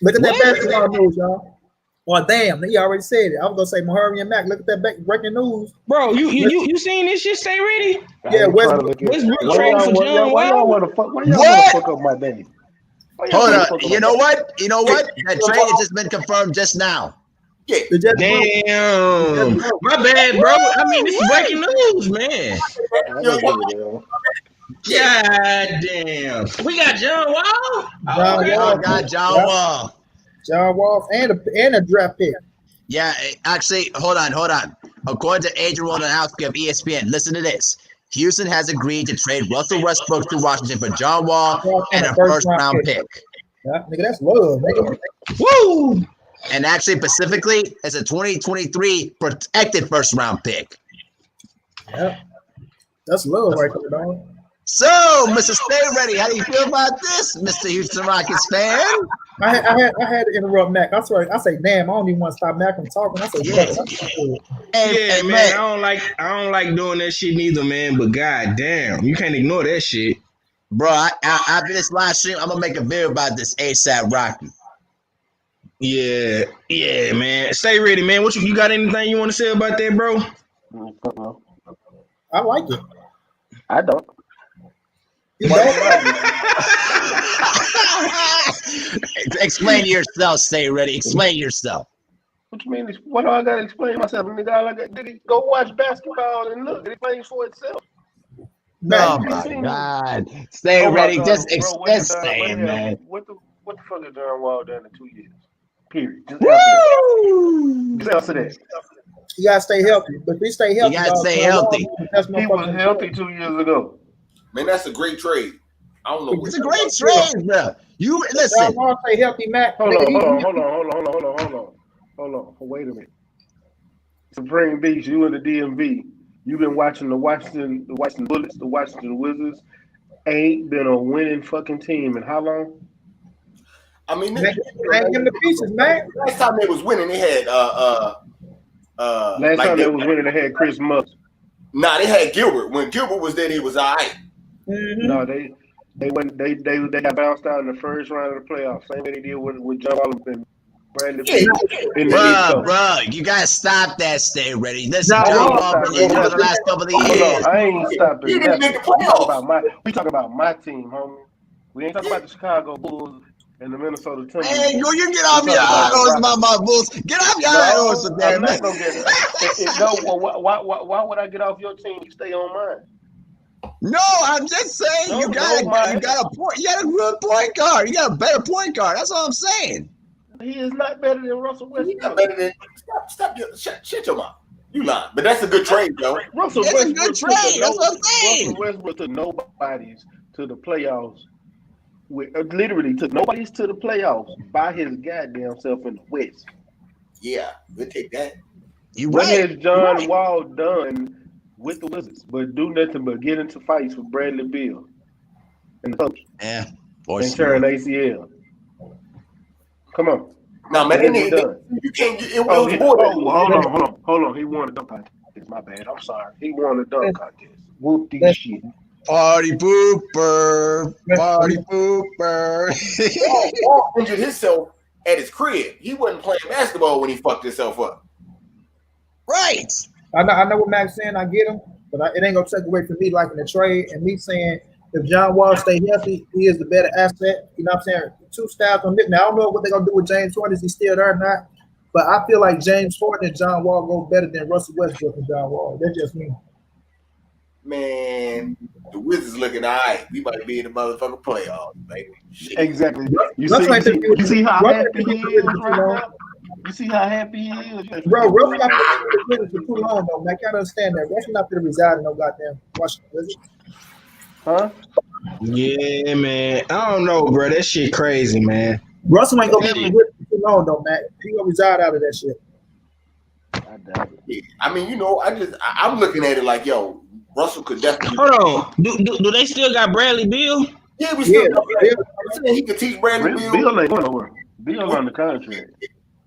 Look at that basketball news, y'all. Well, damn, he already said it. I was gonna say Mahari and Mac. Look at that breaking news, bro. You seen this shit? Stay ready. Yeah, Westbrook traded for John Wall. Why y'all want to fuck up my day? Hold on. You know what? That trade has just been confirmed just now. Yeah. Damn. My bad, bro. I mean, this is breaking news, man. God damn. We got John Wall. John Wall. John Wall and a draft pick. Yeah, actually, hold on. According to Adrian Wojnarowski of ESPN, listen to this. Houston has agreed to trade Russell Westbrook to Washington for John Wall and a first-round pick. Yeah, nigga, that's love, nigga. Woo! And actually, specifically, it's a 2023 protected first-round pick. Yeah, that's love right there, dog. So, Mr. Stay Ready, how do you feel about this, Mr. Houston Rockets fan? I had to interrupt Mac. I swear, I say, damn, I don't even want to stop Mac from talking. I say, yeah, man, I don't like doing that shit neither, man. But god damn, you can't ignore that shit, bro. After this live stream, I'm gonna make a video about this ASAP Rocky. Yeah, man. Stay ready, man. What you got? Anything you want to say about that, bro? I like it. I don't. Explain yourself. Stay ready. Explain yourself. What you mean? What do I gotta explain myself? Go watch basketball and look. It plays for itself. Oh my God! Stay ready. Just stay, man. What the fuck is John Wall done in 2 years? Period. Just answer that. You gotta stay healthy. But if he stay healthy, you gotta stay healthy. He was healthy 2 years ago. Man, that's a great trade. I don't know. It's a great trade, bro. You listen. Stay healthy, Mac. Hold on. Wait a minute. Supreme Beach, you in the DMV. You've been watching the Washington Bullets, the Washington Wizards. Ain't been a winning fucking team in how long? I mean, Man, hang them to pieces, man. last time they was winning, they had Last time they was winning, they had Chris Mudd. Nah, they had Gilbert. When Gilbert was there, they was all right. Mm-hmm. No, they got bounced out in the first round of the playoffs. Same way they did with John Wall and Bradley Beal in the East Coast. Bro, you gotta stop that. Stay ready. Listen, No, John I Wall ain't been injured for the last couple of Hold years. on, I ain't stopping He didn't nothing. make the playoffs. We talk about my team, homie. We ain't talking about the Chicago Bulls and the Minnesota Timberwolves. Hey, you get off your high horse about my Bulls. Get off your high horse with that, I'm man. not gonna get it. No, why would I get off your team? You stay on mine. No, I'm just saying No, you got a good point guard. You got a better point guard. That's all I'm saying. He is not better than Russell Westbrook. He's not better than shut your mouth. You lying, but that's a good trade, though. Russell It's Westbrook a good trade. That's what I'm saying. Russell Westbrook took nobodies to the playoffs. Literally took nobodies to the playoffs by his goddamn self in the West. Yeah, we'll take that. What has John Wall done with the Wizards? But do nothing but get into fights with Bradley Beal and the coach. Yeah, and turn ACL. Come on. No, man, you can't. Hold on. He won a dunk contest. My bad. I'm sorry. He won a dunk contest. Whoop these shit. Party pooper. Wall injured himself at his crib. He wasn't playing basketball when he fucked himself up. Right. I know what Mac's saying. I get him, but it ain't gonna take away from me liking the trade and me saying if John Wall stay healthy, he is the better asset. You know what I'm saying? Two styles on it. Now I don't know what they're gonna do with James Harden. Is he still there or not? But I feel like James Harden and John Wall go better than Russell Westbrook and John Wall. That's just me. Man, the Wizards looking all right. We might be in the motherfucking playoffs, baby. Shit. Exactly. You see how happy he is right now? You see how happy he is? Bro, Russell not for too long, though, man. I can't understand that. Russell not going to reside in no goddamn Washington Wizards. Huh? Yeah, man. I don't know, bro. That shit crazy, man. Russell ain't going to be with too long, though, man. He going to reside out of that shit. I mean, you know, I'm looking at it like, yo, Russell could definitely. Hold on. Do they still got Bradley Beal? Yeah, we still got Bradley. He can teach Bradley Beal. Beal ain't going nowhere. Beal on the contract.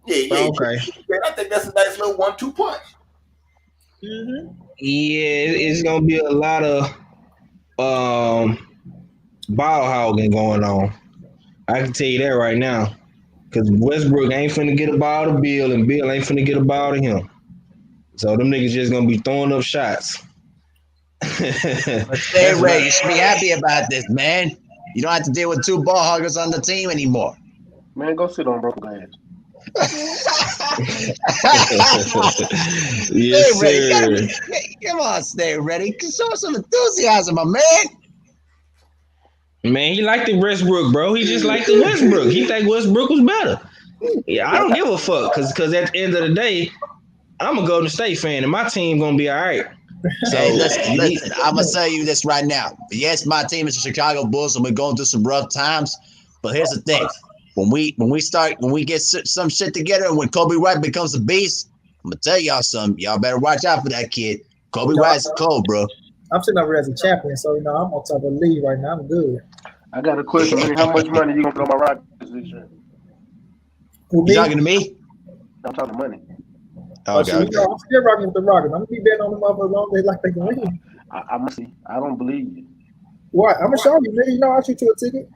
Yeah. Okay. I think that's a nice little 1-2 punch. Mm-hmm. Yeah, it's gonna be a lot of ball hogging going on. I can tell you that right now. Because Westbrook ain't finna get a ball to Beal, and Beal ain't finna get a ball to him. So them niggas just gonna be throwing up shots. But stay ready. You should be happy about this, man. You don't have to deal with two ball hoggers on the team anymore. Man, go sit on broken ass. Yes, stay ready. sir. Come on, stay ready. Show some enthusiasm, my man. Man, he liked the Westbrook, bro. He just liked the Westbrook. He think Westbrook was better. Yeah, I don't give a fuck. Cause at the end of the day, I'm a Golden State fan, and my team gonna be all right. So hey, listen, I'm gonna tell you this right now. Yes, my team is the Chicago Bulls, and we're going through some rough times. But here's the thing: when we get some shit together, and when Kobe White becomes a beast, I'm gonna tell y'all something. Y'all better watch out for that kid. Kobe White's cold, bro. I'm sitting over as a champion, so I'm on top of the league right now. I'm good. I got a question. How much money you gonna put on my Rockets this year? You talking to me? I'm talking money. Oh, I'm still rocking with the Rockets. I'm gonna be betting on them motherfuckers as long as they like they can win. I'm gonna see. I don't believe you. What? I'm gonna show you, nigga. You know I'll shoot you a ticket.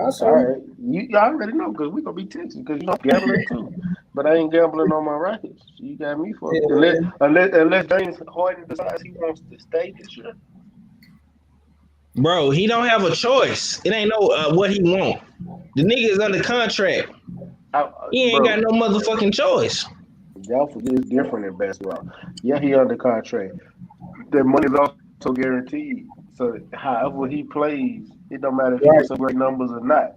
I'll show All you. right. You already know because we gonna be Texas because you know gambling too. But I ain't gambling on my Rockets. You got me for it. Unless James Harden decides he wants to stay this year. bro, he don't have a choice. It ain't no what he want. The nigga is under contract. He ain't got no motherfucking choice. Golf is different in basketball. Yeah, he under contract. The money's also guaranteed. So however he plays, it don't matter if he gets some great numbers or not.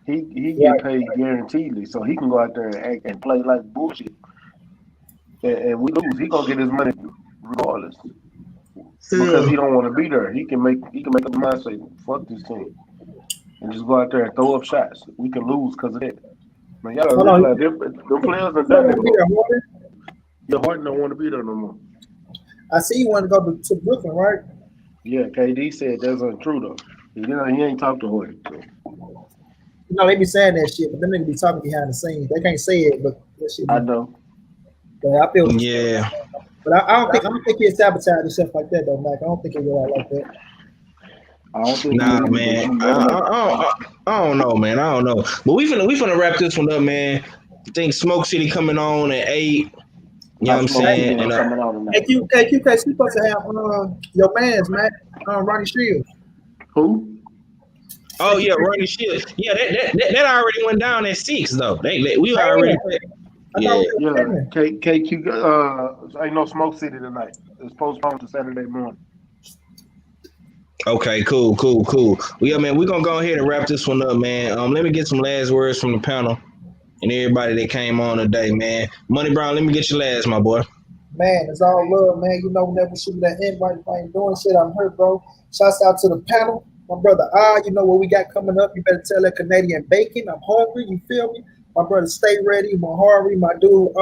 He get paid guaranteedly, so he can go out there and act and play like bullshit. And we lose. He gonna get his money regardless because he don't want to be there. He can make up the mind, say fuck this team, and just go out there and throw up shots. We can lose because of that. Man, y'all like them players are done it. Your Harden don't want to be there no more. I see you want to go to Brooklyn, right? Yeah, KD said that's untrue though. You know, he ain't talked to Harden. So. You know, they be saying that shit, but them niggas be talking behind the scenes. They can't say it, but that shit. I know. But I feel. Yeah. But I don't think he'll sabotage and stuff like that though, Mac. I don't think he'll go out like that. I don't think Nah, man. I don't know, man. I don't know. But we finna wrap this one up, man. I think Smoke City coming on at 8. You know what I'm saying? And, Hey, QK, supposed to have your man's Mac, Ronnie Shields. Who? Oh yeah, Ronnie Shields. Yeah, that already went down at 6 though. We already. Yeah. KQ. Ain't no Smoke City tonight. It's postponed to Saturday morning. Okay, cool. Well, yeah, man, we're gonna go ahead and wrap this one up, man. Let me get some last words from the panel and everybody that came on today, man. Money Brown, let me get your last, my boy. Man, it's all love, man. You know, whenever shoot that invite, if I ain't doing shit, I'm hurt, bro. Shouts out to the panel. My brother, you know what we got coming up. You better tell that Canadian bacon. I'm hungry, you feel me? My brother, stay ready. Mahari, my dude,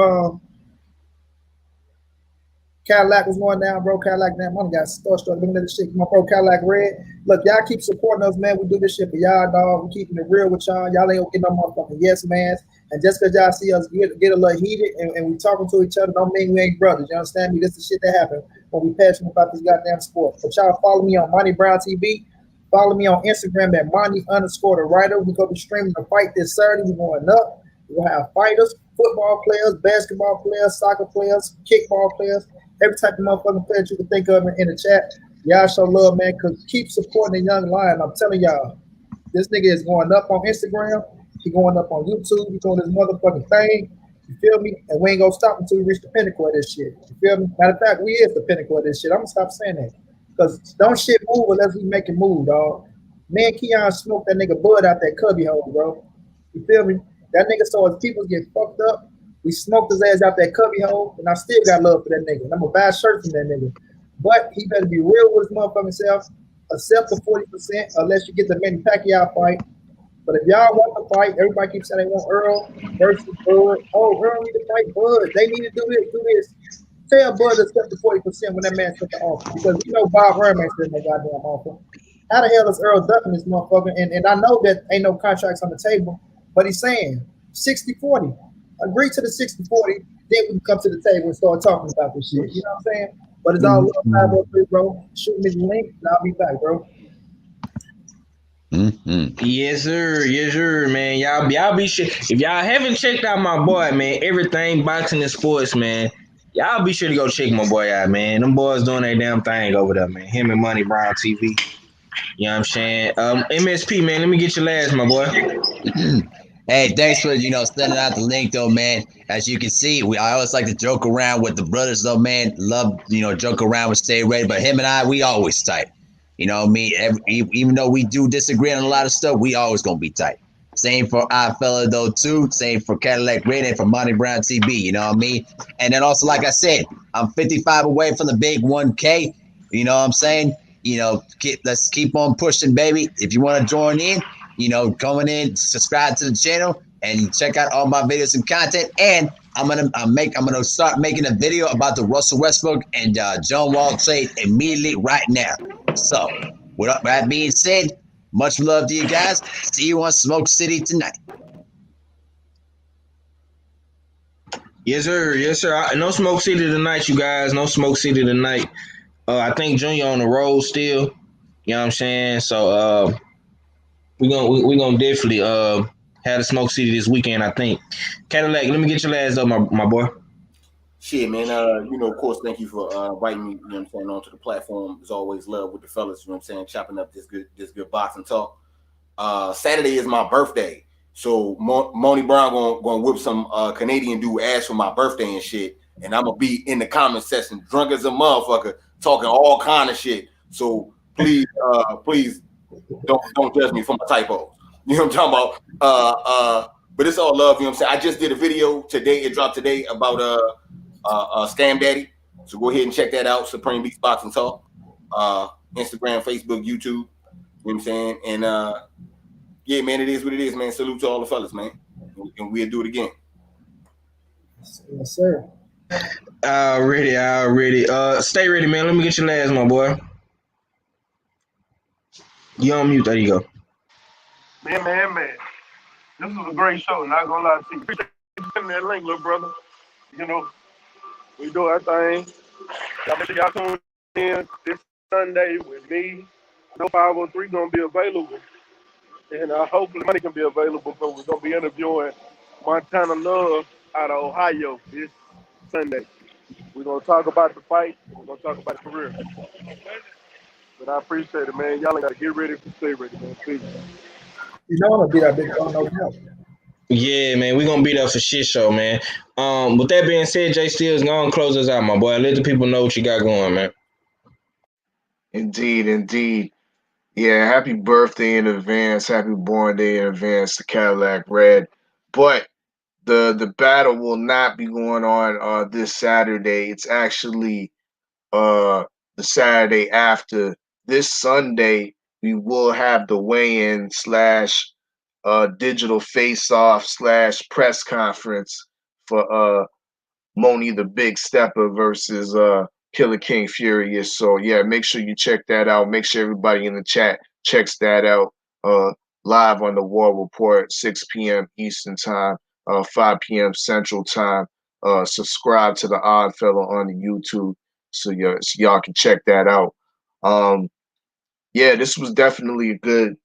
Cadillac was going down, bro. Cadillac, damn, I got starstruck looking at this shit. My bro, Cadillac Red. Look, y'all keep supporting us, man. We do this shit for y'all, dog. We keeping it real with y'all. Y'all ain't gonna get no motherfucking yes, man. And just because y'all see us get a little heated and we talking to each other, don't mean we ain't brothers. You understand me? This is the shit that happened when we passionate about this goddamn sport. But y'all follow me on Monty Brown TV. Follow me on Instagram at Monty_the_writer. We're gonna be streaming the fight this Saturday. We're going up. We're gonna have fighters, football players, basketball players, soccer players, kickball players. Every type of motherfucking player you can think of in the chat. Y'all show love, man, because keep supporting the young lion. I'm telling y'all, this nigga is going up on Instagram. He going up on YouTube. He doing this motherfucking thing. You feel me? And we ain't going to stop until we reach the pinnacle of this shit. You feel me? Matter of fact, we is the pinnacle of this shit. I'm going to stop saying that. Because don't shit move unless we make it move, dog. Me and Keon smoked that nigga Bud out that cubby hole, bro. You feel me? That nigga saw his people get fucked up. We smoked his ass out that cubby hole, and I still got love for that nigga. And I'm gonna buy a shirt from that nigga. But he better be real with his motherfucking self. Accept the 40% unless you get the Manny Pacquiao fight. But if y'all want to fight, everybody keeps saying they want Earl versus Bud. Oh, Earl need to fight Bud. They need to do this. Tell Bud to accept the 40% when that man took the offer. Because you know Bob Herman ain't sitting no goddamn offer. How the hell is Earl ducking this motherfucker? And I know that ain't no contracts on the table, but he's saying 60-40. Agree to the 60-40, then we can come to the table and start talking about this shit. You know what I'm saying? But it's all love, 503, bro. Shoot me the link, and I'll be back, bro. Yes, sir, man. Y'all be sure. If y'all haven't checked out my boy, man, everything boxing and sports, man. Y'all be sure to go check my boy out, man. Them boys doing their damn thing over there, man. Him and Money Brown TV. You know what I'm saying? MSP, man, let me get your last, my boy. Hey, thanks for sending out the link though, man. As you can see, I always like to joke around with the brothers though, man. Love joke around with Stay Ready, but him and I, we always tight. You know what I mean? Even though we do disagree on a lot of stuff, we always gonna be tight. Same for our fella though too. Same for Cadillac Red and for Monty Brown TV. You know what I mean? And then also, like I said, I'm 55 away from the big 1K. You know what I'm saying? Let's keep on pushing, baby. If you want to join in, going in, subscribe to the channel and check out all my videos and content. And I'm gonna start making a video about the Russell Westbrook and John Wall trade immediately right now. So, with that being said, much love to you guys. See you on Smoke City tonight. Yes, sir. No Smoke City tonight, you guys. No Smoke City tonight. I think Junior on the road still. You know what I'm saying? So we're gonna definitely have the Smoke City this weekend, I think. Cadillac, let me get your last up, my boy. Shit, man. Of course, thank you for inviting me, onto the platform. It's always love with the fellas, chopping up this good boxing talk. Saturday is my birthday. So Monty Brown gonna whip some Canadian dude ass for my birthday and shit. And I'm gonna be in the comment section drunk as a motherfucker, talking all kind of shit. So please don't judge me for my typos. You know what I'm talking about? But it's all love, you know what I'm saying? I just did a video today, it dropped today about Scam Daddy. So go ahead and check that out, Supreme Beats Boxing Talk. Instagram, Facebook, YouTube. You know what I'm saying? And yeah, man, it is what it is, man. Salute to all the fellas, man. And we'll do it again. Yes, sir. Already. Stay ready, man. Let me get your last, my boy. You on mute. There you go. Man. This was a great show. Not gonna lie to you. Appreciate you sending that link, little brother. You know, we do our thing. Y'all make sure y'all tune in this Sunday with me. No 503 gonna be available, and hopefully money can be available. But we're gonna be interviewing Montana Love out of Ohio this Sunday. We're gonna talk about the fight. We're gonna talk about the career. But I appreciate it, man. Y'all ain't gotta get ready to stay ready, man. Peace. You know I'm gonna be that big dog, no doubt. Yeah, man, we gonna be there for shit show, man. With that being said, Jay Steele's gonna close us out, my boy. Let the people know what you got going, man. Indeed. Yeah, happy birthday in advance, happy born day in advance to Cadillac Red. But the battle will not be going on this Saturday. It's actually the Saturday after. This Sunday we will have the weigh-in slash digital face-off slash press conference for Moni the Big Stepper versus Killer King Furious. So yeah, make sure you check that out. Make sure everybody in the chat checks that out. Live on the War Report, 6 p.m. Eastern Time, 5 p.m. Central Time. Subscribe to the Odd Fellow on the YouTube so y'all can check that out. Yeah, this was definitely a good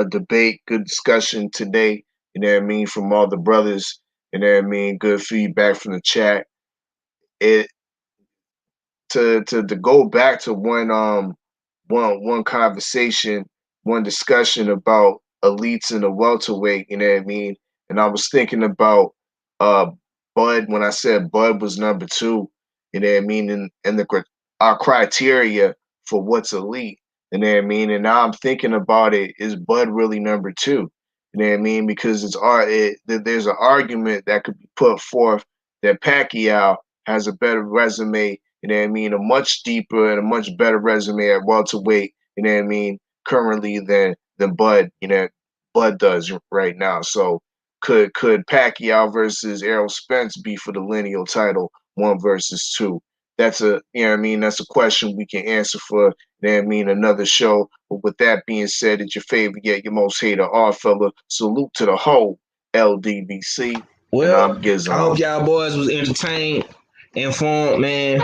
debate, good discussion today. You know what I mean, from all the brothers. You know what I mean, good feedback from the chat. It to go back to one conversation, one discussion about elites in the welterweight, you know what I mean? And I was thinking about Bud when I said Bud was number 2, you know what I mean? And our criteria for what's elite, you know what I mean? And now I'm thinking about it, is Bud really number 2? You know what I mean? Because there's an argument that could be put forth that Pacquiao has a better resume, you know what I mean, a much deeper and a much better resume at welterweight, you know what I mean, currently than Bud, you know, Bud does right now. So could Pacquiao versus Errol Spence be for the lineal title, 1 versus 2? That's a, you know what I mean, that's a question we can answer for, you know what I mean, another show. But with that being said, it's your favorite yet your most hated odd fella. Salute to the whole LDBC. And Well, I'm I hope Gizon. y'all boys was entertained, informed, man.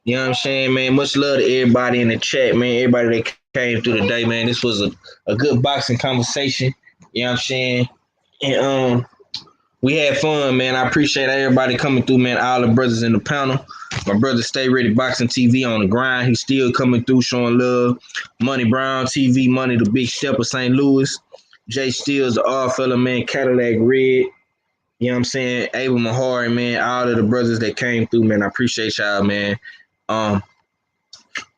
You know what I'm saying, man? Much love to everybody in the chat, man. Everybody that came through today, man. This was a good boxing conversation. You know what I'm saying? And we had fun, man. I appreciate everybody coming through, man. All the brothers in the panel. My brother Stay Ready Boxing TV on the grind. He's still coming through, showing love. Money Brown TV, Money the Big Step of St. Louis. Jay Steele's the odd fella, man. Cadillac Red. You know what I'm saying? Abel Mahari, man. All of the brothers that came through, man. I appreciate y'all, man.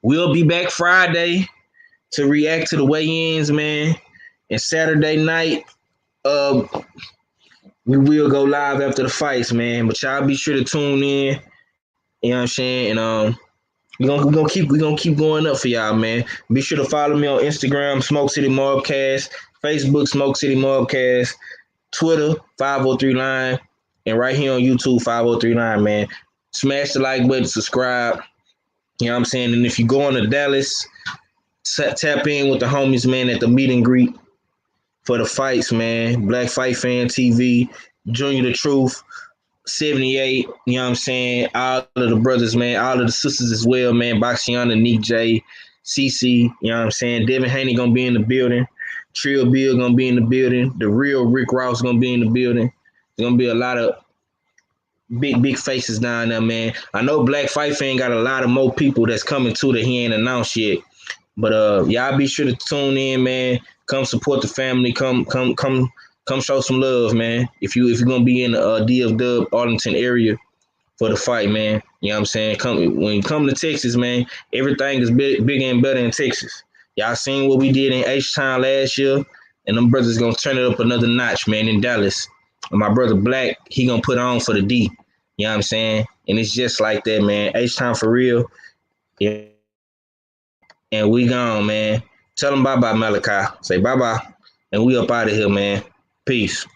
We'll be back Friday to react to the weigh-ins, man. And Saturday night, we will go live after the fights, man. But y'all be sure to tune in. You know what I'm saying? And we're gonna keep going up for y'all, man. Be sure to follow me on Instagram, Smoke City Mobcast, Facebook, Smoke City Mobcast, Twitter, 503 Line, and right here on YouTube, 503 Line, man. Smash the like button, subscribe. You know what I'm saying? And if you go on to Dallas, tap in with the homies, man, at the meet and greet for the fights, man. Black Fight Fan TV, Junior the Truth, 78, you know what I'm saying? All of the brothers, man, all of the sisters as well, man. Boxiana, Nick J, CC, you know what I'm saying? Devin Haney gonna be in the building. Trill Bill gonna be in the building. The real Rick Ross gonna be in the building. There's gonna be a lot of big faces down there, man. I know Black Fight Fan got a lot of more people that's coming too that he ain't announced yet. But y'all be sure to tune in, man. Come support the family. Come show some love, man. If you're gonna be in the DFW Arlington area for the fight, man. You know what I'm saying? When you come to Texas, man, everything is bigger and better in Texas. Y'all seen what we did in H-Town last year, and them brothers gonna turn it up another notch, man, in Dallas. And my brother Black, he gonna put on for the D. You know what I'm saying? And it's just like that, man. H-Town for real. Yeah. And we gone, man. Tell them bye-bye, Malachi. Say bye-bye. And we up out of here, man. Peace.